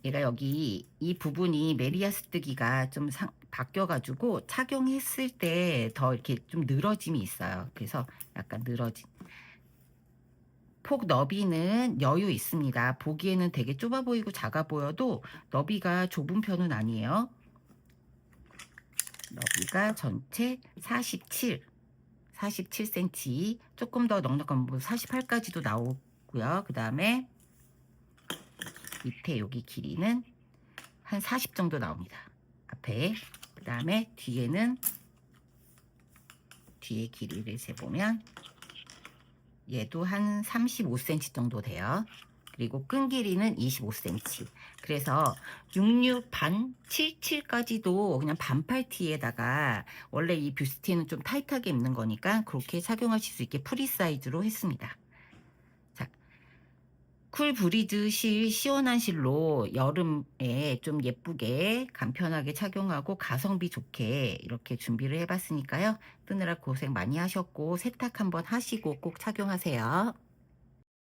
얘가 여기 이 부분이 메리아스뜨기가 좀 바뀌어가지고 착용했을 때 더 이렇게 좀 늘어짐이 있어요. 그래서 약간 늘어진. 폭 너비는 여유 있습니다. 보기에는 되게 좁아 보이고 작아 보여도 너비가 좁은 편은 아니에요. 너비가 전체 47cm, 조금 더 넉넉한 48까지도 나오고요. 그 다음에 밑에 여기 길이는 한 40 정도 나옵니다. 앞에. 그 다음에 뒤에는 뒤에 길이를 재보면 얘도 한 35cm 정도 돼요. 그리고 끈 길이는 25cm. 그래서 66 반, 77까지도 그냥 반팔티에다가 원래 이 뷰스티는 좀 타이트하게 입는 거니까 그렇게 착용하실 수 있게 프리 사이즈로 했습니다. 자, 쿨 브리즈 실, 시원한 실로 여름에 좀 예쁘게 간편하게 착용하고 가성비 좋게 이렇게 준비를 해봤으니까요. 뜨느라 고생 많이 하셨고 세탁 한번 하시고 꼭 착용하세요.